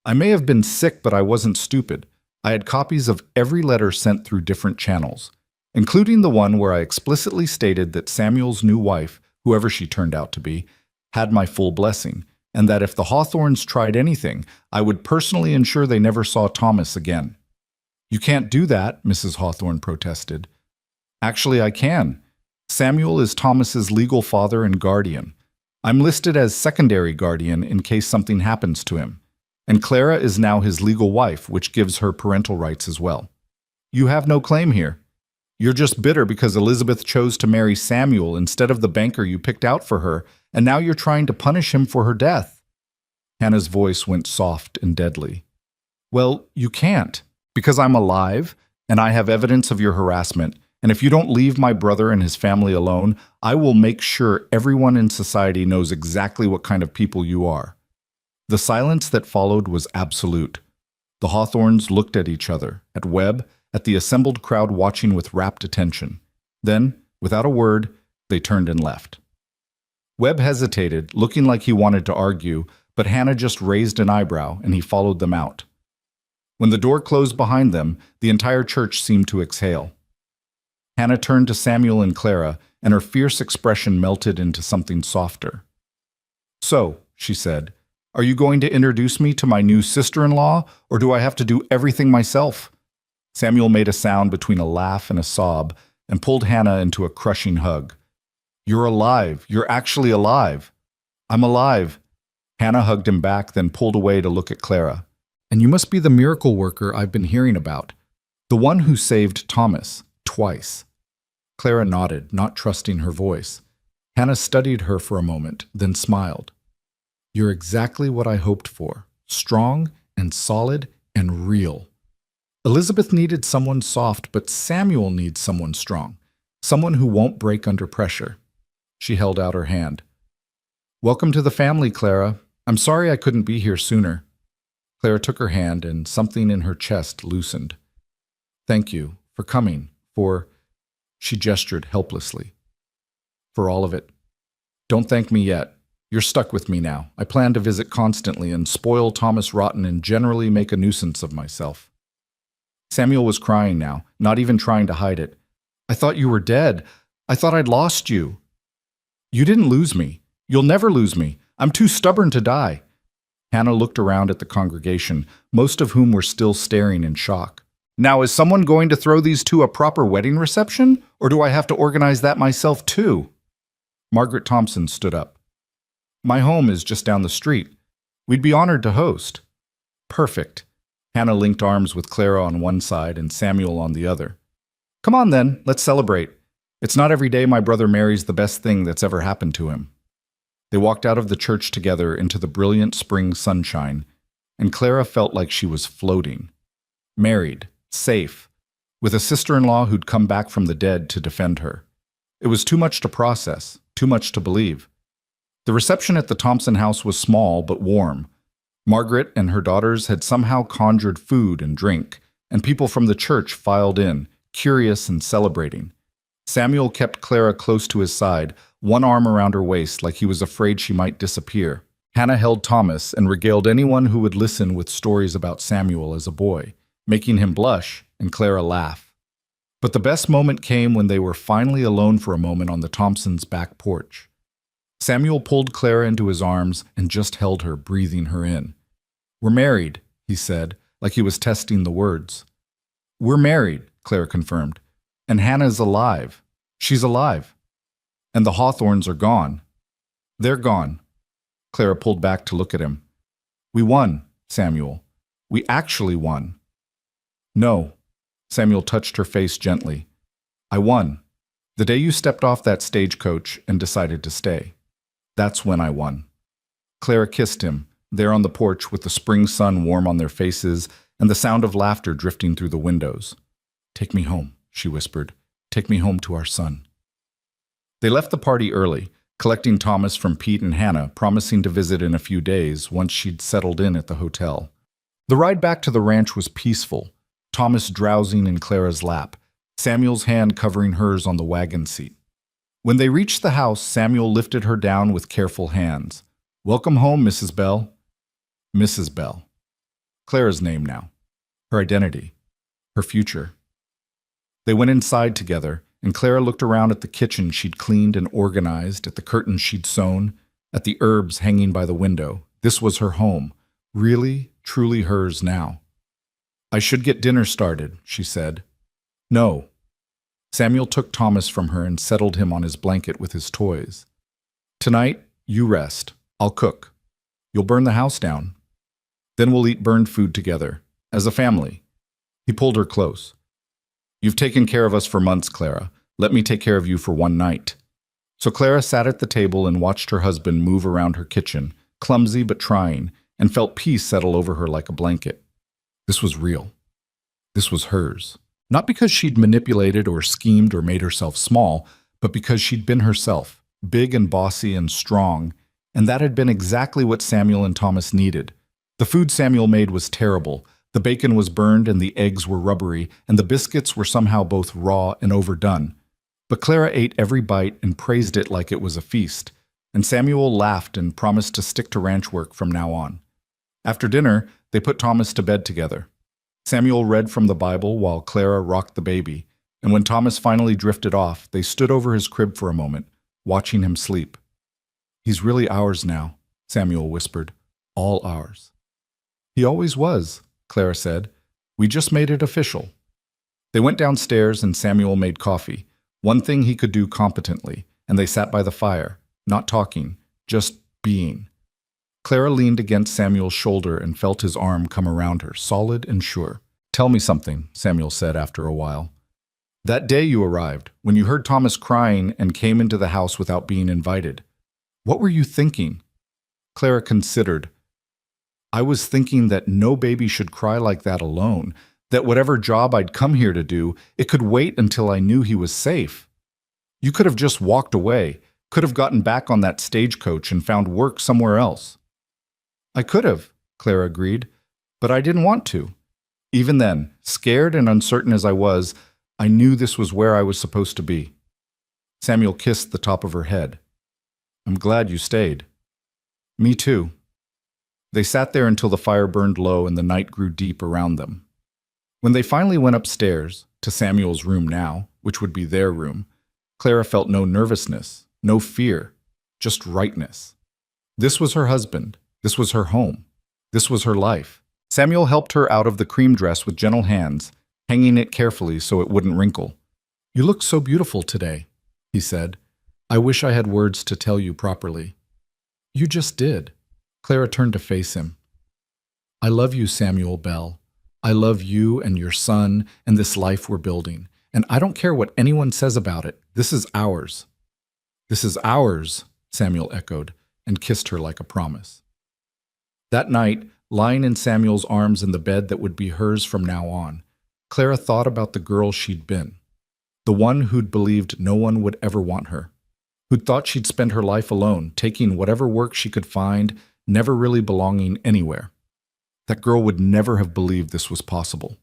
I may have been sick, but I wasn't stupid. I had copies of every letter sent through different channels, including the one where I explicitly stated that Samuel's new wife, whoever she turned out to be, had my full blessing, and that if the Hawthorns tried anything, I would personally ensure they never saw Thomas again. You can't do that, Mrs. Hawthorne protested. Actually, I can. Samuel is Thomas's legal father and guardian. I'm listed as secondary guardian in case something happens to him. And Clara is now his legal wife, which gives her parental rights as well. You have no claim here. You're just bitter because Elizabeth chose to marry Samuel instead of the banker you picked out for her, and now you're trying to punish him for her death. Hannah's voice went soft and deadly. Well, you can't, because I'm alive, and I have evidence of your harassment. And if you don't leave my brother and his family alone, I will make sure everyone in society knows exactly what kind of people you are. The silence that followed was absolute. The Hawthorns looked at each other, at Webb, at the assembled crowd watching with rapt attention. Then, without a word, they turned and left. Webb hesitated, looking like he wanted to argue, but Hannah just raised an eyebrow and he followed them out. When the door closed behind them, the entire church seemed to exhale. Hannah turned to Samuel and Clara, and her fierce expression melted into something softer. So, she said, are you going to introduce me to my new sister-in-law, or do I have to do everything myself? Samuel made a sound between a laugh and a sob, and pulled Hannah into a crushing hug. You're alive. You're actually alive. I'm alive. Hannah hugged him back, then pulled away to look at Clara. And you must be the miracle worker I've been hearing about. The one who saved Thomas, twice. Clara nodded, not trusting her voice. Hannah studied her for a moment, then smiled. You're exactly what I hoped for. Strong and solid and real. Elizabeth needed someone soft, but Samuel needs someone strong. Someone who won't break under pressure. She held out her hand. Welcome to the family, Clara. I'm sorry I couldn't be here sooner. Clara took her hand and something in her chest loosened. Thank you for coming, for... She gestured helplessly. For all of it. Don't thank me yet. You're stuck with me now. I plan to visit constantly and spoil Thomas rotten and generally make a nuisance of myself. Samuel was crying now, not even trying to hide it. I thought you were dead. I thought I'd lost you. You didn't lose me. You'll never lose me. I'm too stubborn to die. Hannah looked around at the congregation, most of whom were still staring in shock. Now, is someone going to throw these two a proper wedding reception, or do I have to organize that myself too? Margaret Thompson stood up. My home is just down the street. We'd be honored to host. Perfect. Hannah linked arms with Clara on one side and Samuel on the other. Come on then, let's celebrate. It's not every day my brother marries the best thing that's ever happened to him. They walked out of the church together into the brilliant spring sunshine, and Clara felt like she was floating. Married. Safe, with a sister-in-law who'd come back from the dead to defend her. It was too much to process, too much to believe. The reception at the Thompson house was small but warm. Margaret and her daughters had somehow conjured food and drink, and people from the church filed in, curious and celebrating. Samuel kept Clara close to his side, one arm around her waist like he was afraid she might disappear. Hannah held Thomas and regaled anyone who would listen with stories about Samuel as a boy, making him blush and Clara laugh. But the best moment came when they were finally alone for a moment on the Thompsons' back porch. Samuel pulled Clara into his arms and just held her, breathing her in. We're married, he said, like he was testing the words. We're married, Clara confirmed. And Hannah's alive. She's alive. And the Hawthorns are gone. They're gone. Clara pulled back to look at him. We won, Samuel. We actually won. No. Samuel touched her face gently. I won. The day you stepped off that stagecoach and decided to stay. That's when I won. Clara kissed him, there on the porch with the spring sun warm on their faces and the sound of laughter drifting through the windows. Take me home, she whispered. Take me home to our son. They left the party early, collecting Thomas from Pete and Hannah, promising to visit in a few days once she'd settled in at the hotel. The ride back to the ranch was peaceful. Thomas drowsing in Clara's lap, Samuel's hand covering hers on the wagon seat. When they reached the house, Samuel lifted her down with careful hands. Welcome home, Mrs. Bell. Mrs. Bell. Clara's name now. Her identity. Her future. They went inside together, and Clara looked around at the kitchen she'd cleaned and organized, at the curtains she'd sewn, at the herbs hanging by the window. This was her home. Really, truly hers now. I should get dinner started, she said. No. Samuel took Thomas from her and settled him on his blanket with his toys. Tonight, you rest. I'll cook. You'll burn the house down. Then we'll eat burned food together, as a family. He pulled her close. You've taken care of us for months, Clara. Let me take care of you for one night. So Clara sat at the table and watched her husband move around her kitchen, clumsy but trying, and felt peace settle over her like a blanket. This was real. This was hers. Not because she'd manipulated or schemed or made herself small, but because she'd been herself, big and bossy and strong, and that had been exactly what Samuel and Thomas needed. The food Samuel made was terrible. The bacon was burned and the eggs were rubbery, and the biscuits were somehow both raw and overdone. But Clara ate every bite and praised it like it was a feast, and Samuel laughed and promised to stick to ranch work from now on. After dinner, they put Thomas to bed together. Samuel read from the Bible while Clara rocked the baby, and when Thomas finally drifted off, they stood over his crib for a moment, watching him sleep. He's really ours now, Samuel whispered. All ours. He always was, Clara said. We just made it official. They went downstairs and Samuel made coffee, one thing he could do competently, and they sat by the fire, not talking, just being. Clara leaned against Samuel's shoulder and felt his arm come around her, solid and sure. Tell me something, Samuel said after a while. That day you arrived, when you heard Thomas crying and came into the house without being invited. What were you thinking? Clara considered. I was thinking that no baby should cry like that alone, that whatever job I'd come here to do, it could wait until I knew he was safe. You could have just walked away, could have gotten back on that stagecoach and found work somewhere else. I could have, Clara agreed, but I didn't want to. Even then, scared and uncertain as I was, I knew this was where I was supposed to be. Samuel kissed the top of her head. I'm glad you stayed. Me too. They sat there until the fire burned low and the night grew deep around them. When they finally went upstairs, to Samuel's room now, which would be their room, Clara felt no nervousness, no fear, just rightness. This was her husband. This was her home. This was her life. Samuel helped her out of the cream dress with gentle hands, hanging it carefully so it wouldn't wrinkle. You look so beautiful today, he said. I wish I had words to tell you properly. You just did. Clara turned to face him. I love you, Samuel Bell. I love you and your son and this life we're building. And I don't care what anyone says about it. This is ours. This is ours, Samuel echoed, and kissed her like a promise. That night, lying in Samuel's arms in the bed that would be hers from now on, Clara thought about the girl she'd been, the one who'd believed no one would ever want her, who'd thought she'd spend her life alone, taking whatever work she could find, never really belonging anywhere. That girl would never have believed this was possible.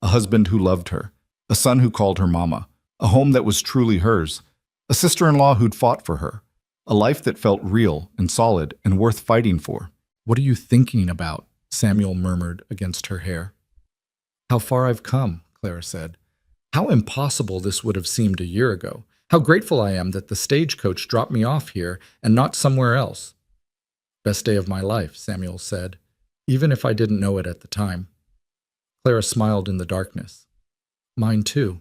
A husband who loved her, a son who called her mama, a home that was truly hers, a sister-in-law who'd fought for her, a life that felt real and solid and worth fighting for. What are you thinking about? Samuel murmured against her hair. How far I've come, Clara said. How impossible this would have seemed a year ago. How grateful I am that the stagecoach dropped me off here and not somewhere else. Best day of my life, Samuel said, even if I didn't know it at the time. Clara smiled in the darkness. Mine too.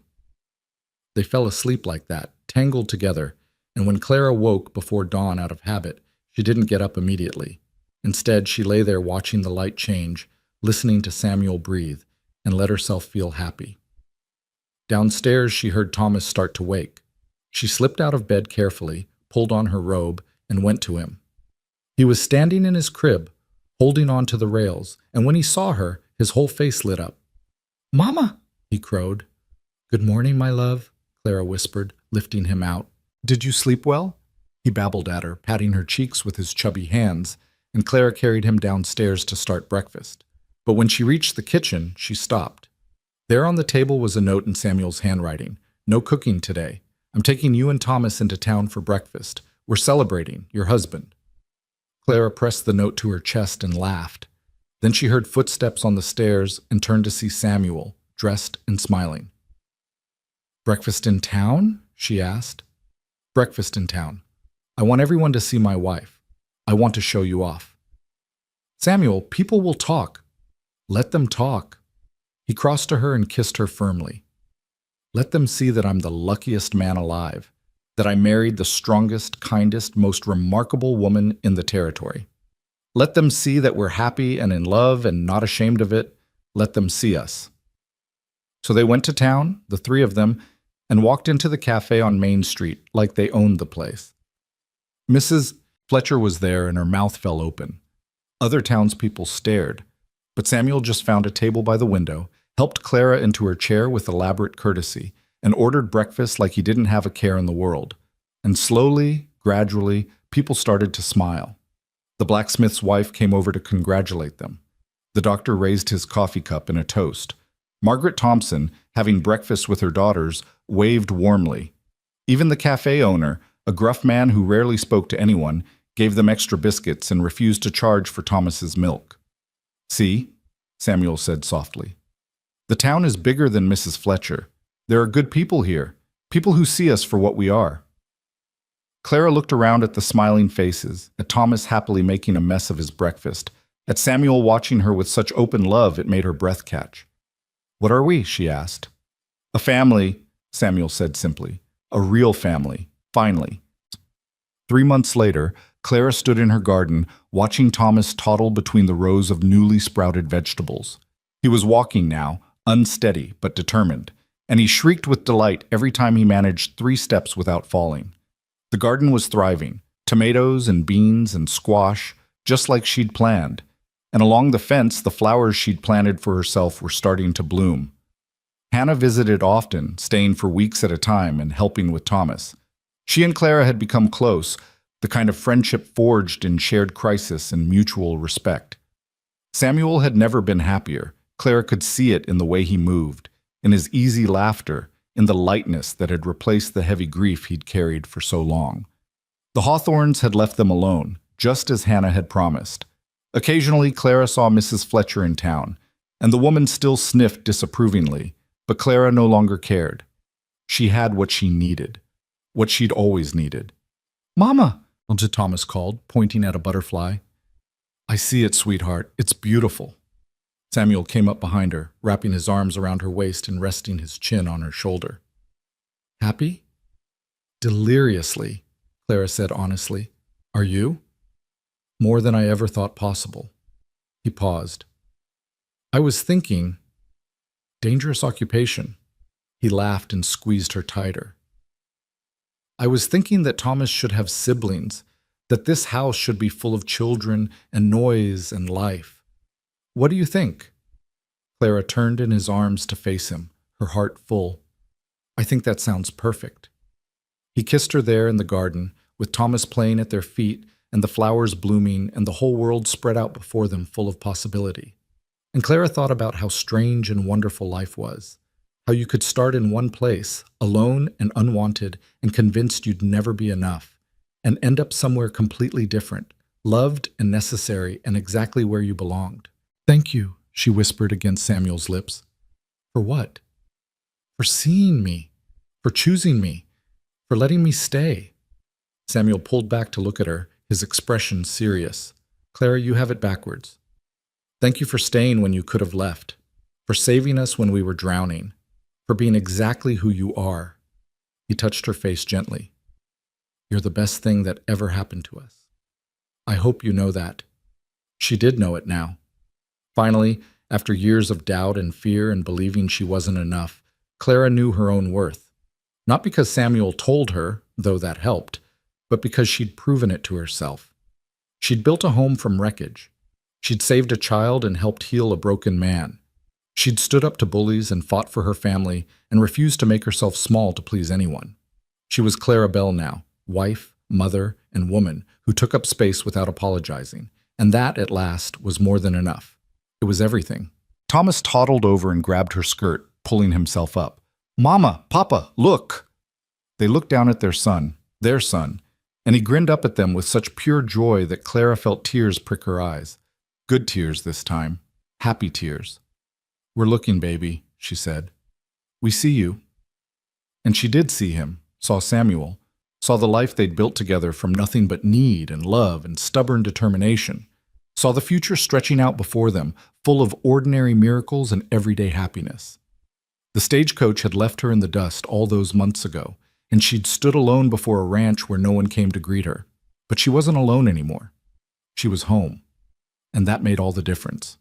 They fell asleep like that, tangled together, and when Clara woke before dawn out of habit, she didn't get up immediately. Instead, she lay there watching the light change, listening to Samuel breathe, and let herself feel happy. Downstairs, she heard Thomas start to wake. She slipped out of bed carefully, pulled on her robe, and went to him. He was standing in his crib, holding on to the rails, and when he saw her, his whole face lit up. Mama, he crowed. Good morning, my love, Clara whispered, lifting him out. Did you sleep well? He babbled at her, patting her cheeks with his chubby hands, and Clara carried him downstairs to start breakfast. But when she reached the kitchen, she stopped. There on the table was a note in Samuel's handwriting. No cooking today. I'm taking you and Thomas into town for breakfast. We're celebrating, your husband. Clara pressed the note to her chest and laughed. Then she heard footsteps on the stairs and turned to see Samuel, dressed and smiling. Breakfast in town? She asked. Breakfast in town. I want everyone to see my wife. I want to show you off. Samuel, people will talk. Let them talk. He crossed to her and kissed her firmly. Let them see that I'm the luckiest man alive, that I married the strongest, kindest, most remarkable woman in the territory. Let them see that we're happy and in love and not ashamed of it. Let them see us. So they went to town, the three of them, and walked into the cafe on Main Street like they owned the place. Mrs. Fletcher was there and her mouth fell open. Other townspeople stared, but Samuel just found a table by the window, helped Clara into her chair with elaborate courtesy, and ordered breakfast like he didn't have a care in the world. And slowly, gradually, people started to smile. The blacksmith's wife came over to congratulate them. The doctor raised his coffee cup in a toast. Margaret Thompson, having breakfast with her daughters, waved warmly. Even the cafe owner, a gruff man who rarely spoke to anyone, gave them extra biscuits and refused to charge for Thomas's milk. See, Samuel said softly. The town is bigger than Mrs. Fletcher. There are good people here, people who see us for what we are. Clara looked around at the smiling faces, at Thomas happily making a mess of his breakfast, at Samuel watching her with such open love it made her breath catch. What are we? She asked. A family, Samuel said simply. A real family, finally. 3 months later, Clara stood in her garden, watching Thomas toddle between the rows of newly sprouted vegetables. He was walking now, unsteady but determined, and he shrieked with delight every time he managed 3 steps without falling. The garden was thriving, tomatoes and beans and squash, just like she'd planned, and along the fence the flowers she'd planted for herself were starting to bloom. Hannah visited often, staying for weeks at a time and helping with Thomas. She and Clara had become close, the kind of friendship forged in shared crisis and mutual respect. Samuel had never been happier. Clara could see it in the way he moved, in his easy laughter, in the lightness that had replaced the heavy grief he'd carried for so long. The Hawthorns had left them alone, just as Hannah had promised. Occasionally, Clara saw Mrs. Fletcher in town, and the woman still sniffed disapprovingly, but Clara no longer cared. She had what she needed, what she'd always needed. "Mama," Uncle Thomas called, pointing at a butterfly. "I see it, sweetheart. It's beautiful." Samuel came up behind her, wrapping his arms around her waist and resting his chin on her shoulder. "Happy?" "Deliriously," Clara said honestly. "Are you?" "More than I ever thought possible." He paused. "I was thinking, dangerous occupation." He laughed and squeezed her tighter. "I was thinking that Thomas should have siblings, that this house should be full of children and noise and life. What do you think?" Clara turned in his arms to face him, her heart full. "I think that sounds perfect." He kissed her there in the garden, with Thomas playing at their feet and the flowers blooming and the whole world spread out before them full of possibility. And Clara thought about how strange and wonderful life was, how you could start in one place, alone and unwanted and convinced you'd never be enough, and end up somewhere completely different, loved and necessary and exactly where you belonged. "Thank you," she whispered against Samuel's lips. "For what?" "For seeing me, for choosing me, for letting me stay." Samuel pulled back to look at her, his expression serious. "Clara, you have it backwards. Thank you for staying when you could have left, for saving us when we were drowning, for being exactly who you are." He touched her face gently. "You're the best thing that ever happened to us. I hope you know that." She did know it now. Finally, after years of doubt and fear and believing she wasn't enough, Clara knew her own worth. Not because Samuel told her, though that helped, but because she'd proven it to herself. She'd built a home from wreckage. She'd saved a child and helped heal a broken man. She'd stood up to bullies and fought for her family and refused to make herself small to please anyone. She was Clara Bell now, wife, mother, and woman who took up space without apologizing, and that, at last, was more than enough. It was everything. Thomas toddled over and grabbed her skirt, pulling himself up. "Mama, Papa, look!" They looked down at their son, and he grinned up at them with such pure joy that Clara felt tears prick her eyes. Good tears this time. Happy tears. "We're looking, baby," she said. "We see you." And she did see him, saw Samuel, saw the life they'd built together from nothing but need and love and stubborn determination, saw the future stretching out before them, full of ordinary miracles and everyday happiness. The stagecoach had left her in the dust all those months ago, and she'd stood alone before a ranch where no one came to greet her. But she wasn't alone anymore. She was home, and that made all the difference.